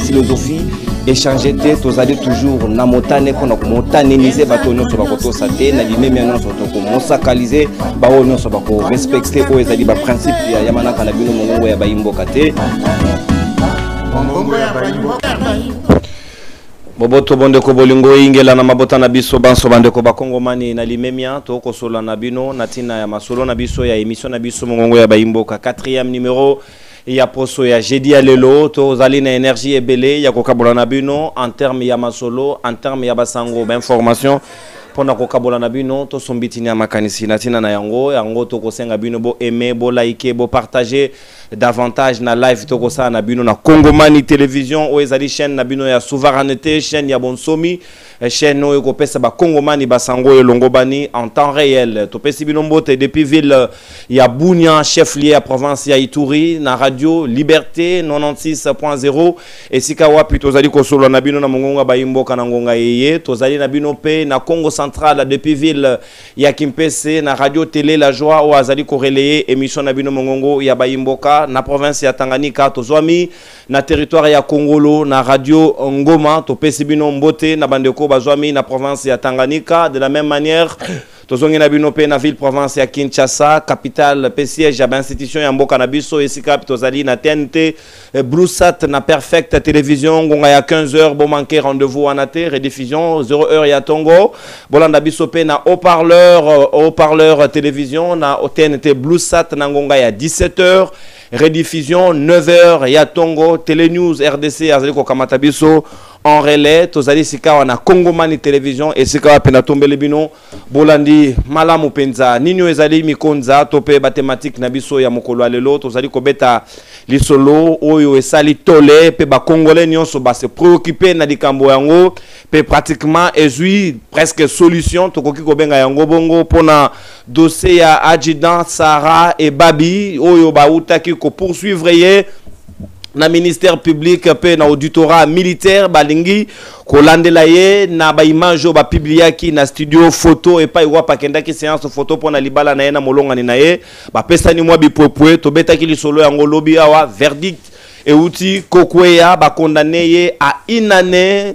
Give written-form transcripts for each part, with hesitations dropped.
Philosophie échanger te tozali toujours na motane pona ko motaneniser bato nyonso bakoto sate na limemi nyonso to ko mosakaliser ba o nyonso bako respecter o ezali ba principe ya manaka na bino mongongo ya bayimboka te mongongo ya bayimboka Boboto bondeko bolingo ingela na mabota na biso banso bandeko bakongomani na limemia to kosola na bino na tina ya masolo na biso ya émission na biso mongongo ya bayimboka 4e numéro ya poso ya jeudi ya lelo to zali na énergie ebele ya kokabola na bino en terme ya masolo en terme ya basango ba information pona kokabola na bino to sombitini ya makanisi na tina na yango to kosenga bino bo aimer bo liker bo partager davantage na live to kosa na bino na Kongomani télévision o ezali chaîne na bino ya souveraineté chaîne ya bonsomi chaîne o ekopesa ba Kongomani basango elongo bani en temps réel to pesi bino mbote depuis ville ya Bunia chef-lieu ya province ya Ituri na radio Liberté 96.0 esika wapi to zali kosolo na bino na mongonga bayimboka na ngonga yeye to zali na bino pe na Congo central depuis ville ya Kimpese na radio télé la joie o azali ko relayer émission na bino mongongo ya bayimboka na province ya Tanganyika tozwami na territoire ya Kongolo na radio Ngoma to pesi bino mbote na bandeko bazwami na province ya Tanganyika de la même manière tozongi na bino pe na ville province ya Kinshasa capitale pe siège ya institution ya mboka na biso esika tozali na TNT Bluesat na Perfect télévision ngonga ya 15h bo manquer rendez-vous en até rediffusion 0h ya Tongo bolanda biso pe na haut-parleur télévision na TNT Bluesat na ngonga ya 17h rediffusion 9h ya Tongo Télé News RDC azali ko kamata biso en relais tozali sika na Kongomani télévision et sika pena tombele bino bolandi malamu penza nini ezali mikonza tope ba thématique na biso ya mokolo lelo tozali ko beta lisolo oyo esali tole pe ba congolais nyonso ba se préoccuper na likambo yango pe pratiquement ezui presque solution tokoki ko benga yango bongo pona dossier ya adjudant Sarah et Babi oyo ba utaki ko poursuivre ye na ministère public pe na auditorat militaire balingi kolandela ye na ba image ba publiaki na studio photo et pa iwa pakenda ki séance photo pona libala na ye na molonga ni na ye ba pesani mwa bipopwe to betaki lisolo yango lobi awa verdict et outi kokweya ba condamné ye à une année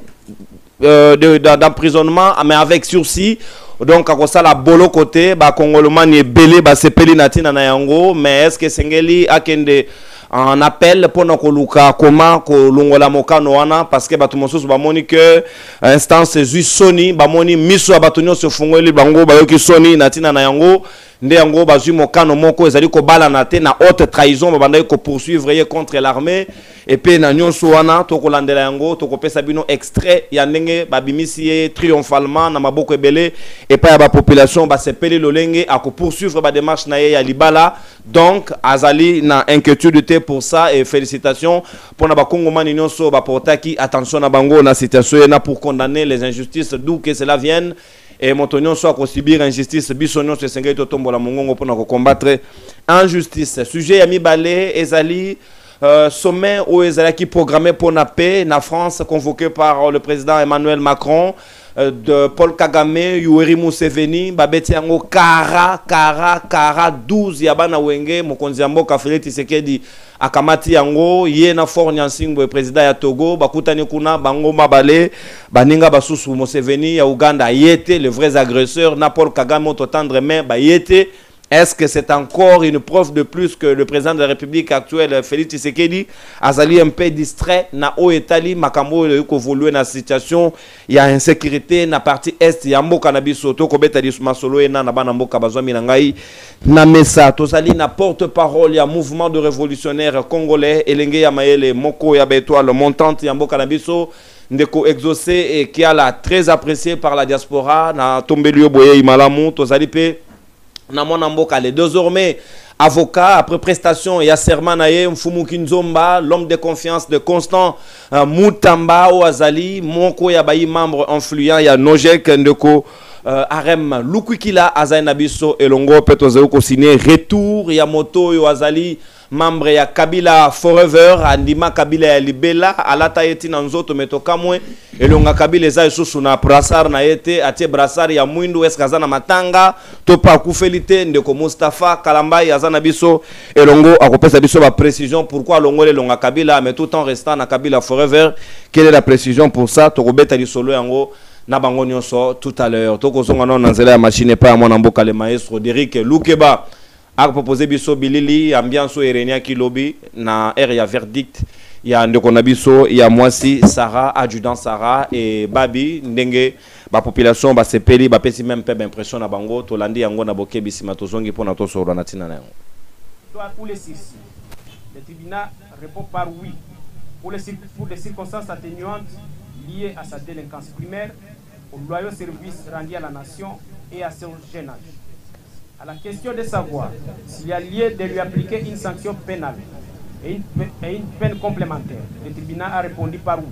d'emprisonnement mais avec sursis. Donc à ça la bolo côté ba congolomane ebele ba sepeli natina na yango mais est-ce que sengeli akende en appel pour nous koluka comment kolongola mokano wana parce que batu mosusu ba moni que instance juste soni ba moni miso abatonyo se fungoli bango ba yoki soni natina na yango nde yango bazui mokano moko ezali ko bala na te na haute trahison ba bandai ko poursuivre contre l'armée et puis na nyonso wana to kolandela yango to kopesa bino extrait ya ndenge babimisi triomphalement na maboko ebele et pas ya ba population ba sepeli lolenge a ko poursuivre ba démarche na ye ya libala donc azali na inquiétude pour ça et félicitations pour na ba Kongomani nyonso ba portaki attention na bango na situation na pour condamner les injustices d'où que cela vienne et montonyon soit qu'on subir injustice bisonyon se sengay to tombola mongongo pour na combattre injustice sujet ya mibale ezali sommet où ezali qui programmé pour na paix na France convoqué par le président Emmanuel Macron de Paul Kagame Yoweri Museveni babeti yango kara 12 ya bana wenge mokonzi ya mboka Félix Tshisekedi akamati yango ye na Fort Nyansingwe président ya Togo bakutani kuna bango mabale baninga basusu Museveni ya Uganda yete les vrais agresseurs na Paul Kagame to tendre main ba yete. Est-ce que c'est encore une preuve de plus que le président de la République actuelle, Félix Tshisekedi, azali un peu distrait na o etali makambo ko évoluer na situation ya insécurité na partie est ya mboka na biso to ko beta disuma solo ena na bana mboka bazwami na ngai na mesa to sali na porte-parole ya mouvement de révolutionnaires congolais elenge ya maele moko ya étoile montante ya mboka na biso ndeko exaucé et qui a la très apprécié par la diaspora na tombelio boye imalamu to sali pe na mona mboka le désormais avocat après prestation et serment naye Mfumu Kinzomba l'homme de confiance de Constant Mutamba ou Azali moko ya bayi membre influent ya Nojek ndeko Arem Lukwikila Azaï Nabiso Elongo Petozeo ko signé retour ya moto yo azali membre ya Kabila Forever andima Kabila ya Libela alata yeti na nzoto metoka mwe elonga Kabila eza isusu na brassard na yete atie brassard ya mwindu eskaza na matanga topa kufelite ndeko Mustafa Kalambai azana biso elongo akopesa biso ba précision pourquoi longole longa Kabila mais tout en restant na Kabila Forever. Quelle est la précision pour ça tokobeta lisolo yango na bango nyonso tout à l'heure tokozonga non na nzela ya machine pa ya mwana mboka le maestro Derrick Lukeba a proposé biso bilili ambiance erenia kilobi na area verdict ya ndeko na biso ya mwasi Sarah adjudant Sarah et Babi ndenge ba population ba sepeli ba pesi même peu d'impression na bango to landi yango na bokebi sima tozongi pona to soro na tina na yango. Pour les six, le tribunal répond par oui pour les circonstances atténuantes liées à sa délinquance primaire, au loyaux service rendu à la nation et à son jeune âge. À la question de savoir s'il y a lieu de lui appliquer une sanction pénale et une peine complémentaire, le tribunal a répondu par oui.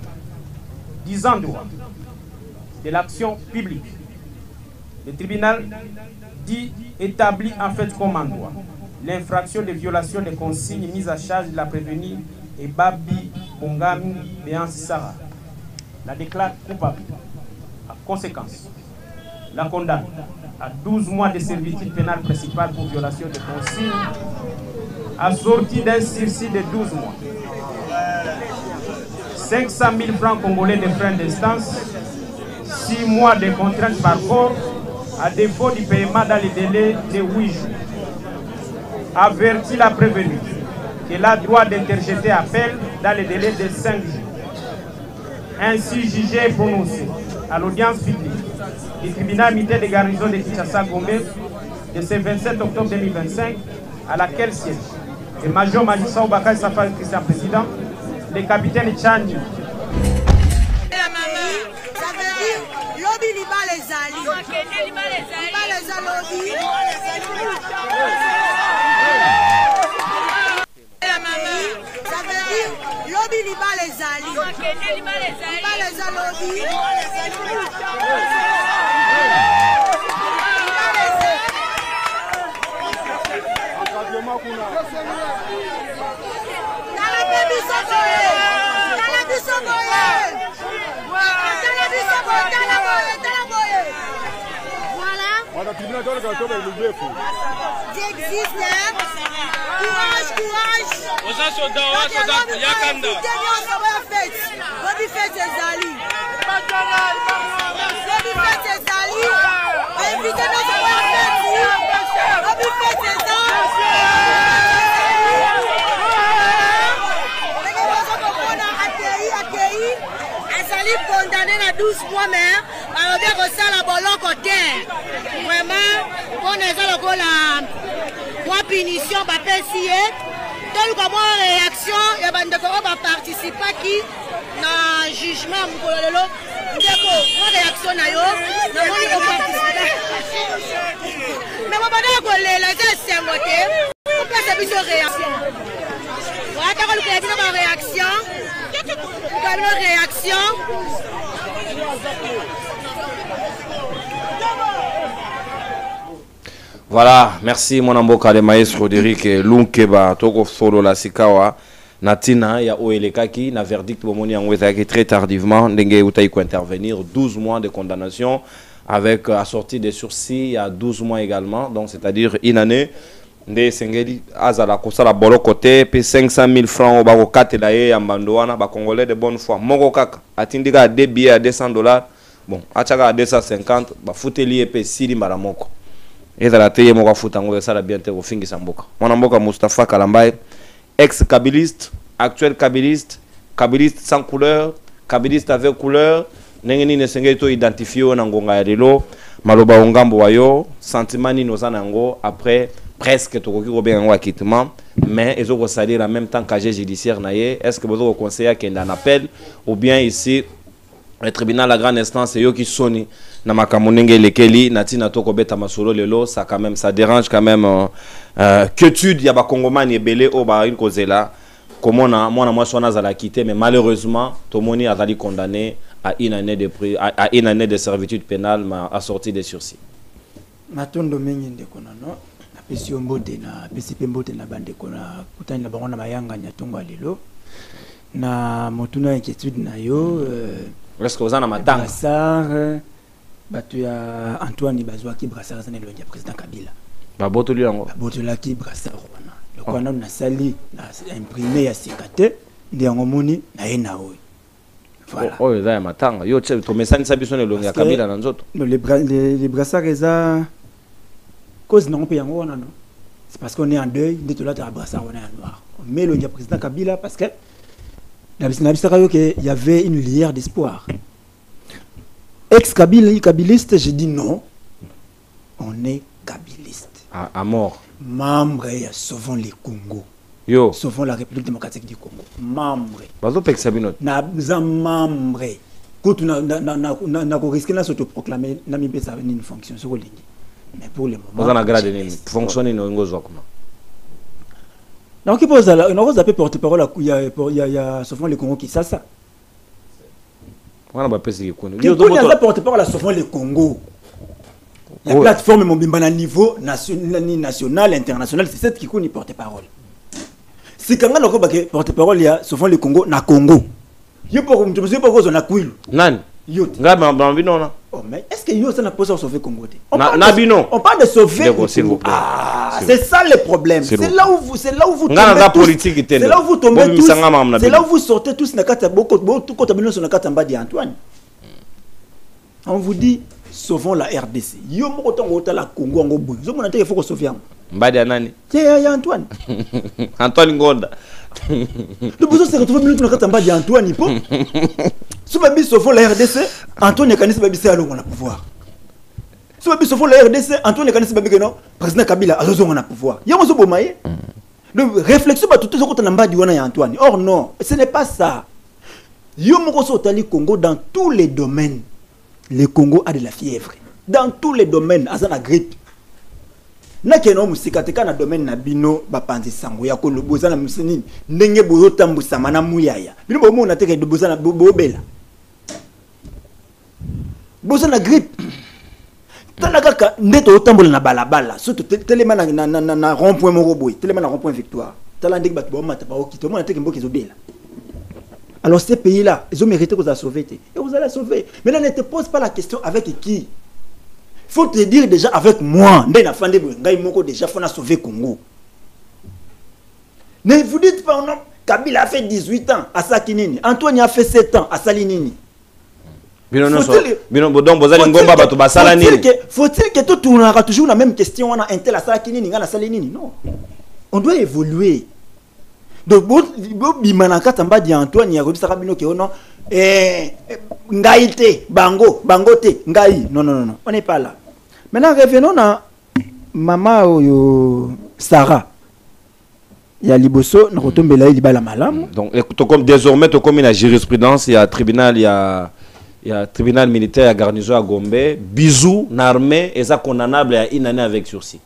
10 ans droit de l'action publique. Le tribunal dit établit en fait comme un droit l'infraction de violation des consignes mises à charge de la prévenue et Babi Bongami Béance Sarah. La déclare coupable. En conséquence, la condamne à 12 mois de servitude pénale principale pour violation de consignes, assortie d'un sursis de 12 mois. 500 000 francs congolais de frais d'instance, 6 mois de contraintes par corps, à défaut du paiement dans les délais de 8 jours. Avertit la prévenue qu'elle a droit d'interjeter appel dans les délais de 5 jours. Ainsi jugé et prononcé à l'audience publique du tribunal militaire de garnison de Kinshasa-Gombe de ce 27 octobre 2025, à laquelle siège le major Magissa Oubakar Safari Christian Président, le capitaine Tchani. Ça veut dire lobby liba les alliés. J'existe, courage, courage. Lobby fait ses alliés. Lobby fait ses alliés. Invitez-nous sur la fête. Lobby fait ses alliés. Condamné à 12 mois, mais on va la bolon côté. Vraiment, on est là pour punition, pour PCA. Donc, comme réaction, il y a des gens qui participent qui dans le jugement. Mais réaction, mais on va dire que les gens sont on peut se faire une réaction. On va dire que une réaction. Une réaction. Voilà, merci mon amboka le maestro Derrick Lukeba toko solo la sikawa natina ya oelekaki na verdict bomoni yango ezaki très tardivement ndenge utayi ko intervenir 12 mois de condamnation avec assorti des sursis à 12 mois également, donc c'est-à-dire une année nde sengeli azala kosala bolo côté pe 500 000 francs bako katela ye ya mbandoana ba congolais de bonne foi moko kaka atindika des billets à $200, bon achaka à 250 ba futeli pe sili mbala moko ezala teye moko futa ngo sala bien te ofingisa mboka mwana mboka Mustafa Kalambai, ex-kabiliste, actuel kabiliste, kabiliste sans couleur, kabiliste avec couleur, nengeni ne sengeli to identifier na ngonga ya lelo maloba ongambo wayo sentiment ni nozana ngo après presque tout qui robin en acquittement, mais ils ont salir en même temps qu'agent judiciaire naie. Est-ce que vous avez conseillé qu'il y ait un appel ou bien ici le tribunal la grande instance c'est eux qui sonnent na makamonenge lekeli natina toko beta masolo lelo ça quand même ça dérange quand même que tu y a ba congomani belé au ba il cause là comment on a moi sona za la quitter mais malheureusement tout moni a été condamné à une année de servitude pénale mais assortie de sursis. Matondo mengi ndeko nano na pesi mbote na pesi mbote na bande kona kutani na bango na mayanga nyatongo lelo na motuna inquiétude na yo est-ce que vous en avez matanga Brassard batu ya Antoine Bazwaki Brassard sana le président Kabila ba botoli yango ba botolaki Brassard wana le kwana na sali na imprimé ya sikate ndiango moni na ye na oyo. Voilà. Oh, il y a matanga. Yo, tu sais, message ça biso ne longa Kabila na nzoto. Les brassards eza cause non pe yango wana non. C'est parce qu'on est en deuil, de tout là ta brassard on est en noir. On met le président Kabila parce que il y avait une lueur d'espoir. Ex-kabiliste, j'ai dit non. On est kabiliste. À mort. Membre sauvons les Congo. Yo. Sauvons la République démocratique du Congo. Membre. Bazo pek sabino. Na membre. Quand na risqué na s'autoproclamer na mi pesa une fonction sur ligne. Mais pour le moment. Vous en a grade ni fonctionner no ngozo comment. Donc il pose là, on va zapper porte-parole il y a sauvons les Congo qui ça. On va pesa Congo. Yo do porte-parole à sauvons les Congo. La plateforme mon bimba niveau national international c'est cette qui connaît porte-parole. Si quand on a porte-parole il y a souvent le Congo na Congo. Yo pour me dire pas cause on a kuilu. Nan. Yo. Ngaba bambino na. Oh mais est-ce que yo ça n'a pas sauver Congo? Na bino. On parle de sauver. S'il vous plaît. Ah, c'est ça le problème. C'est là où vous tombez. Ngana politique c'est là où vous tombez tous. C'est là où vous sortez tous na kata beaucoup tout côté bino sur na kata mbadi Antoine. On vous dit sauvons la RDC. Yo moko tongo ta la Congo ngo boui. Zo mona te faut que sauver. Mbadi nani? C'est Antoine. Antoine Ngonda. Le besoin c'est retrouver minute na kata mbadi Antoine po. Si babi sauvons la RDC, Antoine Kanisi babi c'est allons on a pouvoir. Si babi sauvons la RDC, Antoine Kanisi babi que non, président Kabila azozo on a pouvoir. Yo mo zo bomaye. Le réflexion ba tout zo kota na mbadi wana ya Antoine. Or non, ce n'est pas ça. Yo moko so tali Congo dans tous les domaines. Le Congo a de la fièvre. Dans tous les domaines, à la grippe. Na keno musikateka na domaine na bino bapanzi sango ya ko loboza na musinini ndenge boyo tambusa mana muyaya. Bino bo mona teke loboza na bobela. Boza na grippe. Tala kaka ndeto tambola na balabala. Surtout telema na rond-point moko boy, telema na rond-point Victoire. Tala ndenge bato ba mata ba okito mona teke mboki zobela. Alors ces pays-là, ils ont mérité que vous la sauver. Et vous allez la sauver. Maintenant, ne te pose pas la question avec qui. Il faut te dire déjà avec moi. Déjà, il faut sauver Congo. Ne vous dites pas, non, Kabila a fait 18 ans à Sakinini. Antoine a fait 7 ans à Salinini. Faut-il que tout tournera toujours la même question on a un tel à Sakinini, à Salinini? Non. On doit évoluer. Donc bimanaka tamba di Antoine ya robisa kabino ke ono ngai te bango te ngai non on n'est pas là. Maintenant revenons à maman yo Sarah ya liboso na kotombela libala malamu. Donc comme désormais to comme la jurisprudence il y a tribunal il y a tribunal militaire à garnison à Gombe bisous n'armée et ça condamnable à une année avec sursis.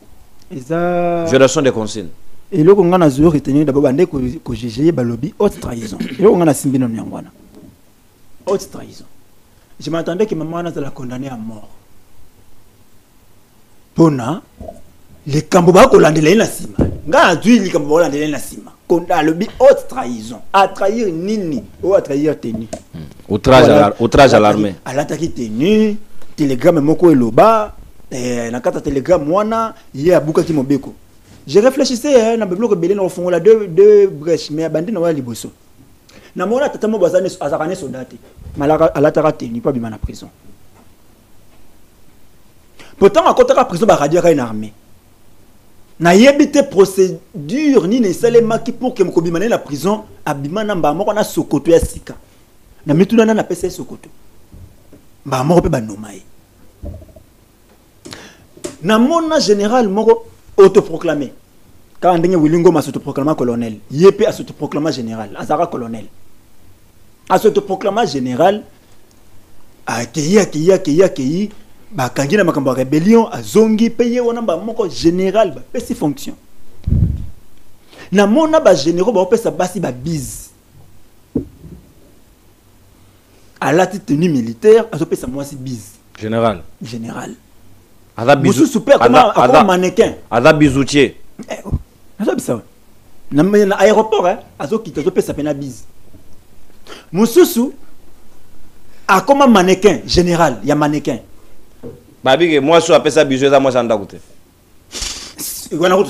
Violation des consignes. Et là, on a retenu d'abord que j'ai balobi haute trahison. Et là, on a simbi non yangwana. Haute trahison. Je m'attendais que maman allait la condamner à mort. Pona, les Kamboba kolandela na sima. Nga adui les Kamboba kolandela na sima. Condamné haute trahison. À trahir nini ou à trahir tenu. Outrage à l'armée. À l'attaquer tenu, télégramme moko eloba, na kata télégramme wana, yé abuka ki mobeko. Je réfléchissais na bloc belé na fond la deux brèches mais abandé na liboso. Na mona tata mo bazane azakane soldate. Malaka alatara tenu pas bima na prison. Pourtant à côté de la prison ba radio ka une armée. Na yebite procédure ni ne salema ki pour que mko bimane la prison abima na mba moko na sokoto ya sika. Na mituna na pesa sokoto. Mba moko pe ba nomaye. Na mona général moko autoproclamé. Quand on Willingo m'a s'autoproclamé colonel, Yépé a s'autoproclamé général, Azara colonel. A s'autoproclamé général, accueilli, bah kangina makamba rébellion, a zongi payé onamba moko général, bah pesi fonction. Na mona ba généraux ba pesa basi ba bise. à la tenue militaire azopesa mwasi bise général Ada bisou super comment mannequin Ada bisoutier azo bisa na aéroport azokita azopesa pena bise mususu akoma mannequin général ya mannequin babike moi so apesa bisou za moi sanda kote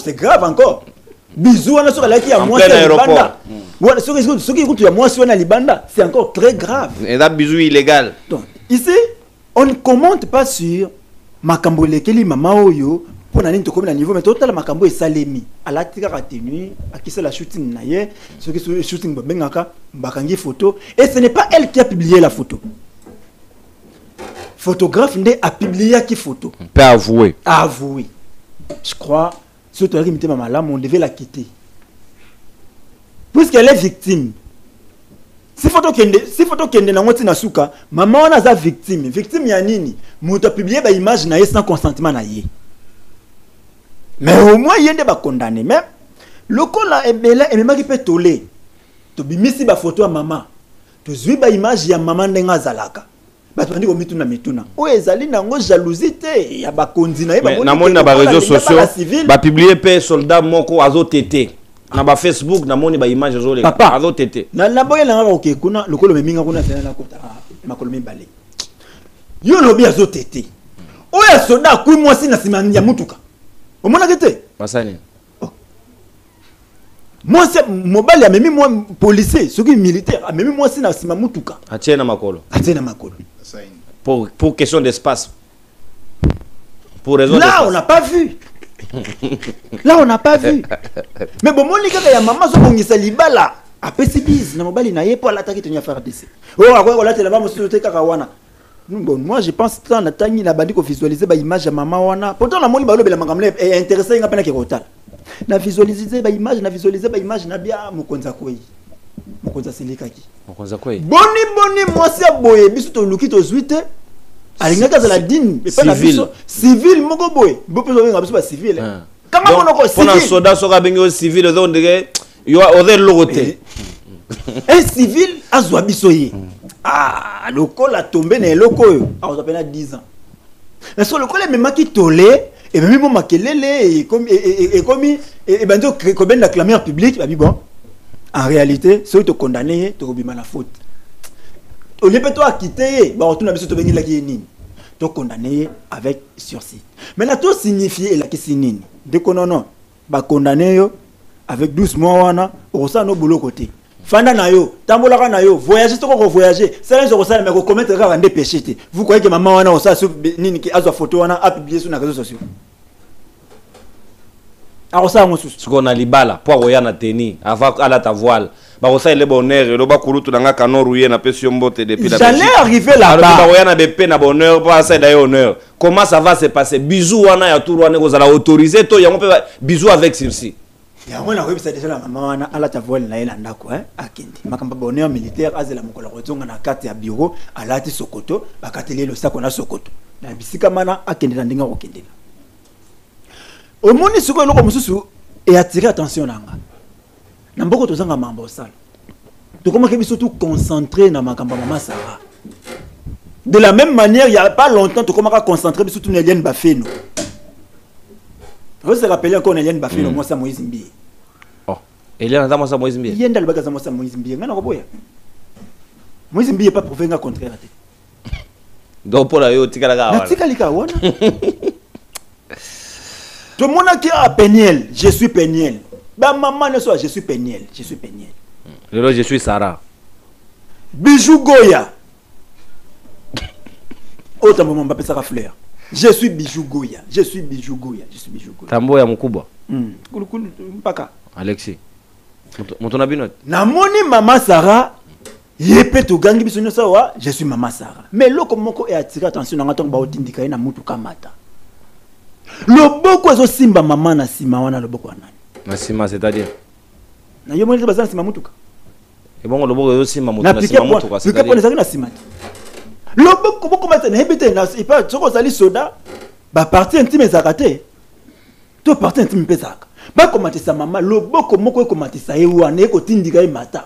c'est grave encore bisou wana soka laki ya moi ya libanda voilà soki kutu ya moi wana libanda c'est encore très grave et that bisou illégal donc ici on ne commente pas sur makambo lekeli mama oyo pour nani to comme na niveau mais total makambo esalemi alati kaka tenue akisa la shooting na ye soki shooting bengaka bakangi photo et ce n'est pas elle qui a publié la photo photographe ndé a publié qui photo peut avouer je crois surtout avec imité maman là on devait la quitter puisqu'elle est victime si photo kende na ngoti na suka maman ona za victime ya nini moto a publié ba image na ye sans consentement na ye mais au moins yende ba condamné même le kola ebela et même qui peut toler to bimisi ba photo ya maman to zui ba image ya maman ndenga zalaka ba to ndiko mituna o ezali nango jalousie te ya ba konzi na ye ba na moni na ba réseaux sociaux ba publier pe soldat moko azo tété na ba Facebook na moni ba image zo le azo tété na boye na ngaka OK kuna lokolo meminga kuna tena na kota makolo mibale yo lobi azo tété oya soda ku mwasi na sima ya mutuka omona kete basani moi c'est mobile amemi moi policier soki militaire amemi moi sina sima mutuka atiena makolo pour question d'espace pour raison là on n'a pas vu mais bon moni kaka ya maman so bongisa libala apesi biz na mobile na ye po ala taki tenya faire DC akwa la tela ba mosute kaka wana bon moi je pense que na tangi na bandi ko visualiser ba image ya maman wana pourtant na moni ba lobela makamle est intéressé nga pena ke kotala na visualiser ba image na bien mokonza koi mokonza selikaki boni moi c'est boye biso to luki to zuite alingaka za la dine pas na biso civil moko boye bopezo nga biso ba civil kama monoko civil pona soda soka bengo civil ozo ndenge yo ozo logote un civil azwa biso ye lokola tombe na eloko oyo azo pena 10 ans mais so lokola memaki tolé et même bon makelele et comme et bando ko ben la clameur publique ba bon en réalité ceux te condamné to bima la faute au lieu de toi quitter ba retourna biso to bengi la ki nini to condamné avec sursis maintenant tout signifier la ki nini de non ba condamné yo avec 12 mois wana au ça no boulot côté fanda na yo tambola na yo voyager to ko voyager ça les ça mais ko commettre ka ndé péché té vous croyez que maman wana ça nini ki azwa photo wana a publier sur les réseaux sociaux alors ça on ce qu'on a libala pour oyana teni avant à la ta voile ba ça le bonheur le ba kulutu nga kanon rouillé na pesio mbote depuis la j'allais arriver là-bas ba oyana be pe na bonheur pas ça d'ailleurs honneur comment ça va se passer bisous wana ya tour wana ko za la autoriser to yango pe bisous avec sursis ya on a réussi déjà la maman wana à la ta voile na ela ndako akindi makamba bonheur militaire azela mokolo rotonga na carte ya bureau alati Sokoto bakateli le sako na Sokoto na bisika mana akindi na ndinga kokendela au monde ce que l'on mususu et attirer attention nanga na mboko tozanga mambo sala to comment que biso tout concentré na makamba mama Sarah de la même manière il y a pas longtemps to comment concentrer biso tout Eliane Bafeno vous se rappelez encore Eliane Bafeno moi ça Moïse Mbi Eliane za moi ça Moïse Mbi yenda le bagaza moi ça Moïse Mbi ngana ko boya Moïse Mbi pas prouvé nga contraire donc pour la yo tikala ka wana tikali ka wana tout le monde qui a Peniel, je suis Peniel. Bah maman ne soit, je suis Peniel. Je suis Sarah. Bijou Goya. Autant maman m'appelle Sarah Fleur. Je suis Bijou Goya. Tambo ya mkubwa. Kulu mpaka. Alexis. Montona binot. Na moni maman Sarah. Yepe to gangi biso nyosa wa, je suis maman Sarah. Mais loko moko e attirer attention na ngatonga ba otindika na mutu kamata. Loboko ezo simba mama na sima wana loboko nani na sima c'est-à-dire na yo moni bazana sima mutuka et bon loboko ezo simba mutu na sima mutuka c'est-à-dire pour les na sima loboko boko mata na hebite na ipa soko zali soda ba partie intime zakate to partie intime pesaka ba komatisa mama loboko moko komatisa ye wana ko tindika ye mata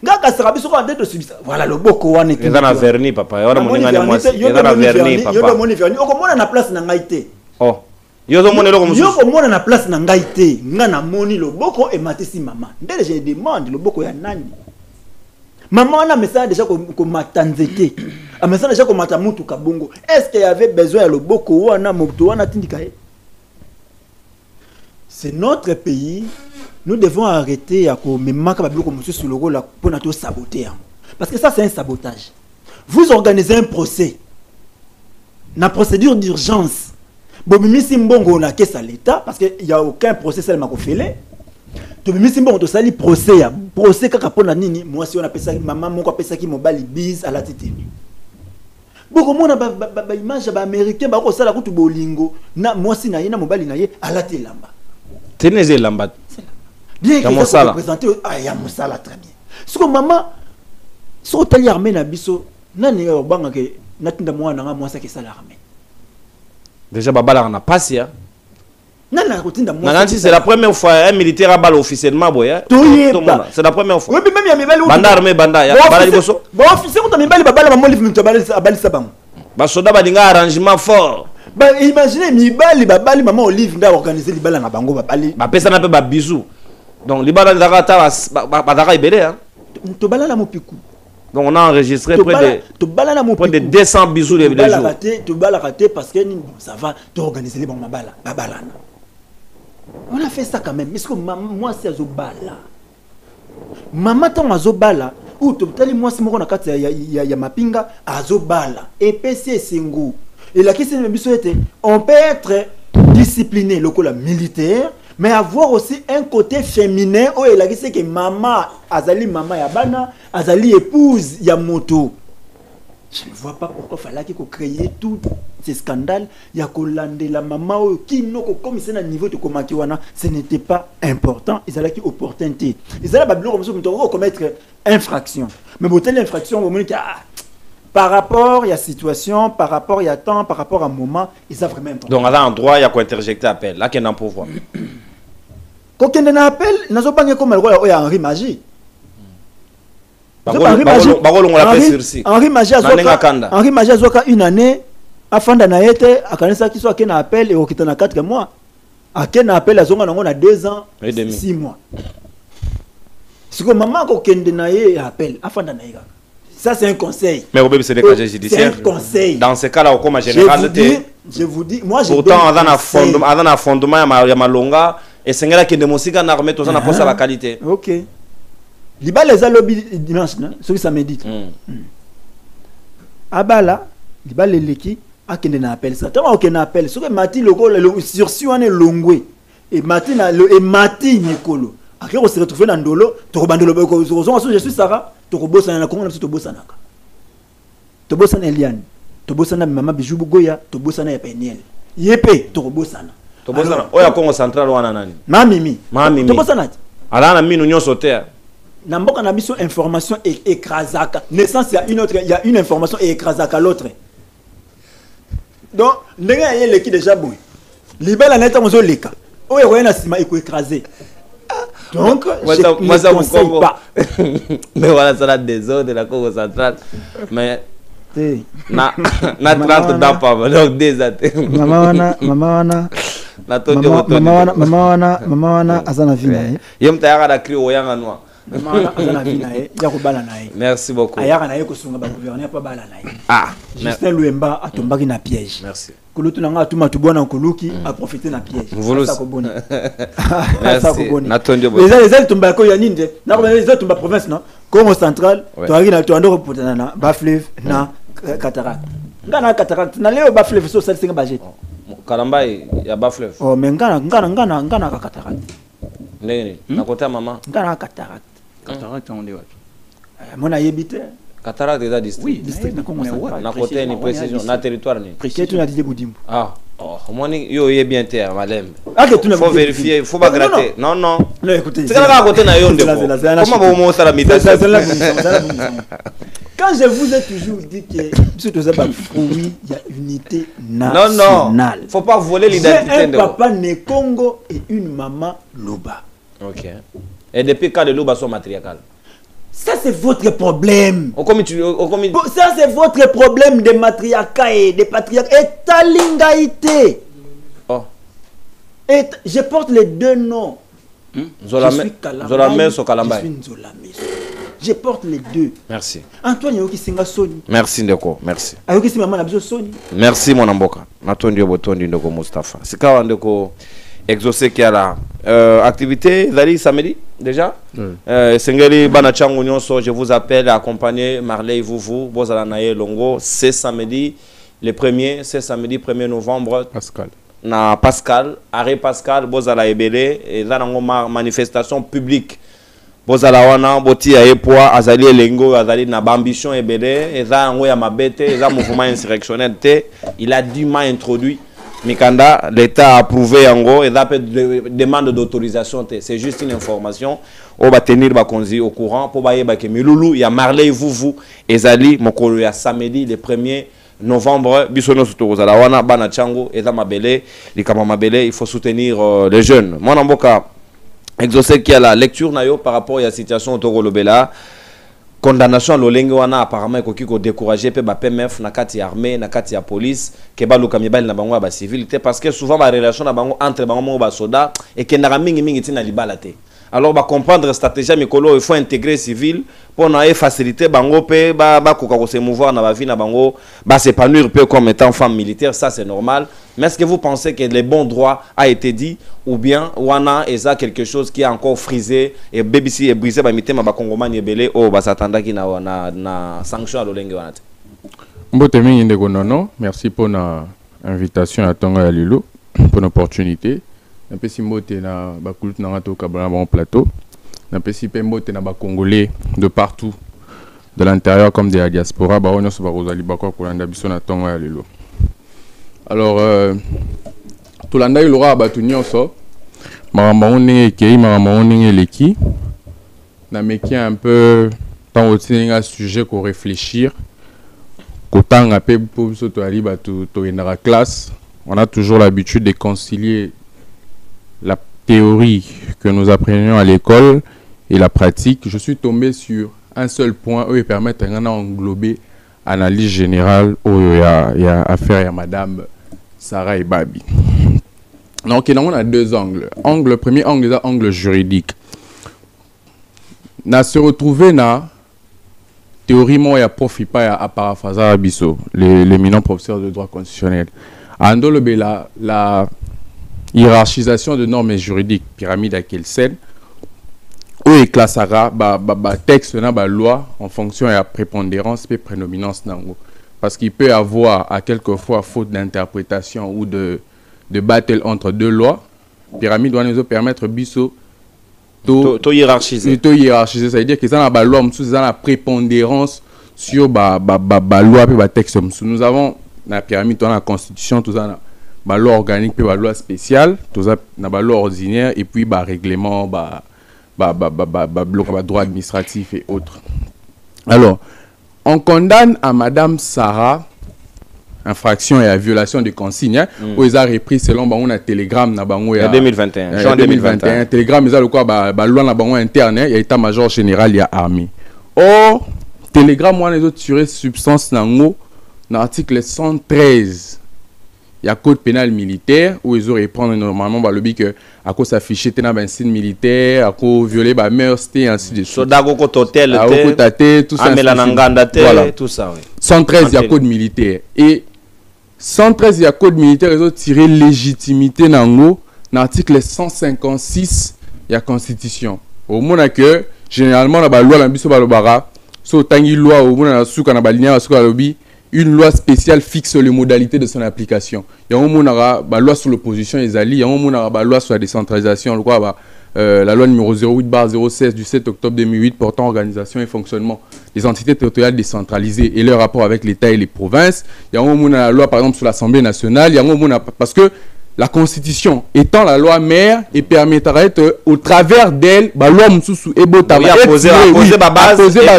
ngaka sera biso ko ndete subisa voilà loboko wana eza na vernis papa wana moninga ne mwasi eza na vernis papa yo moni vernis okomona na place na ngai te oh yo zo monelo ko mususu yo komona na place na ngai te nga na moni loboko ematisi mama ndele je demande loboko ya nani maman wana message déjà ko matanzete a message déjà ko mata mutu kabongo est-ce qu'il y avait besoin ya loboko wana moto wana tindika ye c'est notre pays. Nous devons arrêter à sur le rôle pour nous saboter. Parce que ça, c'est un sabotage. Vous organisez un procès. La procédure d'urgence. Si on a à l'État, parce qu'il n'y a aucun procès seulement qu'on fait. Si on a un procès, procès moi si on appelle ça maman, on appelle ça qui m'a bise à la tête. Beaucoup de monde a image américain, ba ko sala kutu bolingo. Na moi si na yena mobali na ye à la télé lamba. Tenez lamba. Bien que ça représenter ya mosala très bien. Ce que maman so tali armée na biso nani obanga ke natinda mwana nga mwasa ke sala armée. Déjà babala na passe ya. Nana kotinda mwasa. Nanti c'est la première fois un militaire a balle officiellement boya. C'est la première fois. Oui même ya mibali banda armée banda ya bala liboso. Bon officier ko mibali babala maman livre mtabali abali sabango. Ba soda badinga arrangement fort. Bah imaginez mibali babali maman Olive nda organiser libala na bango babali. Ba pesa na pe ba bisou. Donc libala ndaka ta ba daka ibele hein. To balala mopiku. Donc on a enregistré près de 200 bisous les jours. To bala raté parce que ça va to organiser les bons mabala babala. On a fait ça quand même. Mais que moi c'est azobala. Maman tant azobala ou to tali moi c'est moko na kati ya mapinga azobala. EPC singu. Et la question de on peut être discipliné local militaire, mais avoir aussi un côté féminin où il a dit que maman azali maman ya bana azali épouse ya moto. Je ne vois pas pourquoi il fallait qu'il crée tout ces scandales. Il y a la maman qui n'a comme c'est un niveau de komakiwana, ce n'était pas important. Ils allaient qui opportunité. Ils allaient babylon comme ça pour commettre infraction. Mais pour telle infraction, au moment par rapport à la situation, par rapport à temps, par rapport à un moment, ils savent vraiment important. Donc à l'endroit, il y a quoi interjecter appel. Là, qu'il y a un pouvoir. Quand il y a un appel, il n'y a pas comme Henri Magie. Henri Magie a une année, à fin d'année, à Kanessa qui soit un appel et au quitte 4 mois. À quel appel à Zonga on a 2 ans et demi. 6 mois. C'est que maman quand il y a un appel à fin d'année. Ça, c'est un conseil. Mais au c'est des casiers judiciaires. C'est un conseil. Dans ce cas-là, comme général, je vous dis, moi, j'ai pourtant, on a un fondement, il y a malonga, et c'est là que de musique, on a remis tout ça, on a posé la qualité. Ok. Liba les a lobby dimanche, ce qui ça médite. Abala, liba les leki, a qui n'a appel ça. Tant qu'on appelle, ce que Mati le sursis on est longwe et Mati et Mati Nicolo. Après on se retrouve dans Ndolo, to bandolo je suis Sarah. Tokobosa na Congo na tobosa naka. Tobosa na Eliane. Tobosa na mama Bijou Bugoya, tobosa na Peniel. Yepe tokobosa na. Tobosa na oya Congo central wana nani? Mami. Tobosa na. Ala na minu nyonso te. Na mboka na biso information écrasaka. Naissance il y a une information et écrasaka l'autre. Donc ndenge yele qui déjà boy. Libala na tamozo leka. Oya ko na sima iko écraser. Donc, moi, ça me conseille pas. Mais voilà, ça a des autres de la Congo centrale. Mais, na 30 ans pas, donc des athées. Maman wana azana vina. Yom tayara da cri oyanga noa. Maman azana vina ya ko bala nae. Merci beaucoup. Ayaka nae ko sunga ba gouverner pas bala nae. Ah, Justin Luemba atombaki na piège. Merci. Kulutu nanga atuma tubona koluki a profiter na piège. Ça ko boni. Merci. Natondio bo. Les ailes tomba ko ya ninde. Na ko les ailes tomba province non. Congo central, to ari na to ando repotana na Baflev na Cataracte. Ngana Cataracte na leo Baflev so sel singa budget. Kalambai ya Baflev. Oh mais ngana ka Cataracte. Ndeni na kota mama. Ngana Cataracte. Cataracte on dit wapi? Mona yebite. Cataracte est district. Oui, district na Congo central. Na côté ni précision, na territoire ni. Précision na Didier Boudimbo. Ah. Oh, moi yo est bien terre madame. Faut vérifier, il faut pas gratter. Non. Non, écoutez. C'est là à côté na yonde. Comment vous ça la méditation? Quand je vous ai toujours dit que oui, il y a unité nationale. Non. Faut pas voler l'identité de. Un papa né Congo et une maman Loba. OK. Et depuis quand les Loba sont matriarcales? Ça, c'est votre problème. Bon, ça, c'est votre problème de matriarcat et de patriarcat. Et talingaïté. Oh. Et je porte les deux noms. Zolamé Sokalamba. Je suis Zolamé. Je porte les deux. Merci. Antoine Yoki Singa Soni. Merci Ndeko, merci. Ayoki Singa Mama Soni. Merci mon amboka. Natondi Botondi Ndeko Mustafa. C'est quand Ndeko exaucé qui a la activité Zali samedi déjà. Sengeli Banachango Nyonso, je vous appelle à accompagner Marley Vouvou, Bozala Naye Longo, c'est samedi le 1er novembre. Pascal. Na Pascal, arrêt Pascal, Bozala Ebele, et là dans manifestation publique. Bozala wana boti ya epoa azali elengo azali na ambition ebele, et là ngo ya mabete, et là mouvement insurrectionnel te, il a dûment introduit Mikanda, l'État a approuvé yango, et là peut demande d'autorisation te, c'est juste une information. On va tenir bakonzi au courant pour baye ba ke milulu ya Marley Vouvou ezali mokolo ya samedi le 1er novembre bisono sotokozala wana bana chango eza mabele likama mabele, il faut soutenir les jeunes. Mon amboka exaucé qui a la lecture nayo par rapport à la situation autour lobela condamnation lolenge wana apparemment ekoki ko décourager pe ba PMF na kati ya armée na kati ya police ke ba luka mibali na bango ba civilité parce que souvent ba relation na bango entre bango ba soda et que na mingi tina libala te. Alors ba comprendre la stratégie mikolo il faut intégrer civil pour na faciliter bango pe ba koka ko se mouvoir na ba vie na bango ba s'épanouir peu comme étant femme militaire, ça c'est normal. Mais est-ce que vous pensez que les bons droits a été dit ou bien wana eza quelque chose qui est encore frisé et BBC et brisé ba mitema ba kongomani ebele o ba satandaki na sanction à lolenge wana? Mbote mingi ndeko nono, merci pour na invitation à Tonga ya Lilo pour l'opportunité. Un peu si mbote na ba kulut na rato kabana bon plateau. Un peu si pe mbote na ba congolais de partout de l'intérieur comme de la diaspora ba onyo so ba rozali ba ko kolanda biso na Tonga ya Lilo. Alors tout l'anda il aura battu nyonso maramba on kei maramba on leki na meki un peu tant aussi un sujet qu'on réfléchir qu'autant après pour ce to ali ba to en classe, on a toujours l'habitude de concilier la théorie que nous apprenions à l'école et la pratique. Je suis tombé sur un seul point où il permet d'englober analyse générale où il y a affaire à madame Sarah et Babi. Donc on a deux angles. Le premier angle est l'angle juridique. Na se retrouver na théoriquement il y a profit pas à paraphraser à Bisso, l'éminent professeur de droit constitutionnel. Ando la hiérarchisation de normes juridiques, pyramide à quelle scène, où il classera texte na ba loi en fonction de la prépondérance et prédominance nango. Parce qu'il peut y avoir à quelquefois faute d'interprétation ou de battle entre deux lois. Pyramide doit nous permettre biso to hiérarchiser. Ça veut dire que ça na loi msou ça na prépondérance sur ba loi et ba texte msou. Nous avons la pyramide dans la constitution tout ça na loi organique et ba loi spéciale, tout ça na loi ordinaire et puis ba règlement droit administratif et autres. Alors on condamne à madame Sarah infraction et à violation de consignes où ils ont repris selon on a télégramme na bango ya 2021 juin 2021 télégramme ils ont quoi loi na bango interne il y a état-major général il y a armée. Or télégramme on les autres sur substance nango dans l'article 113 il y a code pénal militaire où ils auraient prendre normalement le but que à cause affiché dans un signe militaire à cause violer ba mœurs et ainsi de suite. Sodago ko hotel tout ça. Voilà. Tout ça oui. 113 il y a code militaire et 113 il y a code militaire ils ont tiré légitimité nango dans l'article 156 il y a constitution. Au moins que généralement la loi la biso ba lobara so tangi loi au moins na suka na ba linia suka lobi une loi spéciale fixe les modalités de son application. Il y a un moment la loi sur l'opposition et il y a un moment la loi sur la décentralisation, la loi numéro 08/016 du 7 octobre 2008 portant organisation et fonctionnement des entités territoriales décentralisées et leur rapport avec l'État et les provinces. Il y a un moment la loi par exemple sur l'Assemblée nationale, il y a un moment parce que la Constitution étant la loi mère et permettra au travers d'elle la loi msusu ebota poser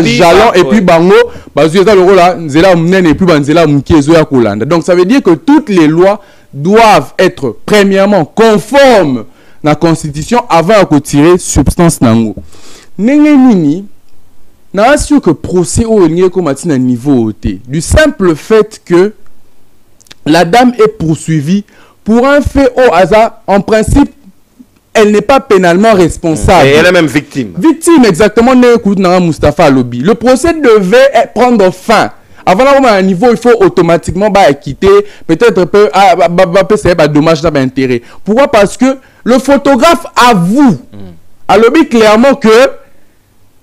jalon et puis bango bazuyeza le rôle nzela mnene et puis banzela mkezo ya kolanda. Donc ça veut dire que toutes les lois doivent être premièrement conformes à la Constitution avant de tirer substance nango. Nenge nini n'a sûr que procès au comme à niveau OT. Du simple fait que la dame est poursuivie pour un fait au hasard, en principe, elle n'est pas pénalement responsable. Et elle est même victime. Victime, exactement, Moustapha Alobi. Le procès devait prendre fin. Avant d'avoir un niveau, il faut automatiquement quitter, peut-être un dommage d'intérêt. Pourquoi? Parce que le photographe avoue, Alobi clairement que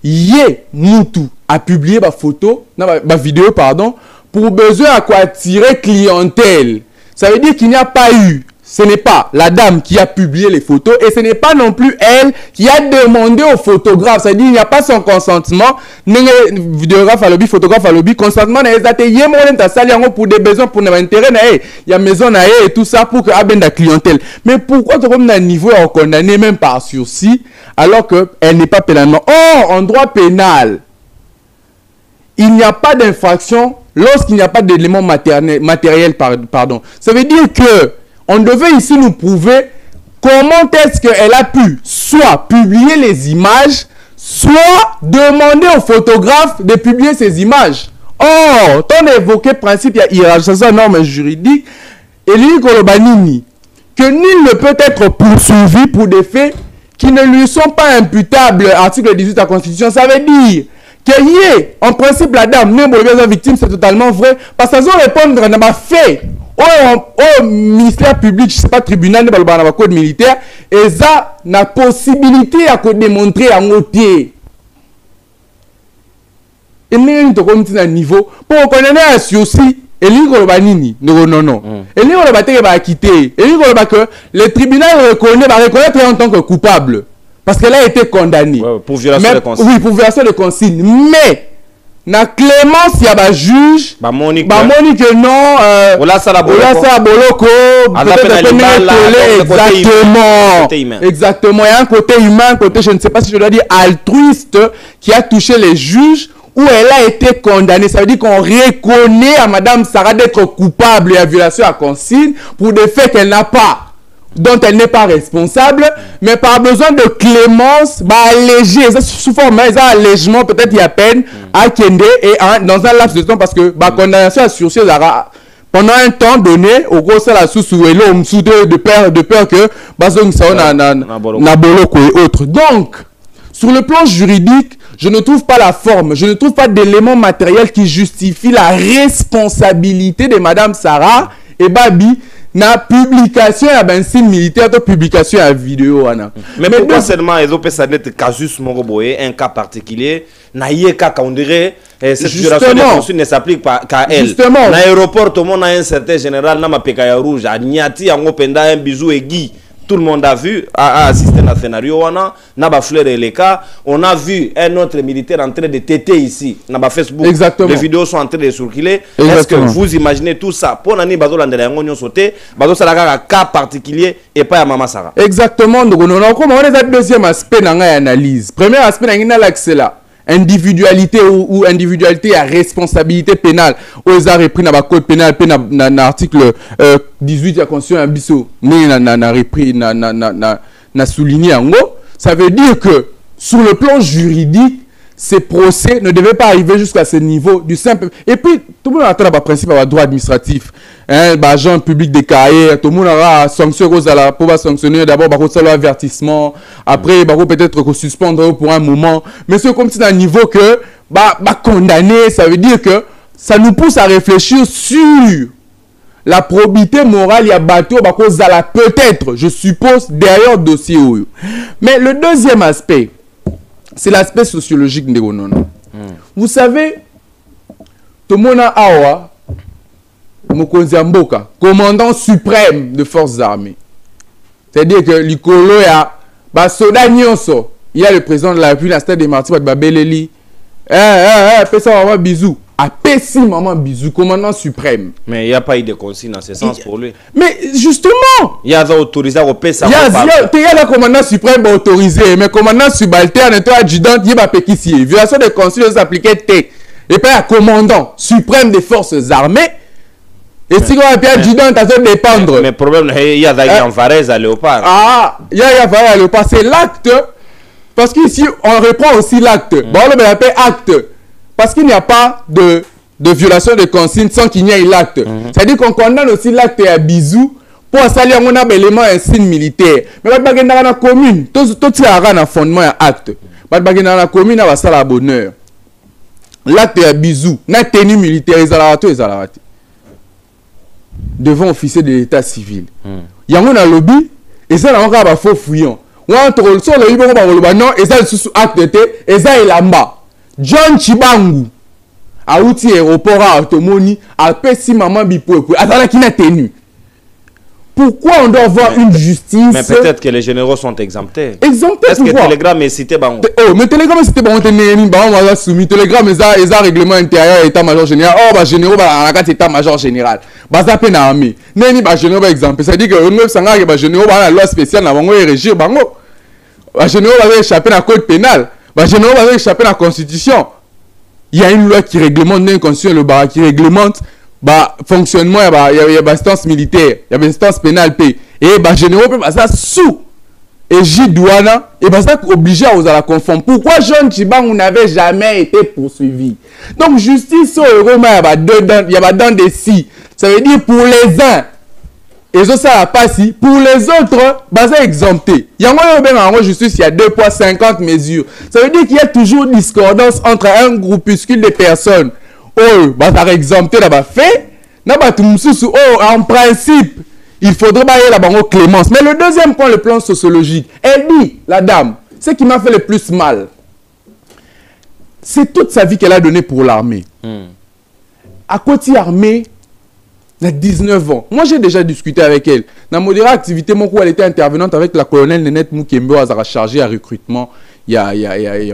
Yé Moutou a publié ma photo, ma vidéo, pardon, pour besoin à quoi attirer clientèle. Ça veut dire qu'il n'y a pas eu, ce n'est pas la dame qui a publié les photos et ce n'est pas non plus elle qui a demandé au photographe. Ça veut dire qu'il n'y a pas son consentement. Vidéographe à lobby, photographe à lobby, consentement pour des besoins, pour nos intérêts. Il y a maison et tout ça pour que la clientèle. Mais pourquoi tu as un niveau à condamner même par sursis alors qu'elle n'est pas pénalement? Or, en droit pénal, il n'y a pas d'infraction lorsqu'il n'y a pas d'éléments matériels. Pardon. Ça veut dire que on devait ici nous prouver comment est-ce qu'elle a pu soit publier les images, soit demander au photographe de publier ces images. Or, on a évoqué le principe, il y a une norme juridique, et lui, Kolobanini, que nul ne peut être poursuivi pour des faits qui ne lui sont pas imputables, article 18 de la Constitution. Ça veut dire que, en principe, la dame, même pour les victimes, c'est totalement vrai, parce qu'ils ont répondre à ma fait. Au ministère public, je ne sais pas, tribunal, le code militaire, et ça n'a possibilité à démontrer à moitié. Et nous avons un niveau pour connaître un souci. Et nous non. Et nous avons quitté. Et nous avons que le tribunal reconnaître en tant que coupable. Parce qu'elle a été condamnée. Ouais, pour violation de consigne. Oui, pour violation de consigne. Mais, na clémence, il y a un juge. Monique non. Boloko. Exactement. Il y a un côté humain, un côté, je ne sais pas si je dois dire, altruiste, qui a touché les juges, où elle a été condamnée. Ça veut dire qu'on reconnaît à Madame Sarah d'être coupable et à violation à consigne pour des faits qu'elle n'a pas, dont elle n'est pas responsable, mais par besoin de clémence, alléger, ça sous forme, allègement, peut-être il y a peine, à Kende, et dans un laps de temps, parce que condamnation à sursis, pendant un temps donné, au gros, c'est la de peur que, na boloko et autres. Donc, sur le plan juridique, je ne trouve pas la forme, je ne trouve pas d'éléments matériels qui justifient la responsabilité de Madame Sarah et Babi na publication à un signe militaire de publication à vidéo. Mais pourquoi seulement ils ont fait ça net casus Moroboé, un cas particulier, na yeka on dirait cette violation de consigne ne s'applique pas qu'à elle. Justement. Na aéroport tout le monde a un certain général na ma pekaya rouge, à Niati en openda un bisou et Guy. Tout le monde a vu, a assisté à un scénario, on a vu un autre militaire en train de téter ici, dans Facebook. Exactement. Les vidéos sont en train de circuler. Est-ce que vous imaginez tout ça? Pour l'année, un cas particulier et pas à Maman Sarah. Exactement. Donc, on a un deuxième aspect dans l'analyse. Premier aspect, on a l'accès là. Individualité ou individualité à responsabilité pénale. Aux arts repris dans le code pénal, dans l'article 18 de la Constitution, n'a souligné en gros. Ça veut dire que sur le plan juridique, ces procès ne devaient pas arriver jusqu'à ce niveau du simple. Et puis, tout le monde attend le principe de droit administratif. Agent public déclaré, tout le monde aura sanction pour sanctionner d'abord par l'avertissement, après peut-être suspendre pour un moment. Mais c'est comme si dans un niveau que condamné, ça veut dire que ça nous pousse à réfléchir sur la probité morale, il y a bateau, peut-être, je suppose, derrière le dossier. Mais le deuxième aspect, c'est l'aspect sociologique de Gonono. Vous savez, tout le monde a Awa, Mokonzi Mboka, commandant suprême de forces armées. C'est-à-dire que l'Ikolo a Soda Nyonso, il y a le président de la République, la stade des Martyrs, Babeleli. Fais ça, maman, bisous. Apesi maman bisou, commandant suprême. Mais il n'y a pas eu de consigne dans ce sens pour lui. Mais justement, il y a autorisé à repérer. Il y a le commandant suprême autorisé, mais commandant subalterne, toi adjudant, il y a pas ici. Violation de consigne s'appliquait T. Et pas un commandant suprême des forces armées. Et si on a bien adjudant, ça doit dépendre. Mais le problème, il y a Varese à Léopard. Ah, il y a Varese à Léopard. C'est l'acte. Parce qu'ici, on reprend aussi l'acte. Bon, on appelle acte. Parce qu'il n'y a pas de violation de consigne sans qu'il n'y ait l'acte. C'est-à-dire qu'on condamne aussi l'acte à bisous pour salir un élément un signe militaire. Mais dans la commune, tout un fondement à acte. Dans la commune, on va ça la bonheur. L'acte à bisous, la tenue militaire, ils ont devant officier de l'état civil. Il y a un lobby, et ça, on a un faux fouillon. On a un sur le lobby, non, et ça, c'est acte de et ça, il est là. John Chibangu, à outil aéroport à Automoni, à Pessi Maman Bipo, attends, qui n'a tenu. Pourquoi on doit avoir une justice? Mais peut-être que les généraux sont exemptés. Exemptés. Est-ce que Telegram est cité? Oh, mais Telegram est cité. On va soumis. Telegram est un règlement intérieur état-major général. Oh, bah, généraux, bah, la carte état-major général. Bah, ça peine à armée. N'est-ce pas, généraux, par exemple. Ça dit que nous avons bah, généraux, bah, la loi spéciale, nous avons régir, bah, bah, généraux, va échapper à la code pénal. Bah, généraux, va échapper à la constitution. Il y a une loi qui réglemente, une constitution, le bar qui réglemente. Bah fonctionnement il y a instance militaire, il y a instance pénale paix et bah généraux peut ça sous et J-douane et bah ça obligé à la confondre. Pourquoi John Chibangu n'avait jamais été poursuivi? Donc justice au Roma il y a dans des si, ça veut dire pour les uns et ça pas si pour les autres bah ça exempté. Il y a en justice il y a 2 poids 50 mesures. Ça veut dire qu'il y a toujours discordance entre un groupuscule de personnes. Oh, bah, ça exempté là-bas fait. En principe, il faudrait bailler là-bas clémence. Mais le deuxième point, le plan sociologique, elle dit, la dame, ce qui m'a fait le plus mal, c'est toute sa vie qu'elle a donnée pour l'armée. À côté armée, elle a 19 ans. Moi, j'ai déjà discuté avec elle. Dans mon activité, elle était intervenante avec la colonelle Nenette Moukembe, elle a chargé à recrutement. Il y a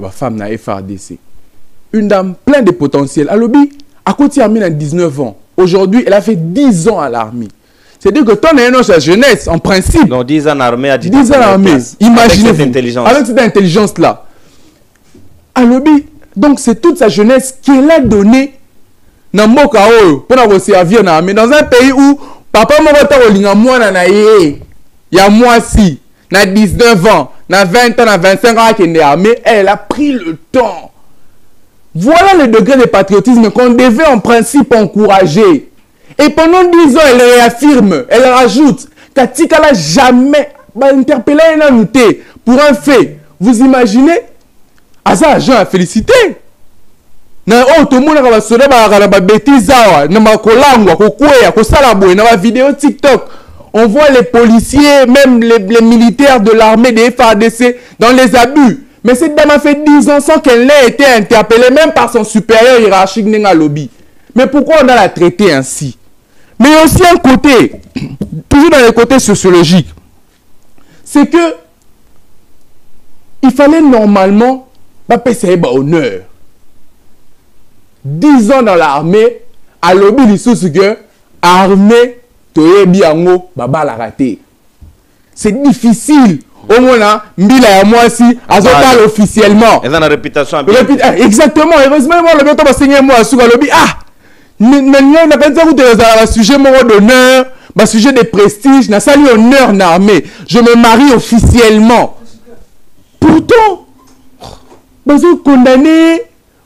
ma femme dans FRDC. Une dame pleine de potentiel. À lobby, à côté armée, elle a 19 ans. Aujourd'hui, elle a fait 10 ans à l'armée. C'est-à-dire que ton aîné, sa jeunesse, en principe. Donc 10 ans en armée à 10 ans en armée. Imaginez-vous. Avec cette intelligence-là. À lobby, donc c'est toute sa jeunesse qu'elle a donnée dans Mokao pour servir dans l'armée. Dans un pays où papa il y a moi si, dans 19 ans, dans 20 ans, dans 25 ans, qu'elle est armée, elle a pris le temps. Voilà le degré de patriotisme qu'on devait en principe encourager. Et pendant 10 ans, elle réaffirme, elle rajoute qu'Atika n'a jamais interpellé un noté pour un fait. Vous imaginez? Asa agent à féliciter. Na tout le monde va se faire des bêtises, na vidéo TikTok. On voit les policiers, même les militaires de l'armée des FARDC dans les abus. Mais cette dame a fait 10 ans sans qu'elle n'ait été interpellée, même par son supérieur hiérarchique Nenga Lobby. Mais pourquoi on a la traité ainsi? Mais aussi un côté, toujours dans le côté sociologique, c'est que il fallait normalement pas payer honneur. 10 ans dans l'armée, à Lobby, il sous que armée, toye biango, baba la raté. C'est difficile. Au moins, Mbila et moi aussi, à parle officiellement. Et dans la réputation. Exactement. Heureusement, moi, le bientôt va signer moi sur le lobby. Ah! Maintenant, on a pas dit un sujet d'honneur, un sujet de prestige, n'a sali honneur dans l'armée. Je me marie officiellement. Pourtant, vous êtes condamné.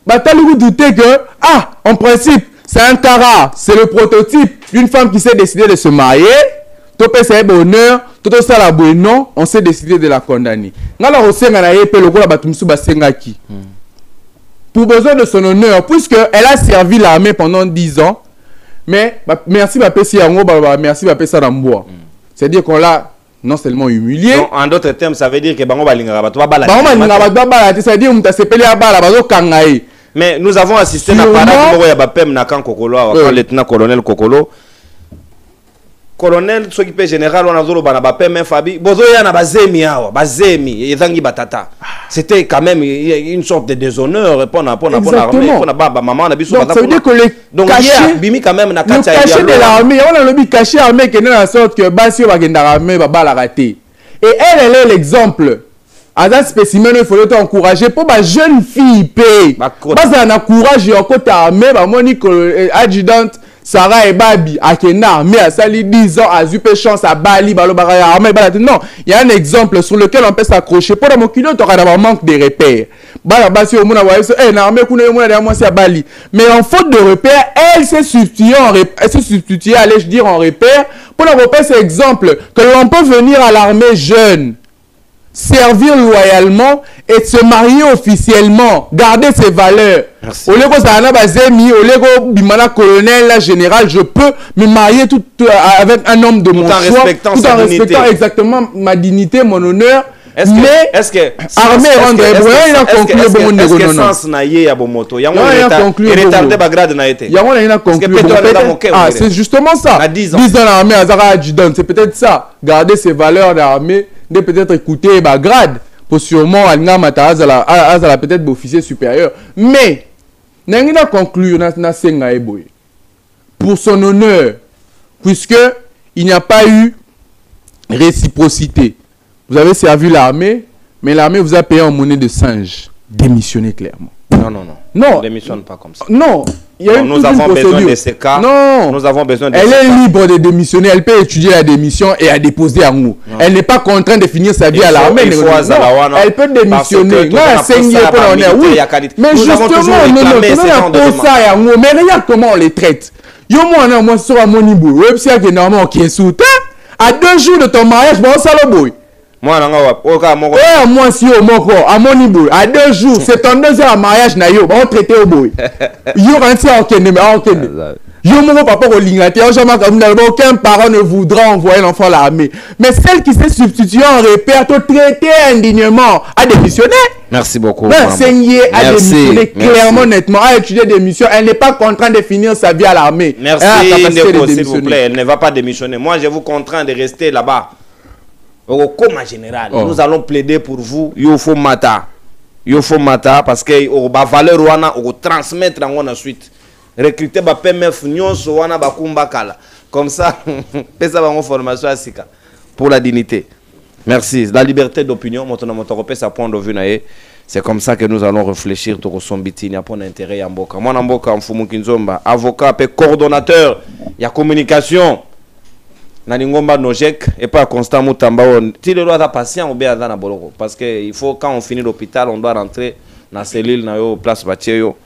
Vous doutez que, ah, en principe, c'est un cas rare. C'est le prototype d'une femme qui s'est décidée de se marier. Topé c'est bonheur, tout ça la non, on s'est décidé de la condamner. Ngala osenga na yepe lokola batumsu basengaki. Pour besoin de son honneur, puisque elle a servi l'armée pendant 10 ans. Mais merci bapesi yango merci bapesa ramboa. C'est-à-dire qu'on l'a non seulement humilié. Donc, en d'autres termes, ça veut dire que bango balinga ba to bala. Bango balinga ba bala, c'est-à-dire on t'a sepelé à bala bazo kangaï. Mais nous avons assisté à parade moko ya bapem na kan Kokolo, quand lieutenant-colonel Kokolo. Colonel s'occupe général on a zolo banabape mais Fabi bozo ya na bazemi awa bazemi ezangi batata. C'était quand même une sorte de déshonneur pour l'armée pour na baba maman na biso batata. Ça veut dire que le cachet bimi quand même na kacha ya cachet de l'armée on a le cachet armée qui est dans la sorte que basi va genda armée baba la raté. Et elle est l'exemple. Ada spécimen il faut encourager pour ma jeune fille paix. Basa na courage et en côté armée ba moni que adjudante Sarah et Babi, Akena, mais à Sali 10 ans, à Zupe chance à Bali, Balobaraya, non, il y a un exemple sur lequel on peut s'accrocher. Pour mon culot, tu auras un manque de repères. Balabasi au Mouna, Bali. Mais en faute de repères, elle s'est substituée allais-je dire, en repère. Pour la repère, c'est exemple que l'on peut venir à l'armée jeune, servir loyalement et se marier officiellement, garder ses valeurs. Au lieu que ça au lieu que bimana colonel, la général, je peux me marier tout avec un homme de mon choix, tout en respectant exactement ma dignité, mon honneur. Est-ce que armée rendre il a conclu bon est-ce que sens na ye ya bomoto yango retardé ba grade na été yango na conclu c'est justement ça 10 ans l'armée azara adjudant, c'est peut-être ça, garder ses valeurs d'armée, de peut-être écouter ba grade pour sûrement alina mata azala peut-être officier supérieur, mais n'a conclu na senga eboy pour son honneur, puisque il n'y a pas eu réciprocité. Vous avez servi l'armée, mais l'armée vous a payé en monnaie de singe. Démissionnez clairement. Non. On démissionne pas comme ça. Non. Nous avons besoin de ces cas. Non. Nous avons besoin de Elle est libre de démissionner. Elle peut étudier la démission et à déposer à nous. Elle n'est pas contrainte de finir sa vie à l'armée. Elle peut démissionner. Oui. Mais justement, mais regarde comment on les traite. Moi, sur un monibou, normalement, qui est sous à 2 jours de ton mariage, bon, ça le boy. Moi, si à Moniboy, à 2 jours, c'est ton 2 heures à mariage, on traité au boy. Yo, mon papa, aucun parent ne voudra envoyer l'enfant à l'armée. Mais celle qui s'est substituée en repère, traité indignement, a démissionné. Merci beaucoup. Enseigner à démissionner clairement, nettement, à étudier des missions. Elle n'est pas contrainte de finir sa vie à l'armée. Merci, s'il vous plaît. Elle ne va pas démissionner. Moi, je vous contrains de rester là-bas. Comme général, nous allons plaider pour vous. Il faut mata parce que la valeur on transmettre ensuite. Recruter ba PMF nyonso wana ba kumbakala. Comme ça, pesa ba formation à sika pour la dignité. Merci. La liberté d'opinion, sa point de vue nae. C'est comme ça que nous allons réfléchir sur son bitini à point d'intérêt Yamboka. Moi Namboka Mfumu Kinzomba, avocat et coordonnateur, il y a communication. Naningomba Nojek et pas Constant Moutamba. Si le droit à patient ou bien dans la boloko parce que il faut quand on finit l'hôpital, on doit rentrer dans la cellule na yo place Batieyo.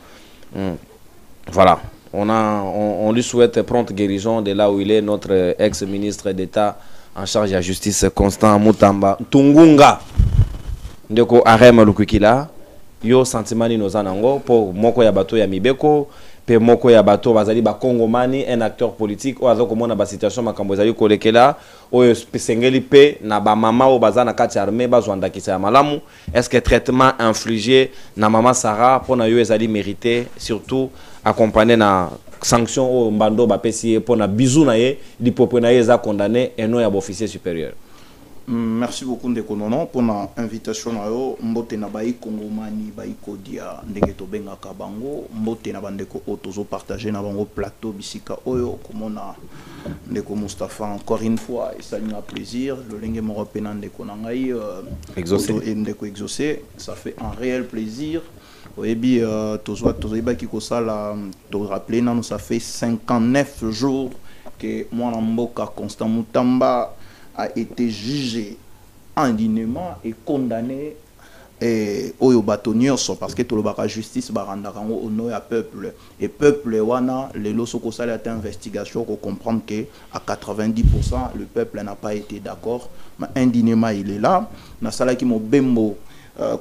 Voilà. On lui souhaite prompte guérison de là où il est, notre ex-ministre d'État en charge de la justice, Constant Moutamba. Tungunga. Ndeko Arem Lukukila. Yo sentimani nozanango pour moko ya bato ya Mibeko. Pe moko ya bato bazali ba Kongomani, un acteur politique ou azo komona ba situation makambo ezali kolekela o sengeli pe na ba mama o bazana kati armée bazwanda kisa ya malamu. Est-ce que traitement infligé na mama Sarah pour na yo ezali mérité, surtout accompagné na sanction au mbando ba pesi pour na bisou na ye di popo na ye za condamné et non ya officier supérieur. Merci beaucoup Ndeko Nono pour l'invitation. Mbote na bayi Kongomani bayi kodia ndenge to benga kabango mbote na bandeko otozo partager na bango plateau bisika oyo komona Ndeko Mustafa encore une fois et ça nous a plaisir le lenge moko pena ndeko nangai ndeko exaucé, ça fait un réel plaisir. Oyebi tozo ibaki ko sala to rappeler na ça fait 59 jours que moi na mboka Constant Moutamba a été jugé indignement et condamné au bâtonnier parce que tout le baka justice barandarango au nom à peuple et peuple wana les losoko sali a investigation pour comprendre que à 90% le peuple n'a pas été d'accord mais indignement il est là na sala ki mo bembo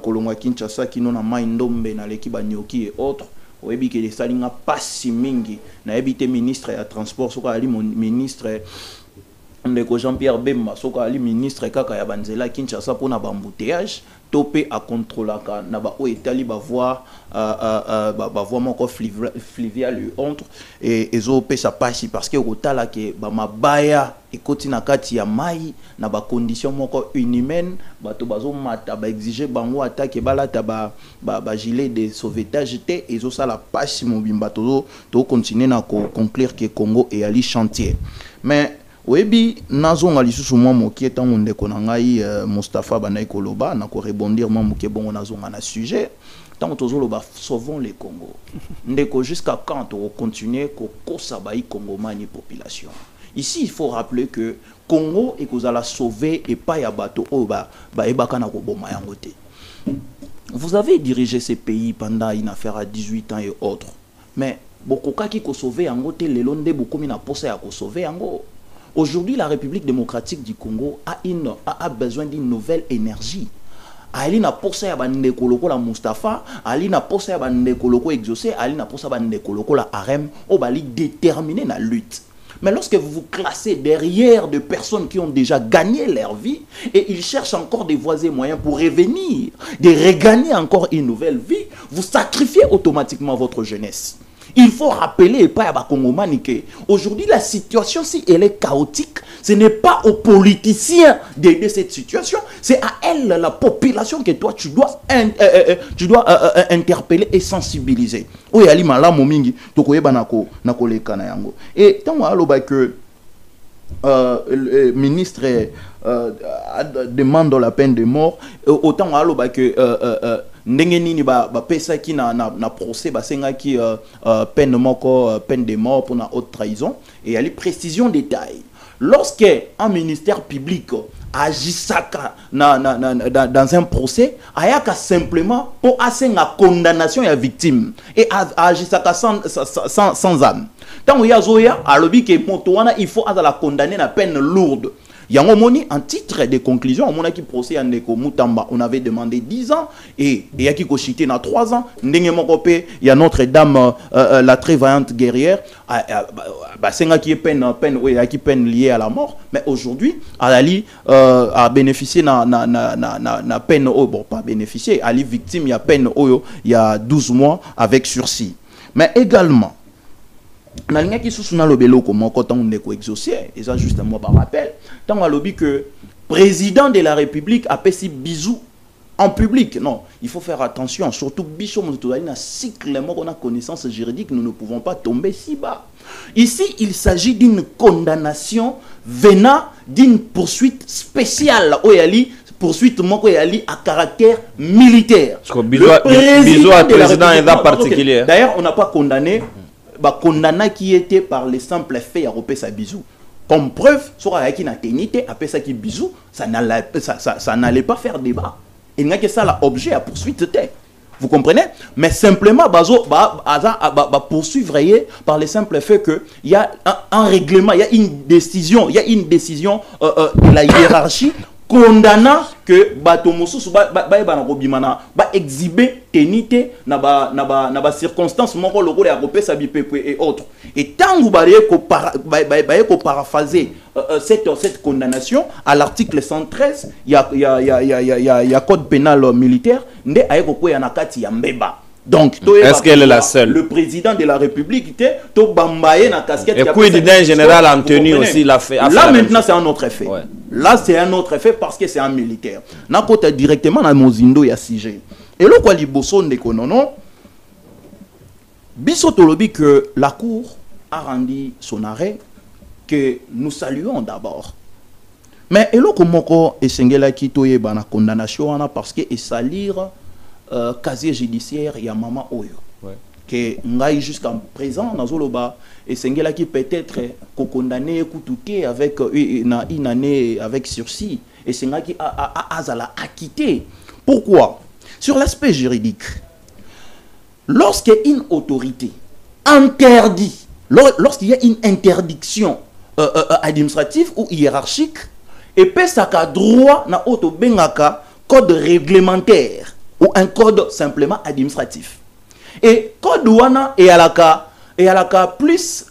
kolongwa Kinshasa ki nona maindombe na leki banyoki et autres oyebi que les salinga pasi mingi na ebité ministre ya transport soko ali mon ministre Ndeko Jean-Pierre Bemba soko ali ministre kaka ya banzela Kinshasa pona ba embouteillage topé à contrôler na ba o etali ba voie moko fluvial entre et ezo pesa pasi parce que otala ke ba mabaya ekoti na kati ya mai na ba condition moko inhumaine bato bazo mata ba exiger bango attaque balata ba gilet de sauvetage te ezo sala pasi mobimba to continuer na conclure que Congo et ali chantier mais Oyebi nazonga lisusu mwa mokie tango ndeko na ngai Mustapha Banay Koloba na ko rebondir mwa mokie bongo nazonga na sujet tango tozoloba sauvons les Congo. Ndeko jusqu'à quand on continuer ko kosa ba Congomani population. Ici il faut rappeler que Congo et kozala sauver et pas ya bato oba ba ebaka na ko boma yango te. Vous avez dirigé ces pays pendant une affaire à 18 ans et autres. Mais bokoka ki ko sauver yango te lelonde bokomi na posa ya ko sauver yango. Aujourd'hui, la République démocratique du Congo a besoin d'une nouvelle énergie. Ali na posa ya bandeko loko la Mustapha, ali na posa ya bandeko loko exaucé, ali na posa ya bandeko loko la Arem, o bali déterminer la lutte. Mais lorsque vous vous classez derrière de personnes qui ont déjà gagné leur vie et ils cherchent encore des voies et moyens pour revenir, de regagner encore une nouvelle vie, vous sacrifiez automatiquement votre jeunesse. Il faut rappeler pas à Congomani que aujourd'hui la situation, si elle est chaotique, ce n'est pas aux politiciens d'aider cette situation, c'est à elle, la population, que toi tu dois interpeller et sensibiliser. Oui, ali malamu mingi tokoyeba nako leka na yango. Et tant aloba que le ministre demande la peine de mort, autant aloba que ndenge nini ba pesa ki na procès ba senga ki peine de mort pour na haute trahison et ali précision détail. Lorsque un ministère public agisaka dans un procès, ayaka simplement pour asenga condamnation ya victime et agisaka sans âme. Tant où yazoya alobi ke motowana il faut la condamner na peine lourde. Yango moni en titre de conclusion, on a qui procès en Ndeko Mutamba, on avait demandé 10 ans et yaki ko chité na 3 ans. Ndenge mokopé, il y a Notre-Dame la très vaillante guerrière, senga qui est peine liée à la mort, mais aujourd'hui Ali a bénéficié na peine bon pas bénéficié, Ali victime il y a peine il y a 12 mois avec sursis. Mais également nalinga ki susu na lobelo ko moko tant ndeko exaucé et ça justement par rappel tant a lobby que président de la République a pesi bisous en public. Non, il faut faire attention, surtout biso mutozali na cycle moko na connaissance juridique, nous ne pouvons pas tomber si bas. Ici, il s'agit d'une condamnation venant d'une poursuite spéciale oyali poursuite moko yali à caractère militaire. Le président est particulier. D'ailleurs, on n'a pas condamné condamné qui était par les simples faits à repérer sa bisou. Comme preuve, sur la qui n'a ténité, après ça qui bisou, ça n'allait pas faire débat. Il n'y a que ça l'objet à poursuite. Vous comprenez? Mais simplement, poursuivre par les simples faits que il y a un règlement, il y a une décision de la hiérarchie condamnant que Batomosu ba exhiber ténité na circonstance moko loko ya repé sa bipepe et autres. Et tant vous ko paraphraser cette condamnation à l'article 113 il y a code pénal militaire nde ayeko ko ya nakati ya mbeba. Donc, est-ce qu'elle est la seule? Le président de la République, to bambaye na casquette. Et puis, d'un général Anthony aussi l'a fait. Là, maintenant, c'est un autre effet. Ouais. Là, c'est un autre effet parce que c'est un militaire. N'a pas directement dans Mozindo, il y a CG. Et là, quoi, les bossons de Konono, Bissotolobi que la Cour a rendu son arrêt, que nous saluons d'abord. Mais, et là, comment est-ce qu'il y a une condamnation parce que ça lire casier judiciaire il y a maman oyo que ngai jusqu'à présent nazoloba et sengela qui peut-être condamné kutuke avec une année avec sursis et senga qui azala acquitté. Pourquoi? Sur l'aspect juridique, lorsque une autorité interdit, lorsqu'il y a une interdiction administrative ou hiérarchique et pesaka droit na auto bengaka code réglementaire ou un code simplement administratif. Et code wana et alaka plus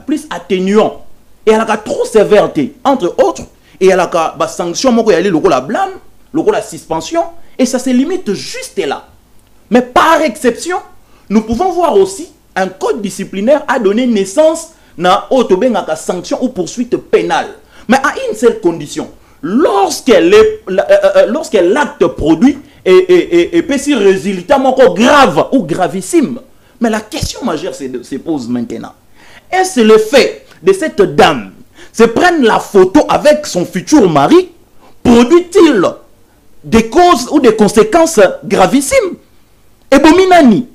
plus atténuant et alaka trop sévérité entre autres et alaka ba sanction moko yali loko la blâme, loko la suspension et ça se limite juste là. Mais par exception, nous pouvons voir aussi un code disciplinaire a donné naissance na auto bengaka sanction ou poursuite pénale. Mais à une seule condition. Lorsque l'acte produit et peut si résultat grave ou gravissime. Mais la question majeure se pose maintenant. Est-ce le fait de cette dame se prenne la photo avec son futur mari, produit-il des causes ou des conséquences gravissimes? Et bominani.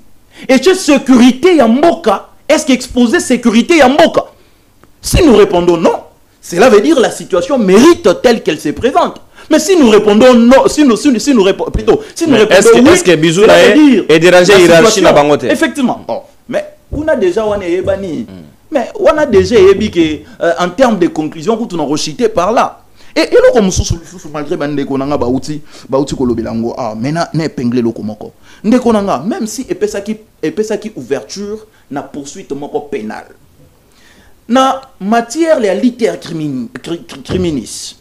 Et chez sécurité Yamboka, est-ce qu'exposer sécurité Yamboka? Si nous répondons non, cela veut dire la situation mérite telle qu'elle se présente. Mais si nous répondons non, si nous répondons oui, est-ce que Bisou est dérangé hiérarchie na bangote? Effectivement. Oh. Mais on a déjà mais on a déjà en termes de conclusion que nous avons rejeté par là. Et là comme malgré bande konanga bauti kolobelango maintenant n'épingler le komoko. Ndekonanga même si epesaki ouverture na poursuite moko pénale. Na matière la litère criminis.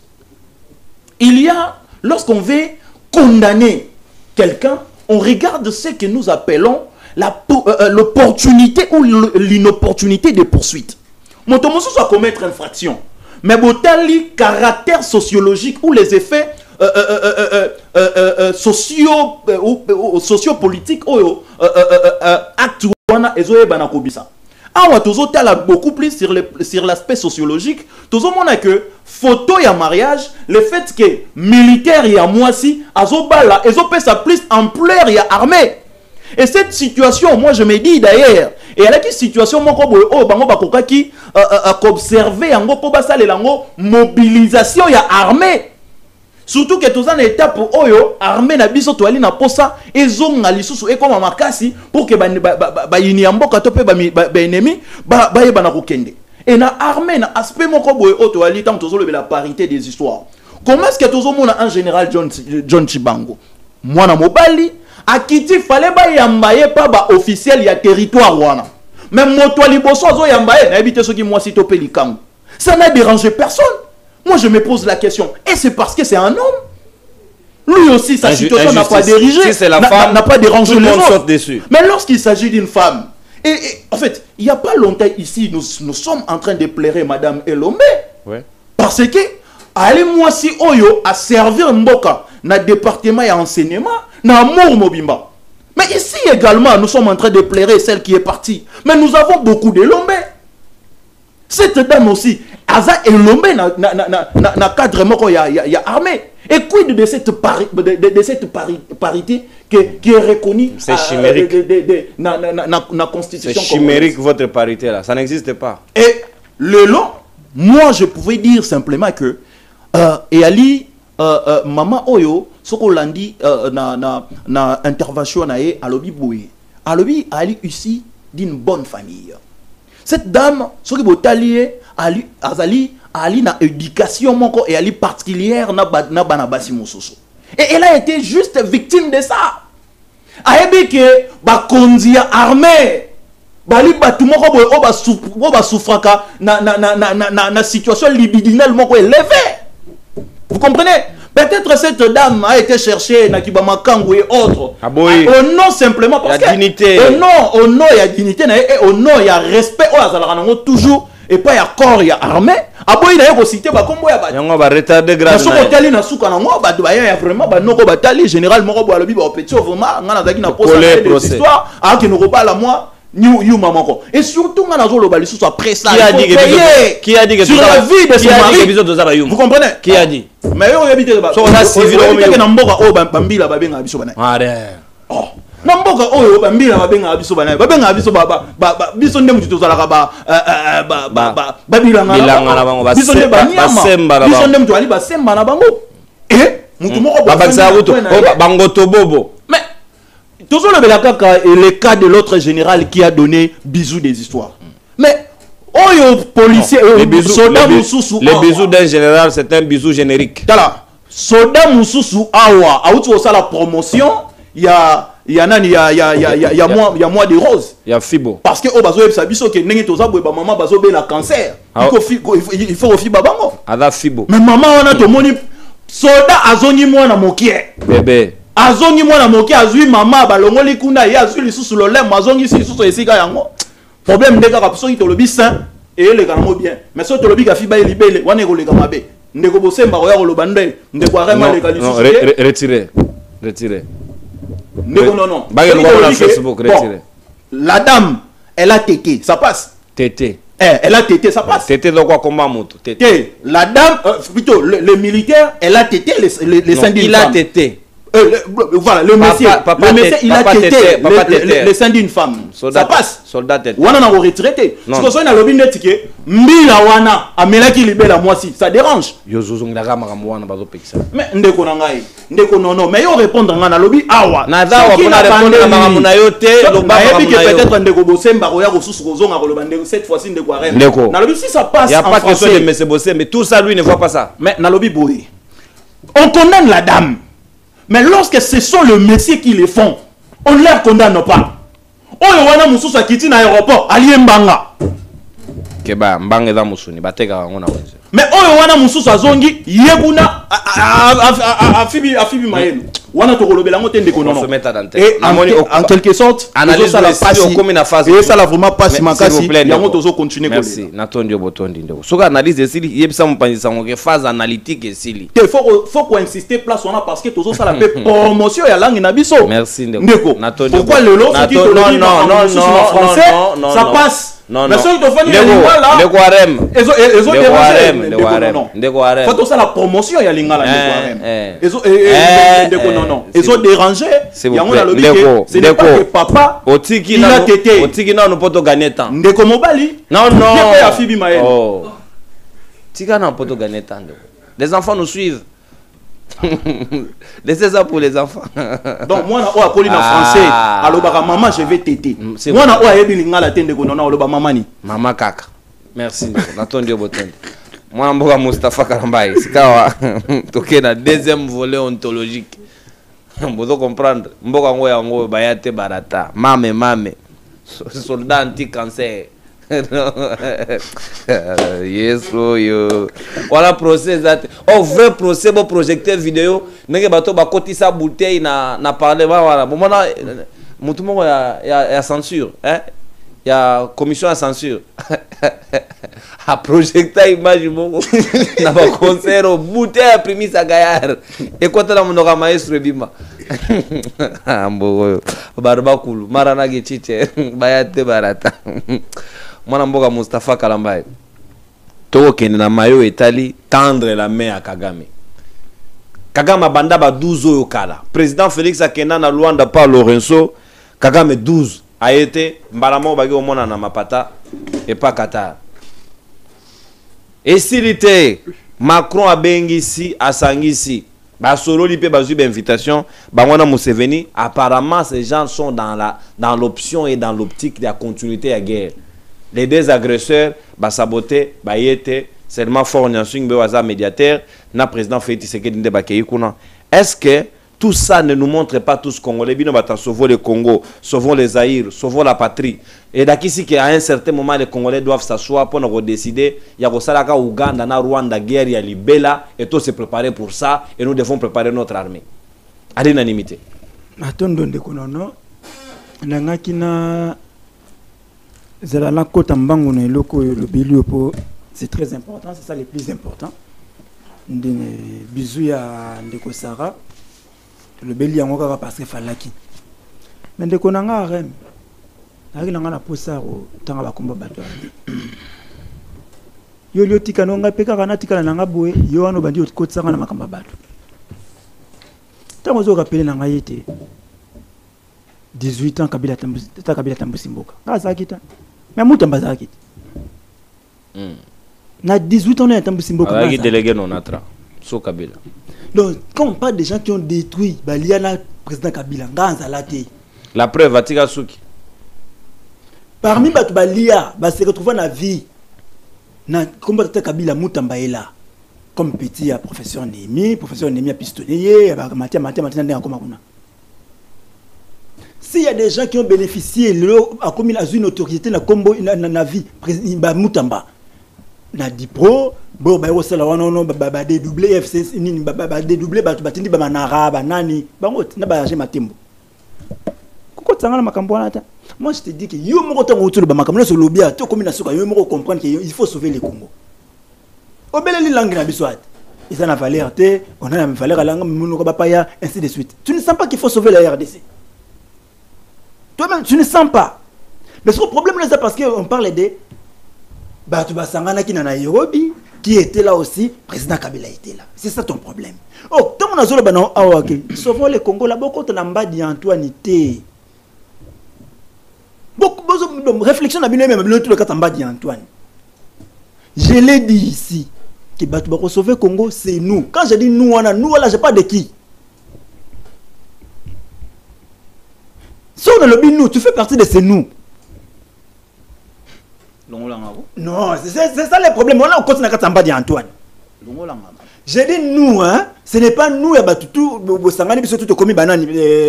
Il y a, lorsqu'on veut condamner quelqu'un, on regarde ce que nous appelons l'opportunité ou l'inopportunité de poursuite. Motomoso soit commettre infraction, mais botali caractère sociologique ou les effets sociopolitiques ou actuellement ezoye banakobisa. Ah, beaucoup plus sur l'aspect sociologique. Tout le monde a que photo et mariage, le fait que militaire et à moi si, azobala, ça plus ampleur et armée. Et cette situation, moi je me dis d'ailleurs, et elle a une situation, moi qui observer en gros mobilisation et armée. Surtout que tous en étape oyo armée na biso to ali na posa ezonga lisusu e comme makasi pour que ba yiniambo ka topé ba ennemi ba yeba na kokende. Et na armée na aspect moko boy to ali tant tozo la parité des histoires. Comment est-ce que tozo mona en général John Chibango mwana mobali akiti fallait ba yambaye pa ba officiel ya territoire wana. Même moto ali boso zo yambaye na habité soki moi si topé likango. Ça n'a dérangé personne. Moi, je me pose la question. Et c'est parce que c'est un homme. Lui aussi, sa situation n'a pas dirigé, si c'est la femme, n'a pas dérangé tout le les monde autres. saute dessus. Mais lorsqu'il s'agit d'une femme, et en fait, il n'y a pas longtemps ici, nous sommes en train de plairer Madame Elombe. Ouais. Parce que, allez moi si Oyo a servir Mboka dans le département et enseignement, dans Amour Mobimba. Mais ici également, nous sommes en train de plairer celle qui est partie. Mais nous avons beaucoup d'Elombe. Cette dame aussi, Aza Elombe na cadre moko ya armée. Et quid de cette parité qui est reconnue? C'est chimérique. Na constitution. C'est chimérique votre parité là, ça n'existe pas. Et le long, moi je pouvais dire simplement que et Ali maman Oyo soko landi na intervention na e alobi boye. Alobi Ali ici d'une bonne famille. Cette dame, ce qui est Ali na éducation moko et ali particulière na banabasi mososo. Et elle a été juste victime de ça. Ayebi ke ba kondia armée bali batu moko boy ba souffraka na situation libidinelle moko élevée. Vous comprenez? Peut-être cette dame a été cherchée na Kibama Kango et autres. Ah boy. Au nom simplement parce que dignité. Au nom il y a dignité et au nom il y a respect. Oh azalaka toujours et pas il y a corps il y a armée. Ah boy il y a cité ba kombo ya ba. Yango ba retardé grave. Na soko tali na suka na ngo ba do ya vraiment ba noko ba tali général moko bo alobi ba petit vraiment ngana zaki na posa des histoires ah qui ne reparle à moi. You maman. Et surtout on a le balisou après ça qui a dit que sur la vie de son mari. Vous comprenez? Qui a dit? Mais on habite on a civil na mboka o bambila babenga biso bana. Oh. Na mboka o bambila babenga biso bana. Babenga biso biso ndemu tozalaka ba bilanga na bango. Biso ndemu basemba na bango. Biso ndemu to ali basemba na bango. Mutu moko bango tobobo. Mais toujours le cas de l'autre général qui a donné bisous des histoires. Mais les bisous d'un général, c'est un bisou générique. Soda Moussoussou Awa, à la promotion, il y a moins de roses. Il y a Fibo. Parce que maman a cancer. Il faut aussi babango. Fibo. Mais maman on a tout moni soda azoni moi na mokie. Bébé. Azongi mwana moki azui mama balongoli kuna ya azui lisusu lolem azongi lisusu esika yango problème ndeka ka biso itolobi sain et le kanamo bien mais so tolobi ka fiba libele wana ko leka mabe ndeko bosemba ko ya ko lobande ndeko arema le lisusu retirer ndeko non bagelo na Facebook retirer la dame elle a tété ça passe tété Elle a tété, ça passe. Tété de quoi, comment moto? Tété. La dame, plutôt, le militaire, elle a tété les seins d'une femme. Il a tété. Voilà, le monsieur, il a tété les seins d'une femme. Soldat, ça passe. Soldat tété. On a retraité. Si vous avez un lobby netike, Mbila wana, Amelaki libela moi si, ça dérange. Mais ndeko nangai, ndeko non, mais yo répondre ngana lobby awa. Nada wa pona répondre na makamuna yote, loba peut-être ndeko Bosemba roya ko susu kozonga ko loba ndeko cette fois-ci ndeko arem. Na lobby si ça passe. Il y a pas question de monsieur Bosemba, mais tout ça lui ne voit pas ça. Mais na lobby boy. On condamne la dame. Mais lorsque ce sont les messieurs qui les font, on ne les condamne pas. Oh, wana mususu akiti na aéroport, ali mbanga. Keba mbanga za musuni bateka ngona wenze. Mais oh, wana mususu azongi yebuna afibi mayenu. Wana tokolobela ngote ndeko non. Et en quelque sorte, analyse ça la passe comme une phase. Et ça la vraiment passe makasi. Yango tozo continuer kolela. Merci. Natondio botondi ndeko. Soka analyse esili yebisa mpanisa ngo phase analytique esili. Il faut qu'on insister place on a parce que tozo ça la paix promotion ya langue na biso. Merci ndeko. Natondio. Pourquoi le lot qui te le dit en français ça passe. Non, mais ceux qui te font lingala, le Guarem. Ils ont dérangé. Le Guarem. Faut ça la promotion ya lingala le Guarem. Ils ont dérangé. C'est n'est pas que papa. Il a tété. Otiki na no poto gagner temps. Ndeko mobali. Non. Ya Fibi Maël. Oh. Tika na poto gagner temps. Les enfants nous suivent. Laissez ça pour les enfants. Donc moi na o akoli na français alobaka maman je vais téter. Moi na o ayebi lingala tende ko nona oloba maman ni. Maman kaka. Merci. Natondio botondi. Moi mboka Mustafa Karambai. Sikawa toke na deuxième volet ontologique. Vous comprendre. Mboka ngo ya ngo bayate barata. Mame. Soldat anti-cancer. Yes, yo. Voilà procès. Oh, vrai procès, bon projecteur vidéo. Nenge bato ba kotisa bouteille na parler voilà. Bon moi tout le monde ya censure, hein? Il y a commission à censure. A projecter image mon na ba concert bouteille a primis sa gaillard. Et quand la monoga maestro bima. Ambo barbakulu marana gichiche bayate barata. Mwana mboka Mustafa Kalambai toko kende na mayo etali tendre la main à Kagame. Kagame banda ba 12 oyo kala. Président Félix akenda na Luanda par Lorenzo. Kagame 12 a été mbalamo bagi omona na mapata et pas Qatar. Et s'il était Macron a bengisi asangisi ba solo li pe bazu invitation ba wana Museveni apparemment ces gens sont dans l'option et dans l'optique de la continuité de la guerre. Les deux agresseurs, bah saboté, bah yété, seulement fort nyansing bewaza médiateur, na président Félix Tshisekedi de Bakei kuna. Est-ce que tout ça ne nous montre pas tous Congolais bino bata sauvons le Congo, sauvons les Zaïre, sauvons la patrie. Et d'ici qu'à un certain moment les Congolais doivent s'asseoir pour nous décider, il y a Rosalaka Ouganda, na Rwanda guerre, il y a Libela et tout se préparer pour ça et nous devons préparer notre armée. À l'unanimité. Attendons de konono. Nangakina Zalala kota mbango na eloko le biliopo c'est très important, c'est ça le plus important. Bisou ya ndeko Sara le beli yango kaka parce que falaki. Mais ndeko nanga rem. Ari nanga na posaro tanga bakomba bato. Yo tika nonga peka kana tika nanga boye yo wana bandi okotsanga na makamba bato. Tango zo rappeler nanga yete 18 ans Kabila Tambusi Mboka. Ah ça kita. Mais Moutamba ça kita. Na 18 ans on est Tambusi Mboka. Ah qui délégué non atra. So Kabila. Donc quand on parle des gens qui ont détruit Baliana président Kabila nganza laté. La preuve Atika Suki. Parmi batu Balia ba se retrouver na vie na combattant Kabila Moutamba est là. Comme petit à professeur Némi a pistonnier, ba matin ndenge koma kuna. S'il y a des gens qui ont bénéficié à comme il a une autorité na combo na vie président Moutamba na Dipro bon ba osala wana no ba dédoubler FC nini ba dédoubler ba batindi ba manara ba nani bango na ba agé matembo koko tsanga na makambo wana ta. Moi je te dis que yo moko tango utulu ba makambo so lobia to comme na soka yo moko comprendre que il faut sauver le Congo obeleli langue na biswat ils en a valeur te on a la valeur à langue monoko ba paya ainsi de suite. Tu ne sens pas qu'il faut sauver la RDC? Toi-même, tu ne sens pas. Mais ce problème là, c'est parce qu'on parle de Batu Basangana qui na Nairobi, qui était là aussi, président Kabila était là. C'est ça ton problème. Oh, tant qu'on a zolo banon awake. Sauf le Congo là, beaucoup de nambadi Antoine té. Beaucoup de réflexion na bino même tout le katambadi Antoine. Je l'ai dit ici que Batu Bako sauver Congo, c'est nous. Quand je dis nous là, j'ai pas de qui. Si on a le nous, tu fais partie de ces nous. Non, c'est ça le problème. On a continue à Katambadi Antoine. J'ai dit nous, hein. Ce n'est pas nous, tout commis banane,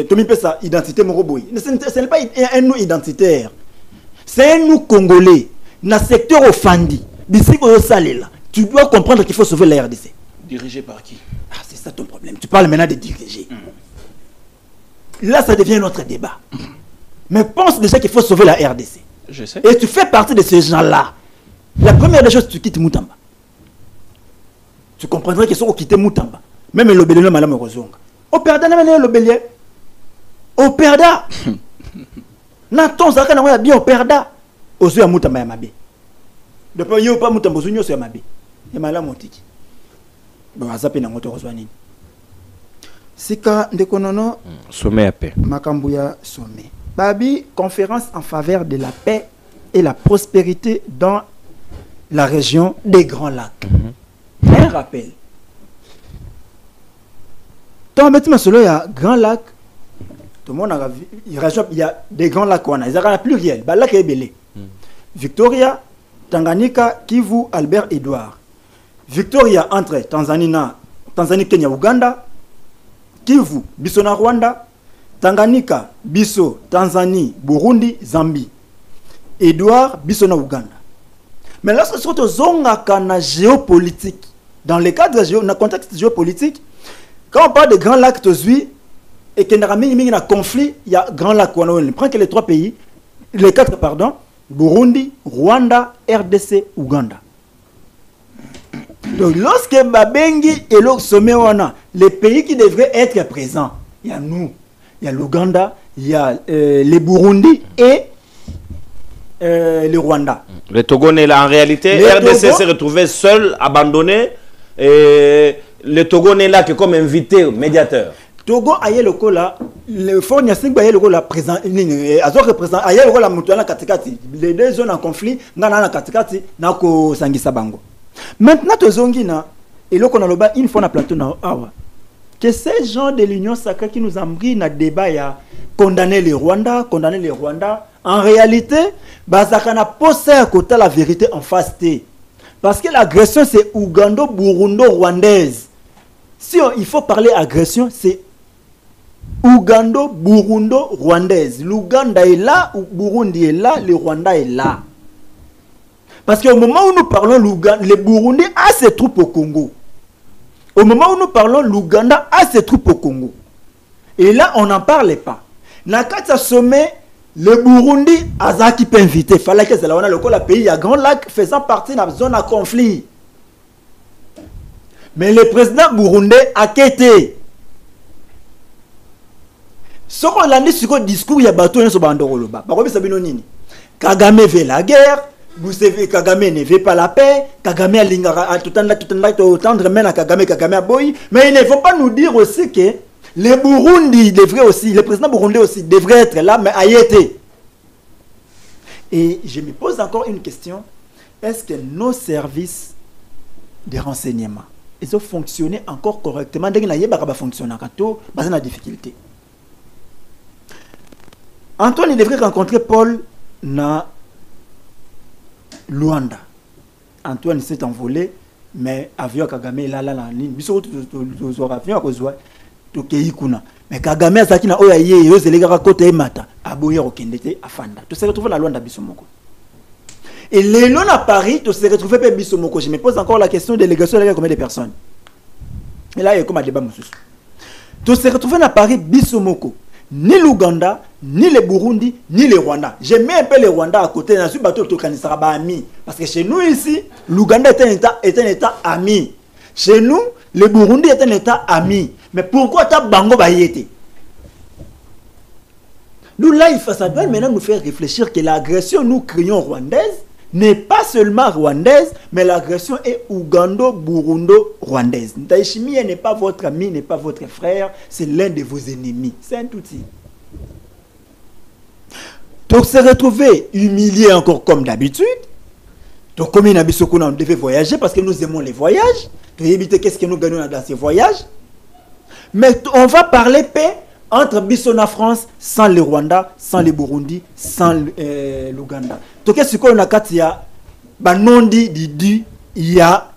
Tomi Pesa, identité Moroboy. Ce n'est pas un nous identitaire. C'est un nous congolais. Dans le secteur offandi, tu dois comprendre qu'il faut sauver la RDC. Dirigé par qui? Ah, c'est ça ton problème. Tu parles maintenant de diriger. Là, ça devient notre débat. Mais pense déjà qu'il faut sauver la RDC. Je sais. Et tu fais partie de ces gens-là. La première des choses, tu quittes Moutamba. Tu comprendrais qu'ils sont quittés Moutamba. Même le Bélier, madame Rozonga. Au perda, le Bélier. Au perda. Naton, ça va bien au perda. Au Zouya Moutamba Yamabe. Depuis qu'il n'y a pas Moutamba, Zouya Yamabe. Et madame Motiki. Bon, ça peut être un Sika Ndekonono. Sommet à paix. Makambouya Sommet. Babi, conférence en faveur de la paix et la prospérité dans la région des Grands Lacs. Un rappel. Dans le il y a Grand Lac. Tout le monde a vu. Il y a des Grands Lacs. Il y a pluriel. Lac est belé. Victoria, Tanganyika, Kivu, Albert, Edouard. Victoria entre Tanzanie, Kenya, Ouganda. Kivu, Bissona, Rwanda. Tanganyika, Bisso, Tanzanie, Burundi, Zambie. Edouard, Bissona, Ouganda. Mais lorsque sur la géopolitique, dans le cadre dans le contexte géopolitique, quand on parle de Grand Lac et qu'il y a un conflit, il y a Grand Lac. On prend que les trois pays, les quatre, pardon, Burundi, Rwanda, RDC, Ouganda. Donc lorsque Babengi et le sommet, les pays qui devraient être présents, il y a nous. Il y a l'Ouganda, il y a les Burundi et le Rwanda. Le Togo n'est là en réalité. Le RDC s'est retrouvé seul, abandonné. Et le Togo n'est là que comme invité médiateur. Togo a eu le coup là, le Fort Nyasing a eu le coup là présent, a eu le coup là Moutouana Katikati. Les deux zones en conflit, Nana Katikati, Nako Sangisa Bango. Maintenant, Tozongina, et là qu'on a le bas, une fois na plateau na awa. Que ces gens de l'Union sacrée qui nous ont pris dans le débat, il y a condamné les Rwandais, en réalité, Bazakana posé à côté la vérité en face. Parce que l'agression, c'est ougando-burundo-rwandaise. Si il faut parler agression, c'est ougando-burundo-rwandaise. L'Ouganda est là, le Burundi est là, le Rwanda est là. Parce qu'au moment où nous parlons, le Burundi a ses troupes au Congo. Au moment où nous parlons, l'Ouganda a ses troupes au Congo. Et là, on n'en parlait pas. Dans le sommet, le Burundi a qui peut inviter. Il fallait que le pays à Grand Lac faisant partie de la zone à conflit. Mais le président burundais a quitté. Ce qu'on a dit sur le discours, il y a bateau sur Bandoroloba. Kagame veut la guerre. Vous savez, Kagame ne veut pas la paix. Kagame a tout tendre main à Kagame a boy. Mais il ne faut pas nous dire aussi que les Burundi devraient aussi, le président burundais aussi devrait être là, mais a été. Et je me pose encore une question. Est-ce que nos services de renseignement, ils ont fonctionné encore correctement? Dès qu'ils n'ont pas fonctionné, ils ont des difficultés. Antoine, il devrait rencontrer Paul na Luanda. Antoine s'est envolé, mais avion Kagame là la ligne. Biso avion à cause to keikuna. Mais Kagame azaki na oyaye yo zelega côté mata. Aboya okendete afanda. To se retrouve na Luanda biso moko. Et les lois à Paris, to se retrouve pas biso moko. Je me pose encore la question de délégation de combien de personnes. Et là il y a comme un débat monsieur. To se retrouve na Paris biso moko. Ni l'Ouganda, ni le Burundi, ni le Rwanda. J'ai mis un peu le Rwanda à côté. Je suis bateau ami. Parce que chez nous ici, l'Ouganda est un état ami. Chez nous, le Burundi est un état ami. Mais pourquoi tu as Bango Bayete? Nous là, ça doit maintenant nous faire réfléchir que l'agression nous créons rwandaise n'est pas seulement rwandaise, mais l'agression est ougando-burundo-rwandaise. Ndayishimiye n'est pas votre ami, n'est pas votre frère, c'est l'un de vos ennemis. C'est un outil. Donc se retrouver humilié encore comme d'habitude. Donc comme on devait voyager parce que nous aimons les voyages. Pour éviter qu'est-ce que nous gagnons dans ces voyages. Mais on va parler paix entre Bissona France sans le Rwanda, sans le Burundi, sans l'Ouganda. Donc qu'est-ce qu'on a quand il y a Banondi, Didi, il y a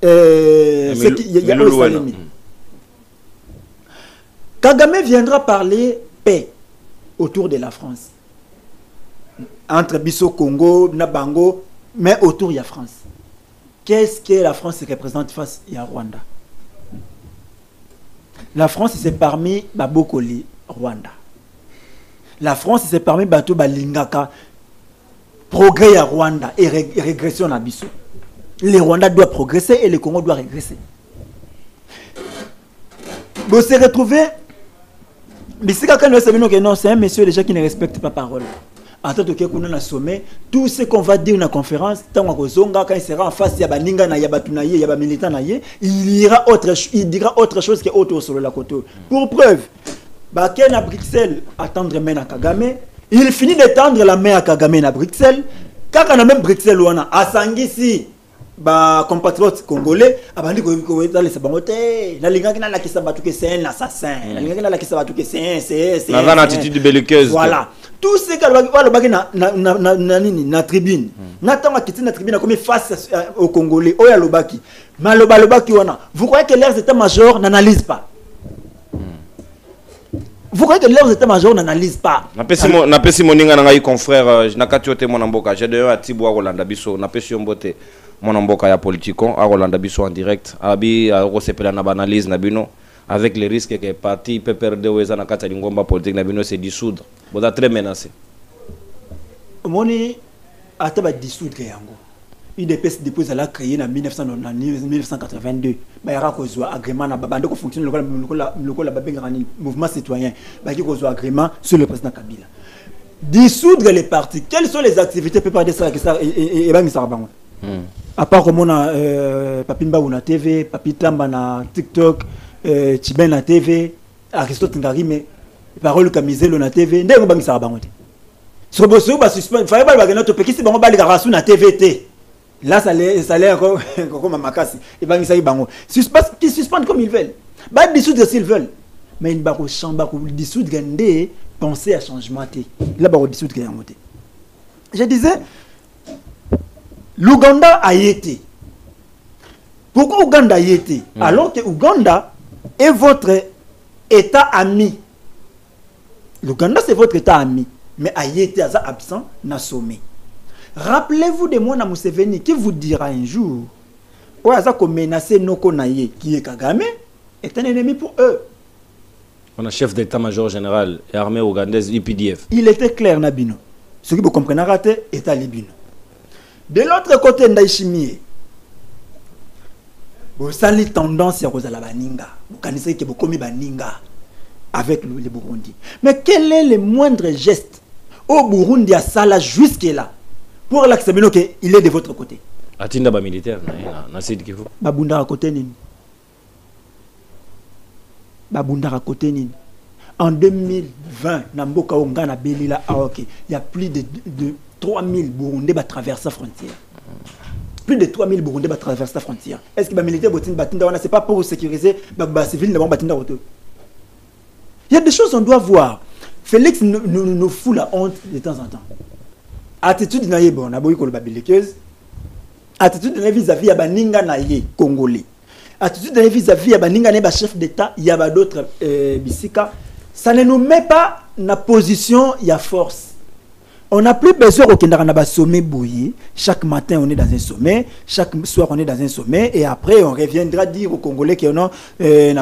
Osalemi. Kagame viendra parler paix autour de la France. Entre Bisso Congo, Nabango, mais autour il y a France. Qu'est-ce que la France représente face à Rwanda? La France c'est parmi Babokoli Rwanda. La France c'est parmi Bato Balingaka progrès à Rwanda et régression à Bisso. Le Rwanda doit progresser et le Congo doit régresser. Vous se retrouvez c'est un monsieur déjà qui ne respecte pas parole. En tant que nous avons sommet, tout ce qu'on va dire dans la conférence, quand il sera en face, il y a Baninga, il y a Batunaye, il y a Militant, il dira autre chose que autre sur la côte. Pour preuve, Baken à Bruxelles attendre main à Kagame, il finit de tendre la main à Kagame à Bruxelles, quand on a même Bruxelles ou à Sangisi, compatriotes congolais, c'est un assassin, c'est une attitude belliqueuse. Voilà. Tout ce que na tribune, n'attends quitter la tribune comme face aux Congolais, Oyalobaki, Malobaki, vous croyez que leurs états-majors n'analysent pas? Vous croyez que leurs états-majors n'analysent pas? Napesi moninga nanga confrère, nakatiote mon amboka, j'ai d'ailleurs à Tibo à Rolanda Bisso, napesi mbote mon amboka ya politicon à Rolanda Bisso en direct, abi a recépela na analyse na bino. Avec les risques que le parti peut perdre ou na kata lingomba politique na bino c'est dissoudre. Vous êtes très menacé. Moni ataba dissoudre yango. UDPS dépose la créé en 1982. Ba yara ko zo agrément na babande ko fonctionne le mouvement citoyen. Ba ki ko zo agrément sur le président Kabila. Dissoudre les partis. Quelles sont les activités préparées ça et ba misara bango. À part comme on a Papimba ou na TV, Papitamba na TikTok, Chiben na TV, Aristote Ngarime, parole Kamizelo na TV, ndenge bangisa bangote. Sur bosso ba suspend, fallait pas bagana to pekisi bango bali garasu na TVT. Là ça l'est encore comme makasi et bangisa bango. Qui suspendent comme ils veulent. Ba dissoudre s'ils veulent. Mais une bako chamba ko dissoudre ndé penser à changement té. Là ba dissoudre yangote. Je disais l'Ouganda a été. Pourquoi Ouganda a été? Alors que Ouganda est votre État ami. L'Ouganda c'est votre État ami. Mais a été absent, n'a sommé. Rappelez-vous de Mona Museveni qui vous dira un jour, menacé Noko Naye, qui est Kagame, est un ennemi pour eux. On a chef d'état-major général et armée ougandaise IPDF. Il était clair, Nabino. Ce que vous comprenez, raté, État Libino. De l'autre côté, Ndaishimie, vous avez tendance à Rosala Baninga. Vous connaissez que vous commis Baninga avec le Burundi. Mais quel est le moindre geste au Burundi à Sala jusque-là pour l'accepter qu'il est de votre côté? Atinda ba militaire, na Sud Kivu. Babunda à côté nini. Babunda à côté nini. En 2020, Namboka Ongana Belila Aoke, il y a plus de 3000 Burundais qui traversent la frontière. Plus de 3000 Burundais qui traversent la frontière. Est-ce que les militaires c'est pas pour sécuriser les civils de Batinda? Il y a des choses qu'on doit voir. Félix nous fout la honte de temps en temps. Attitude naïe bon, na boyi ko ba belikeuse. Attitude naïe vis-à-vis ya baninga naïe congolais. Attitude naïe vis-à-vis ya baninga naïe ba chef d'état, il y a d'autres bisika. Ça ne nous met pas na position ya force. On n'a plus besoin au sommet bouilli. Chaque matin, on est dans un sommet. Chaque soir, on est dans un sommet. Et après, on reviendra dire aux Congolais qu'on a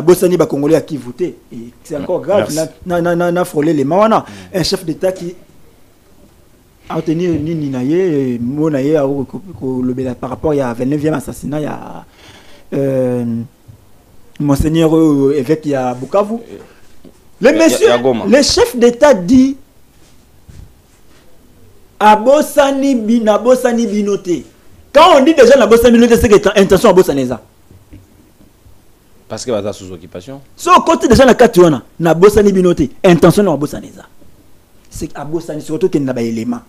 Bossani Congolais à qui voter. C'est encore grave. On a frôlé les mains. Un chef d'État qui a tenu Ninaye, Monaye, par rapport à 29e assassinat, il y a Monseigneur évêque, il y a Bukavu. Le chef d'État dit Abosani binoté. Quand on dit déjà la bossa minute, c'est que intention à bossa neza. Parce que vous êtes sous occupation. So côté déjà la kationa, na bossa ni binote, intention na bossa neza. C'est à bossa ni surtout qu'il n'a pas élément.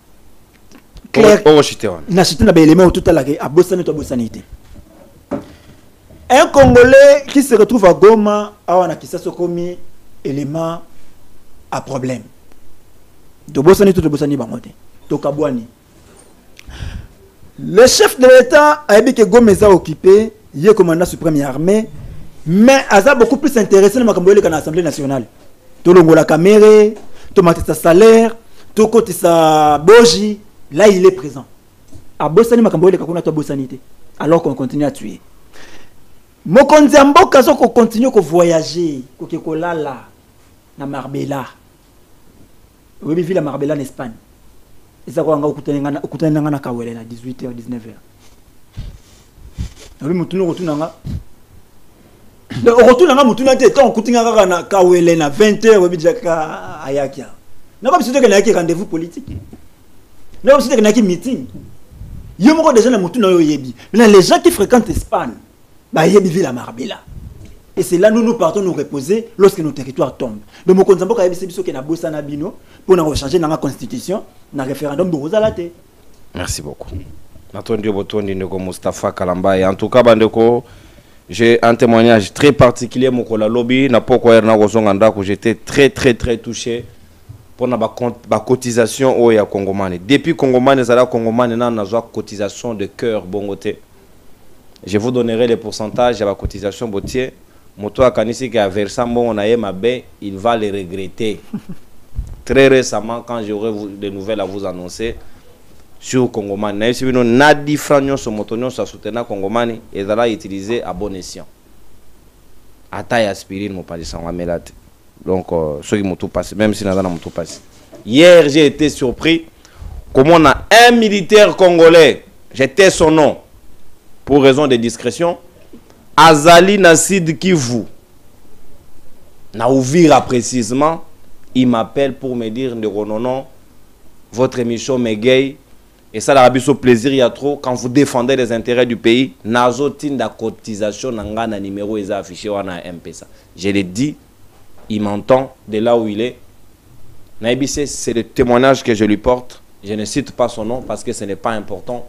Claire. Oh, chité on. Na chité na ba élément tout à la à bossa ni to bossa nité. Un Congolais qui se retrouve à Goma, a na kisa sokomi élément à problème. To bossa ni to bossa ni bangote. To kabwani. Le chef de l'État a dit que Goma est occupé, il est commandant suprême de l'armée. Mais il a beaucoup plus intéressé dans l'Assemblée nationale. Tout le monde a la caméra, tout le monde a sa salaire, tout le monde a sa bogie. Là, il est présent. À Bossani, alors qu'on continue à tuer. Mokonzi Mboka qu'on continue à voyager, qu'on lala na Marbella. Oui, ville à Marbella en Espagne. Et ça, on a écouté na Kawele à 18h, 19h. Oui, nous retournons. Le retour dans mutuna te ton kutinga kaka na kawele na 20h webijaka ayakia. Na ba bisoto ke na yaki rendez-vous politique. Na ba bisoto ke na yaki meeting. Yo moko déjà na mutuna yo yebi. Mais les gens qui fréquentent Espagne, ba yebi ville à Marbella. Et c'est là nous partons nous reposer lorsque nos territoires tombent. Donc mokonza mboka yebi se biso ke na bossa na bino pour na rechanger na constitution, na référendum de Rosalate. Merci beaucoup. Natondi botondi ndeko Mustafa Kalamba et en tout cas bandeko j'ai un témoignage très particulier mon la lobby na poko na kozonganda que j'étais très touché pour na ba cotisation au ya Congomani. Depuis Congomani zala Congomani na nazwa cotisation de cœur bongoté. Je vous donnerai les pourcentages de la cotisation botier. Moto akanisi qui a versé bon on a mabe, il va les regretter. Très récemment quand j'aurai des nouvelles à vous annoncer sur Congomani. Na yebisi bino na 10 francs nyonso moto nyonso asoutenir Congomani ezala utiliser à bon escient. Ata ya aspirine mo palisa ngamela te. Donc ceux qui m'ont tout passé même si nada na tout passé. Hier j'ai été surpris comment on a un militaire congolais, j'étais son nom pour raison de discrétion, Azali Nassid Kivu. Na Ouvira précisément, il m'appelle pour me dire non, votre émission m'est gay. Et ça, l'Arabie, au plaisir, il y a trop. Quand vous défendez les intérêts du pays, Nazotine la cotisation, n'a numéro est affiché, on a MP ça. Je l'ai dit, il m'entend de là où il est. Naïbissé, c'est le témoignage que je lui porte. Je ne cite pas son nom parce que ce n'est pas important.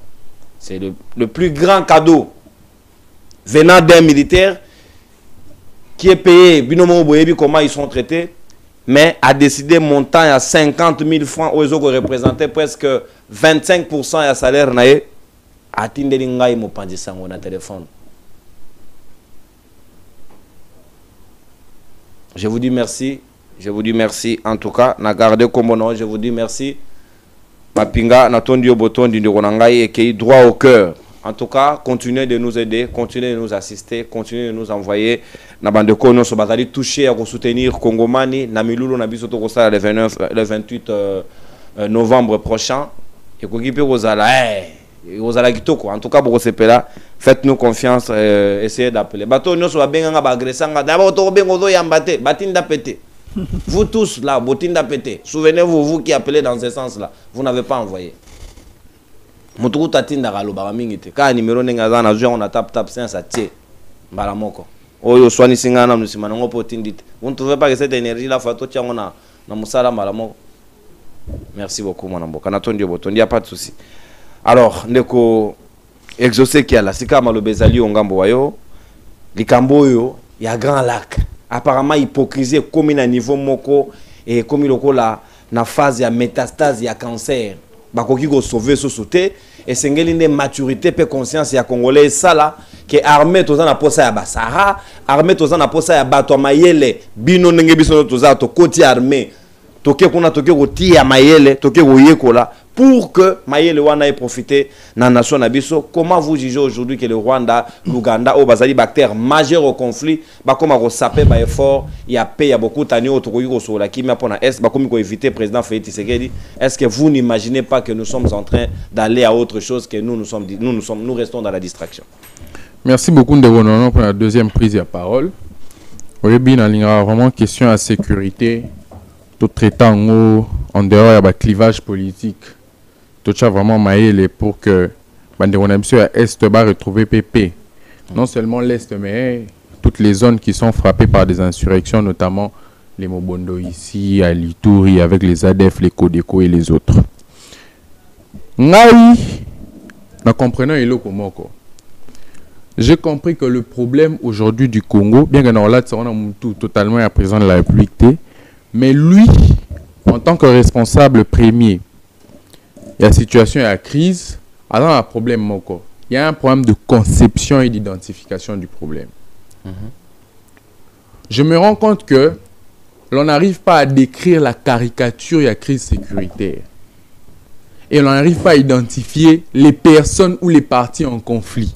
C'est le plus grand cadeau venant d'un militaire qui est payé, binomo boyebi, comment ils sont traités, mais a décidé montant à 50 000 francs aux autres représentait presque 25% de salaire nae a tindeli ngai mo pandisango na téléphone. Je vous dis merci, en tout cas na garder comme nom, je vous dis merci. Mapinga na tondi obotondi ndiko na ngai et droit au cœur. En tout cas, continuez de nous aider, continuez de nous assister, continuez de nous envoyer. Na bande kono so bazali toucher à soutenir Congomani na milulu na biso to kosala le 28 novembre prochain. Et kokipe kozala kozala kitoko. En tout cas pour sepela, faites-nous confiance, essayez d'appeler. Bato nyoso ba benganga ba agressanga d'abord to bengo zo yambate, batinda pété. Vous tous là, botinda pété. Souvenez-vous, vous qui appelez dans ce sens-là, vous n'avez pas envoyé. Mutuku tatinda kaloba mingi ka numéro nenga za na zo on a tap 5 ça tie mbala moko. Oyo swani singana musima ngo potindite. Vous ne trouvez pas que cette énergie là fato tia na musala mbala moko. Merci beaucoup mon ambo. Kana tondi boto, il n'y a pas de souci. Alors, ndeko exaucé qui a la sika malobezali ongambo wayo. Likambo yo, il y a grand lac. Apparemment hypocrisie comme à niveau moko et comme loko la na phase ya métastase ya cancer. Bakoki go sauver so sauter et sengeli ne maturité pe conscience ya congolais ça là que armée toza na posa ya basara, armée toza na posa ya bato mayele bino ndenge biso toza to koti armée. Toke kuna toke roti ya mayele, toke yekola pour que mayele wana ait profité na nation na biso. Comment vous jugez aujourd'hui que le Rwanda, l'Ouganda au bazali bactère majeur au conflit, ba koma ko saper ba effort, il y a paix, il y a beaucoup tani au tokoyi ko sola ki mais pona est ba komi ko éviter président Félix Tshisekedi. Est-ce que vous n'imaginez pas que nous sommes en train d'aller à autre chose que nous restons dans la distraction? Merci beaucoup de Bonono pour la deuxième prise de parole. Oui, bien, il y a vraiment question à sécurité. Tout traitant en dehors il y a un clivage politique. Tout ça vraiment maillé pour que Bandéronamsio à Est va retrouver PP. Non seulement l'Est, mais toutes les zones qui sont frappées par des insurrections, notamment les Mobondo ici, à Litouri, avec les ADF, les Codeco et les autres. Ngai, en comprenant Elo Komoko, j'ai compris que le problème aujourd'hui du Congo, bien qu'on là, on a tout totalement à président de la République, mais lui, en tant que responsable premier, la situation est à crise, alors il y a un problème moko. Il y a un problème de conception et d'identification du problème. Je me rends compte que l'on n'arrive pas à décrire la caricature et la crise sécuritaire. Et l'on n'arrive pas à identifier les personnes ou les partis en conflit.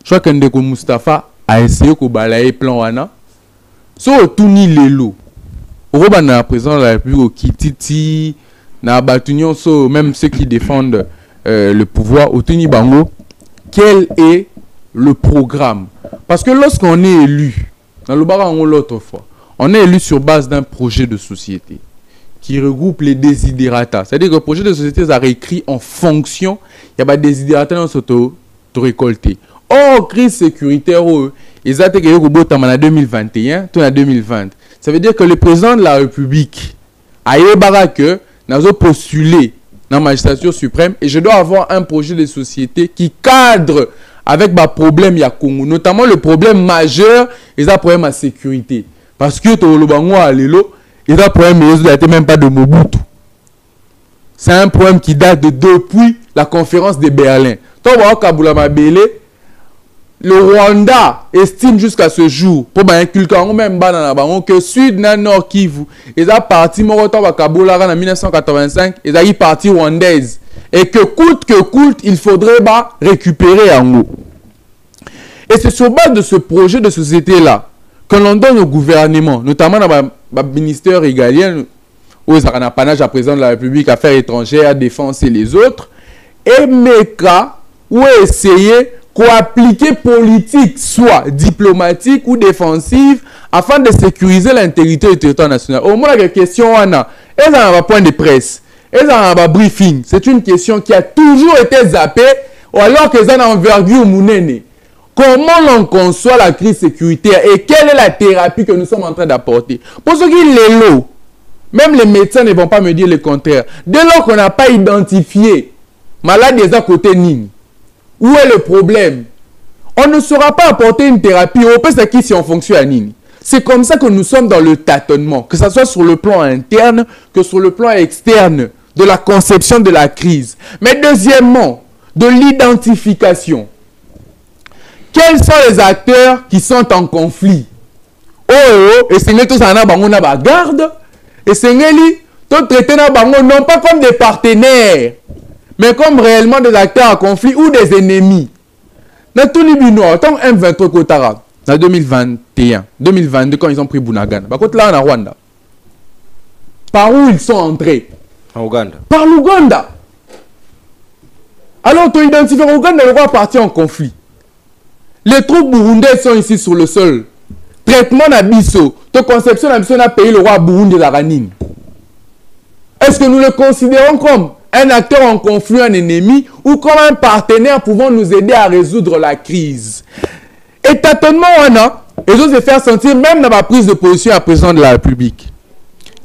Je crois que Ndeko Mustafa a essayé de balayer plan wana. So tout ni lelo. Roba na président de la République au Kititi, na Batunion, so même ceux qui défendent le pouvoir au Tuni Bango. Quel est le programme? Parce que lorsqu'on est élu, dans le baran l'autre fois, on est élu sur base d'un projet de société qui regroupe les désidérata. C'est-à-dire que le projet de société est réécrit en fonction, il y a des désidérata dans ce récolté. Or, crise sécuritaire, ils ont été en 2021, tout en 2020. Ça veut dire que le président de la République a postulé dans la magistrature suprême et je dois avoir un projet de société qui cadre avec les problèmes à Congo, notamment le problème majeur, ils ont un problème à sécurité. Parce que ils ont un problème, mais ils n'ont même pas de Mobutu. C'est un problème qui date de depuis la conférence de Berlin. Le Rwanda estime jusqu'à ce jour, pour même que Sud, Nord, Kivu, ils ont parti en 1985, ils ont parti rwandaise. Et que coûte, il faudrait récupérer en haut. Et c'est sur base de ce projet de société-là que l'on donne au gouvernement, notamment dans le ministère régalien, où ils ont un apanage à président de la République, affaires étrangères, défense et les autres, et MECA, ou essayer qu'appliquer politique, soit diplomatique ou défensive, afin de sécuriser l'intégrité du territoire national. Au moins, la question, elles ont un point de presse, elles ont un briefing. C'est une question qui a toujours été zappée, alors qu'elles ont une envergure mounene. Comment l'on conçoit la crise sécuritaire et quelle est la thérapie que nous sommes en train d'apporter? Pour ceux qui les lots, même les médecins ne vont pas me dire le contraire. Dès lors qu'on n'a pas identifié malade des à côté Nini, où est le problème? On ne saura pas apporter une thérapie. Au pire, c'est qui si on fonctionne à Nini. C'est comme ça que nous sommes dans le tâtonnement, que ce soit sur le plan interne, que sur le plan externe, de la conception de la crise. Mais deuxièmement, de l'identification. Quels sont les acteurs qui sont en conflit? Et c'est tous en garde. Et c'est tout traité non pas comme des partenaires, mais comme réellement des acteurs en conflit ou des ennemis. Dans tout Libino, tant M23 Kotara, en 2021, 2022, quand ils ont pris Bunagana, là en Rwanda. Par où ils sont entrés? En Ouganda. Par l'Ouganda. Alors, tu identifies l'Ouganda, le roi parti en conflit. Les troupes burundaises sont ici sur le sol. Traitement d'Abisso. Ta conception d'Abisso n'a payé le roi Burundi de la Ranine. Est-ce que nous le considérons comme un acteur en conflit, un ennemi, ou comme un partenaire pouvant nous aider à résoudre la crise? Et tâtonnement, on a, et j'ose se faire sentir même dans ma prise de position à président de la République.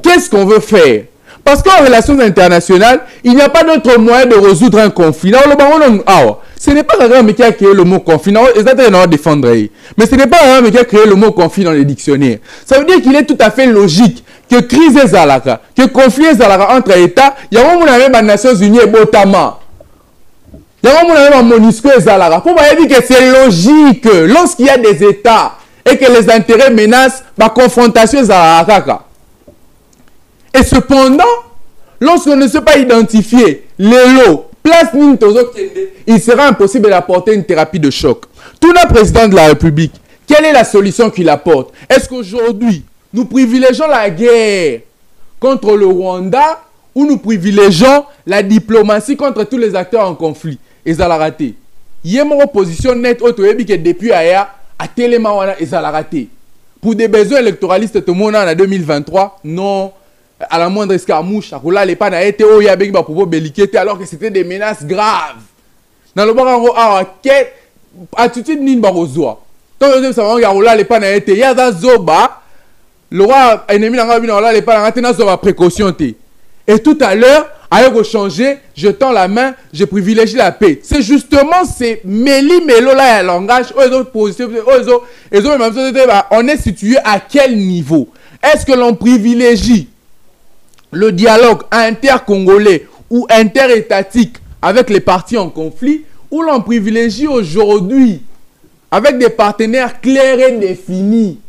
Qu'est-ce qu'on veut faire? Parce qu'en relations internationales, il n'y a pas d'autre moyen de résoudre un conflit. Ce n'est pas Kagame qui a créé le mot conflit. Mais ce n'est pas Kagame qui a créé le mot conflit dans les dictionnaires. Ça veut dire qu'il est tout à fait logique que crise et zalaka, que conflit et zalaka entre États, il y a même les Nations Unies et Botama. Il y a même MONUSCO et zalaka. Pour dire que c'est logique lorsqu'il y a des États et que les intérêts menacent la confrontation et zalaka. Et cependant, lorsqu'on ne sait pas identifier les lots, place Nintozo, il sera impossible d'apporter une thérapie de choc. Tout le président de la République, quelle est la solution qu'il apporte? Est-ce qu'aujourd'hui, nous privilégions la guerre contre le Rwanda ou nous privilégions la diplomatie contre tous les acteurs en conflit? Et ça l'a raté. Il y a une opposition nette que depuis Aya, à Télémawana, et ça l'a raté. Pour des besoins électoralistes, tout le monde en 2023, non. À la moindre escarmouche, alors que c'était des menaces graves. na lo baka ngo awa ke attitude nini bakozwa to yo ça va ya ola le pa na été ya za zoba le roi ennemi na ngabina ola le pa na tena zo ba précaution te et tout à l'heure ayo changer je tends la main je privilégie la paix c'est justement ces melo là ya langage on est situé à quel niveau est-ce que l'on privilégie le dialogue intercongolais ou interétatique avec les partis en conflit, ou l'on privilégie aujourd'hui avec des partenaires clairs et définis.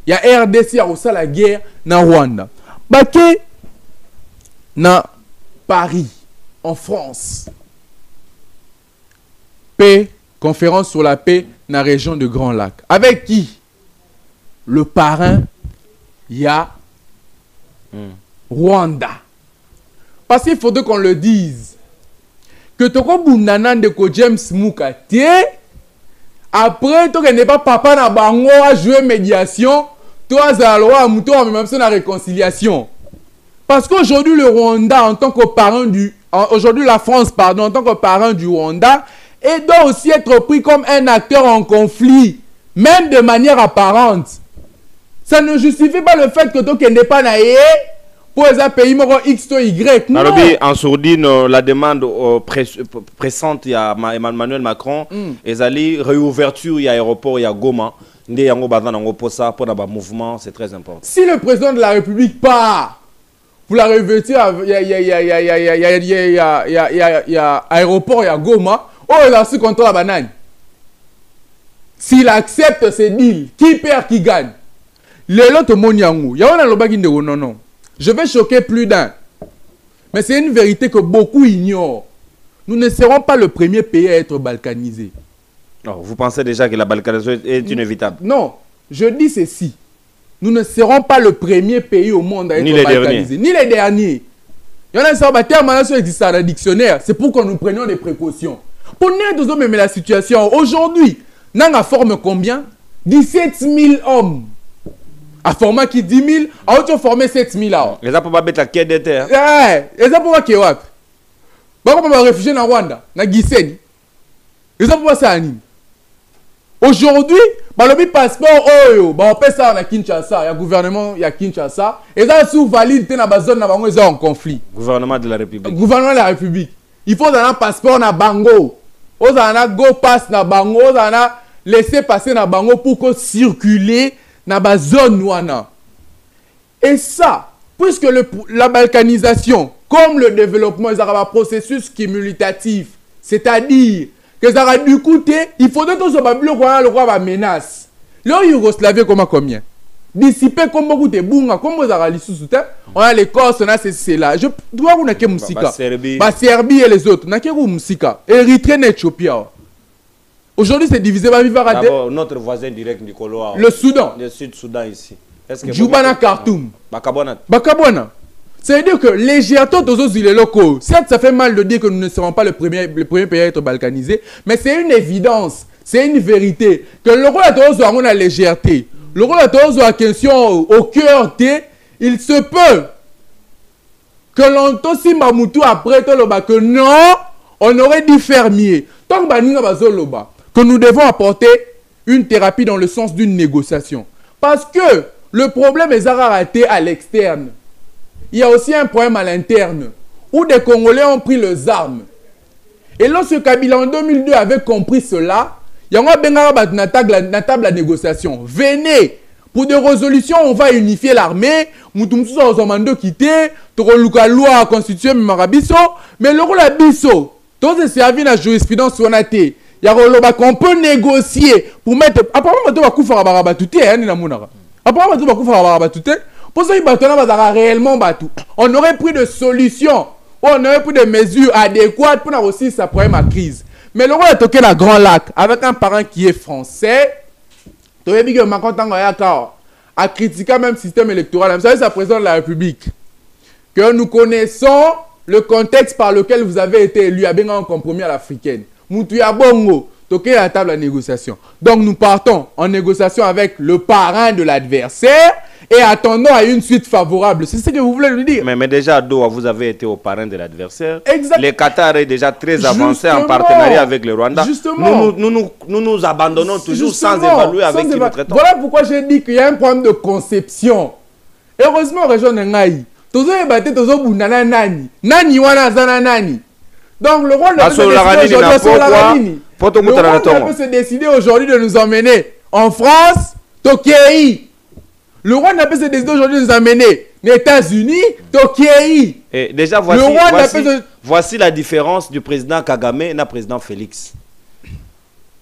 Il y a RDC, il y a aussi la guerre dans Rwanda. Baké, dans Paris, en France, paix, conférence sur la paix dans la région de Grand Lac. Avec qui? Le parrain, il y a Rwanda. Parce qu'il faudrait qu'on le dise. Que toko bundana de ko James Mukate, après toi n'est pas papa na bango a jouer médiation, toi zalwa muto même ça na réconciliation. Parce qu'aujourd'hui le Rwanda en tant que parent du aujourd'hui la France pardon en tant que parent du Rwanda et doit aussi être pris comme un acteur en conflit même de manière apparente. Ça ne justifie pas le fait que toi n'est pas naïe pour les pays X ou Y. Non. En sourdine, la demande pressante, il y a Emmanuel Macron, et il réouverture, il y a aéroport, il y a Goma. Pour le mouvement, c'est très important. Si le président de la République part pour la réouverture, il y a aéroport, il y a Goma, oh, il a su contre la banane. S'il accepte ces deals, qui perd, qui gagne? L'autre moniangou, il y a un lobby de non. Je vais choquer plus d'un. Mais c'est une vérité que beaucoup ignorent. Nous ne serons pas le premier pays à être balkanisé. Non, vous pensez déjà que la balkanisation est inévitable? Non, je dis ceci. Nous ne serons pas le premier pays au monde à être balkanisé. Ni les derniers. Il y en a un terme qui existe dans le dictionnaire. C'est pour que nous prenions des précautions. Pour nous, même la situation. Aujourd'hui, nous avons forme combien? 17 000 hommes. À former qui 10 000, à autre former 7 000 là. Les gens peuvent pas mettre la quai d'été. Les gens peuvent pas qui wap. Bah comment réfugier dans Rwanda, dans Gisenyi. Les gens peuvent pas ça anime. Aujourd'hui, bah le passeport oh bah on paie ça à Kinshasa, il y a gouvernement, il y a Kinshasa. Et ça sous valide dans la zone na bango ils en conflit. Gouvernement de la République. Gouvernement de la République. Il faut un passeport na bango. Aux ana go pass na bango, aux ana laisser passer na bango pour que circuler na ba zone wana. Et ça, puisque la balkanisation, comme le développement, ils ont un processus cumulatif, c'est-à-dire que ça a dû coûter, il faudrait que ce soit le roi va menace. Le Yougoslavie, combien? Dissiper comme beaucoup de bunga, comme vous avez dit, on a les Corses, on a c'est là. Je dois vous dire que la Serbie et les autres, on a que Érythrée et Éthiopie. Aujourd'hui, c'est divisé par D'abord, notre voisin direct, Nicolas. Le Soudan. Le Sud-Soudan ici. Djoubana Khartoum. Bakabwana. C'est-à-dire que légèreté aux îles locaux. Certes, ça fait mal de dire que nous ne serons pas le premier pays à être balkanisé, mais c'est une évidence, c'est une vérité. Que le rôle de la légèreté, le rôle de la question au cœur, il se peut que l'on aussi Mamoutou après que non, on aurait dû faire mieux. Tant que nous devons apporter une thérapie dans le sens d'une négociation. Parce que le problème est raté à l'externe. Il y a aussi un problème à l'interne, où des Congolais ont pris les armes. Et lorsque Kabila en 2002 avait compris cela, il y a une table de négociation. Venez, pour des résolutions, on va unifier l'armée, nous allons quitter, la loi constituée, mais le rôle de Bisso, tout ce servi dans la jurisprudence on a été. Il y a qu'on peut négocier pour mettre. Apparemment, on va couper la barabatouté. Apparemment, on va couper la barabatouté. Pour ça, on va réellement battu. On aurait pris des solutions, on aurait pris des mesures adéquates pour aussi ça problème à crise. Mais le roi a toqué la Grand Lac avec un parent qui est français. Tu as vu que Macron a critiqué même système électoral. Vous savez, c'est le président de la République. Que nous connaissons le contexte par lequel vous avez été élu à un compromis à l'africaine. Moutou ya bongo, toquer à la table à négociation. Donc nous partons en négociation avec le parrain de l'adversaire et attendons à une suite favorable. C'est ce que vous voulez lui dire. Mais déjà, à Doha, vous avez été au parrain de l'adversaire. Exact. Le Qatar est déjà très avancé en partenariat avec le Rwanda. Justement. Nous abandonnons toujours sans évaluer avec qui nous traitons. Voilà pourquoi j'ai dit qu'il y a un problème de conception. Heureusement, région de Ngaï. Tozo ebate tozo bunana nani. Nani wana zana nani. Donc le Rwanda peut se décider aujourd'hui de nous emmener en France, Tokyo. Le Rwanda peut se décider aujourd'hui de nous emmener aux États-Unis, Tokyo. Et déjà, voici la différence du président Kagame et du président Félix.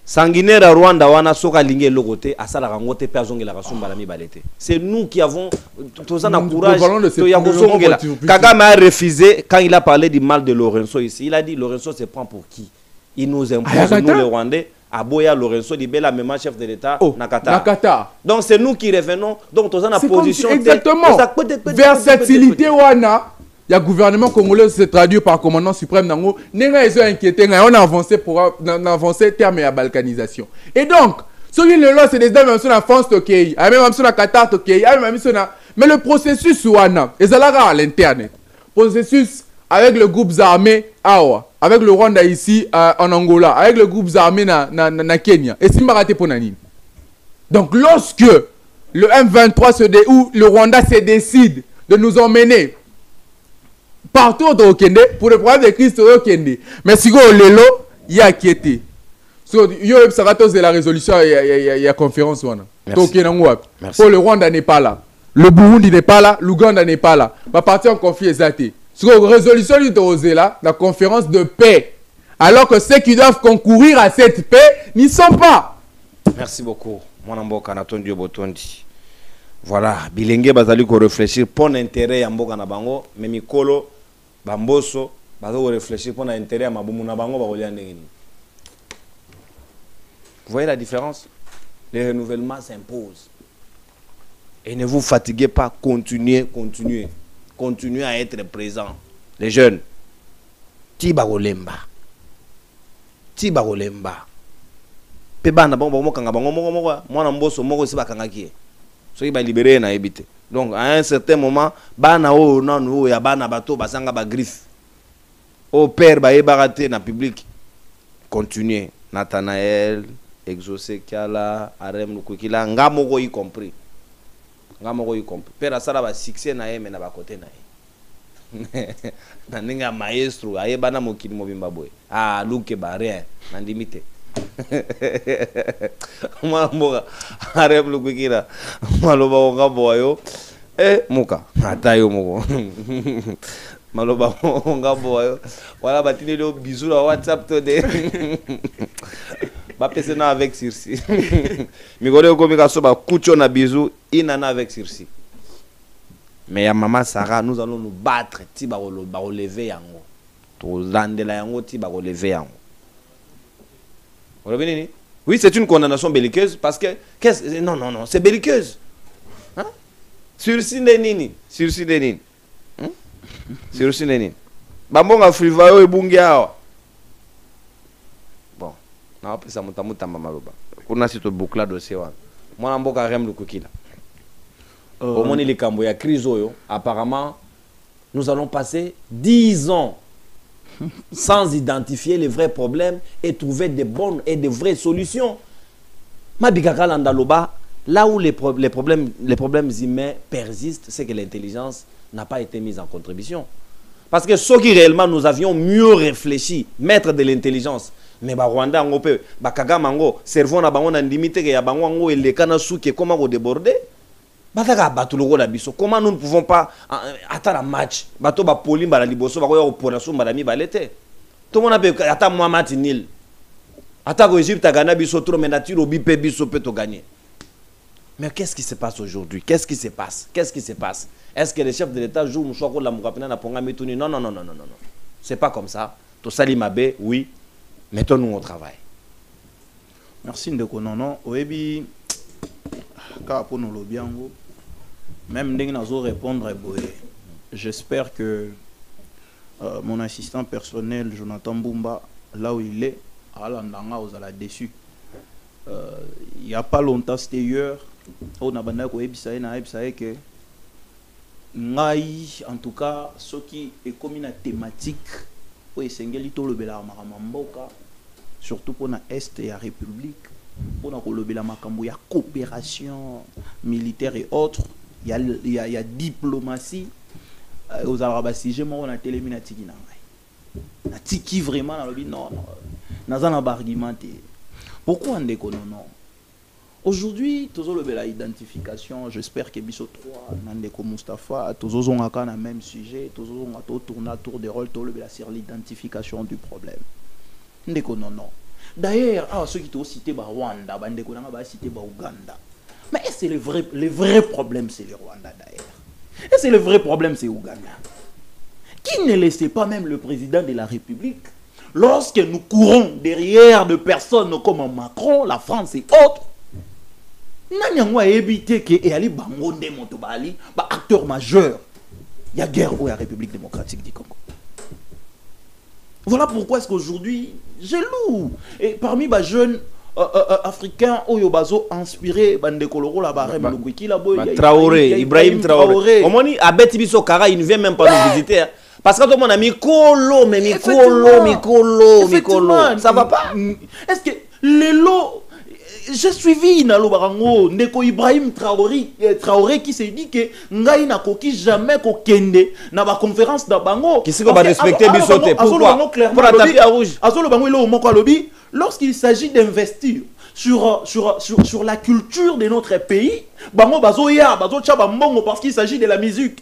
Sanguinaire à Rwanda, wana soka lingé logoté, à la rangote personnelle la rassemble la mi balete. C'est nous qui avons tous un courage. Kagame a refusé quand il a parlé du mal de Lorenzo ici. Il a dit Lorenzo se prend pour qui? Il nous impose nous les Rwandais. Aboya Lorenzo dit Bela même chef de l'État Nakata. Donc c'est nous qui revenons. Donc tous en position exactement. Versatilité wana. Il y a le gouvernement congolais se traduit par commandant suprême Nango. Nenga ils ont inquiété. On a avancé pour avancer terme à balkanisation. Et donc, ce qui est là, c'est des dames même sur la France Tokyo, même sur la Qatar Tokyo, même sur la. Mais le processus wana, et ça là à l'interne. Processus avec le groupe armé Awa, avec le Rwanda ici en Angola, avec le groupe armé na Kenya. Et c'est maraté pour Nani. Donc lorsque le M23 où le Rwanda se décide de nous emmener partout au Kende pour le problème de crise au Kende. Mais si vous lelo, il y a inquiété. Il y a de la résolution, il y a conférence. Pour le Rwanda n'est pas là. Le Burundi n'est pas là. L'Ouganda n'est pas là. Va partir en conflit exacté. Si la résolution est là, la conférence de paix. Alors que ceux qui doivent concourir à cette paix n'y sont pas. Merci beaucoup. Mon ambo Kanaton Dieu Botondi. Voilà, bilenge bazali ko réfléchir pour l'intérêt ya mboka na bango, mais mikolo bamboso bazo réfléchir pour l'intérêt ya mabumu na bango ba kolia ndenge. Vous voyez la différence? Les renouvellements s'imposent. Et ne vous fatiguez pas, continuez à être présent. Les jeunes, Tibarolemba. Peba na bango kanga bango moko mwana mboso moko si bakanga ki. Ceux qui va libérer na habité. Donc à un certain moment, bana o non ya bana bato basanga ba griffe. Au père ba ebaraté na public. Continuez. Nathanaël, Exaucé Kiala, Arem Lukukila, ngamoko y compris. Père asala ba succès na yeme na ba côté na ye. Na ninga maestro ayebana mokili mobimba boy. Ah luke ba rien na limite. Mwa arem lukukira maloba onga boyo muka atayo moko maloba onga boyo wala batini lo bisou la WhatsApp to de ba pesena avec Circi migore ko mika so ba kucho na bisou inana avec Circi. Mais ya maman Sarah, nous allons nous battre ti ba relever yango to landela yango ti ba relever yango. Oui, c'est une condamnation belliqueuse parce que non, c'est belliqueuse. Hein? Sursis de nini. Bambonga frivayo ebungia. Bon, na pesa mutamuta mamaluba. Kuna sito boucla dossier wana. Mwana mboka rem lukukila. Au moni likambo ya crise oyo, apparemment nous allons passer 10 ans sans identifier les vrais problèmes et trouver des bonnes et de vraies solutions. Mabikaka Landaloba, là où les problèmes humains persistent, c'est que l'intelligence n'a pas été mise en contribution. Parce que ce qui réellement nous avions mieux réfléchi, mettre de l'intelligence. Mais Rwanda, Kagame, cerveau na bango na limité que ya bango ngo elekana souke comment go déborder. Comment nous ne pouvons pas attendre un match? Bato ba poli ba liboso ba ko pour so ba mi balete. Tout le monde a ata moi match nil. Ata ko Egypte a gagné biso trop mais nature obi pe biso peut gagner. Mais qu'est-ce qui se passe aujourd'hui? Qu'est-ce qui se passe? Est-ce que le chef de l'État joue mon choix la mukapena na ponga mituni? Non. C'est pas comme ça. To sali mabe, oui. Mettons-nous au travail. Merci Ndeko Nono. Oebi ka pour nous le biango. Même dès que nous répondre, j'espère que mon assistant personnel, Jonathan Bumba, là où il est, alandanga ozala déçu. Il y a pas longtemps, c'était hier, on a bandé ko ebisa na ebisa que ngai en tout cas ce qui est comme une thématique o esengeli to lobela makamboka surtout pour na est et la République pour na ko lobela makambo ya coopération militaire et autres, il y a diplomatie aux arabes sujet moi on a télémina tiki na ngai na tiki vraiment na lobi non nazana argumenté pourquoi ndeko non. Aujourd'hui, tous les identification, j'espère que Bisso 3, Nandeko Mustafa, tous ont le même sujet, tous ont tourné autour des rôles, tous sur l'identification du problème. Ndeko non. D'ailleurs, ceux qui ont cité Rwanda, Ndeko n'a cité Ouganda. Mais c'est le vrai problème, c'est le Rwanda d'ailleurs. Et c'est le vrai problème, c'est Ouganda. Qui ne laissait pas même le président de la République, lorsque nous courons derrière de personnes comme Macron, la France et autres, nous avons évité que Ali Bangonde Motobali, acteur majeur, il y a guerre où la République démocratique du Congo. Voilà pourquoi est-ce qu'aujourd'hui, j'ai loup. Et parmi les jeunes africains, où ils ont inspiré Bande Koloro, la Barème, le Kwiki, la Boy, Traoré, Ibrahim Traoré. Au moins, à Beti Bisso Kara, il ne vient même pas nous visiter. Parce que tout le monde a Mikolo, mais Mikolo. Ça va pas? Est-ce que les lots. J'ai suivi Nalo Barango, Ndeko Ibrahim Traoré qui s'est dit que Ngai n'a koki jamais kokende na ba conférence da bango. Qui s'est pas respecté Bissoté. Pourquoi? Pour attaquer à rouge. Azolo bango ilo moko lobby lorsqu'il s'agit d'investir sur la culture de notre pays, bango bazo ya bazo tchaba mbongo parce qu'il s'agit de la musique.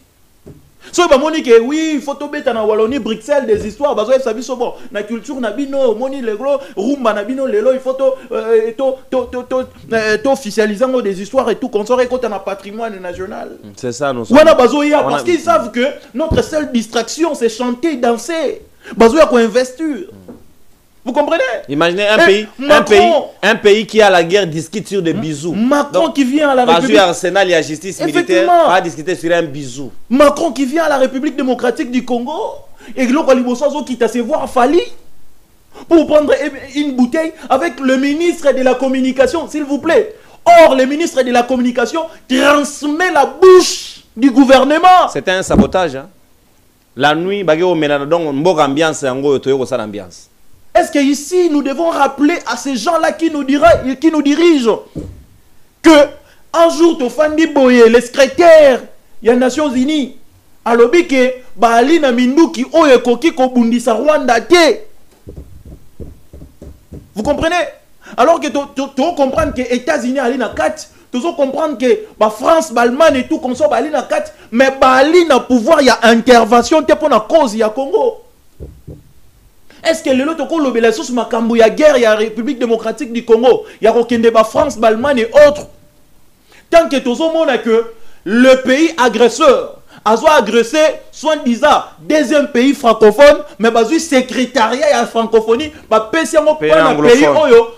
So ba moni que oui, photo beta na Wallonie, Bruxelles des histoires, bazo ça biso bon, na culture na bino, moni leglo, rumba na bino lelo, il faut to officialisant des histoires et tout consort écoute na patrimoine national. C'est ça nous. Wana bazo ya parce qu'ils savent que notre seule distraction c'est chanter, danser. Bazo ya ko investir. Vous comprenez? Imaginez un pays qui a la guerre discute sur des bisous. Macron donc, qui vient à la République. Arsenal et la justice militaire va discuter sur un bisou. Macron qui vient à la République démocratique du Congo et Gloko Libosazo qui t'a se voir Fali pour prendre une bouteille avec le ministre de la communication, s'il vous plaît. Or, le ministre de la communication transmet la bouche du gouvernement. C'était un sabotage. Hein? La nuit, bagéo menadon, mbok ambiance, yango toyo ça l'ambiance. Est-ce qu'ici, nous devons rappeler à ces gens-là qui nous dirigent que un jour, Tofandi Boye, le secrétaire des Nations Unies, a lobby que Bali na Minduki oye koki ko bundisa Rwanda te. Vous comprenez? Alors que tu comprendre que les États-Unis ali na 4, tu comprendre que la France, l'Allemagne et tout comme ça Bali na 4, mais Bali na pouvoir, il y a intervention pour la cause, il y a Congo. Est-ce que le lot ko lobela sous makambo ya guerre ya République démocratique du Congo, ya kokende ba France, l'Allemagne et autres. Tant que tozo mona que le pays agresseur a agressé soi-disant deuxième pays francophone mais bazui secrétariat ya francophonie ba pesi ngo pa pays oyo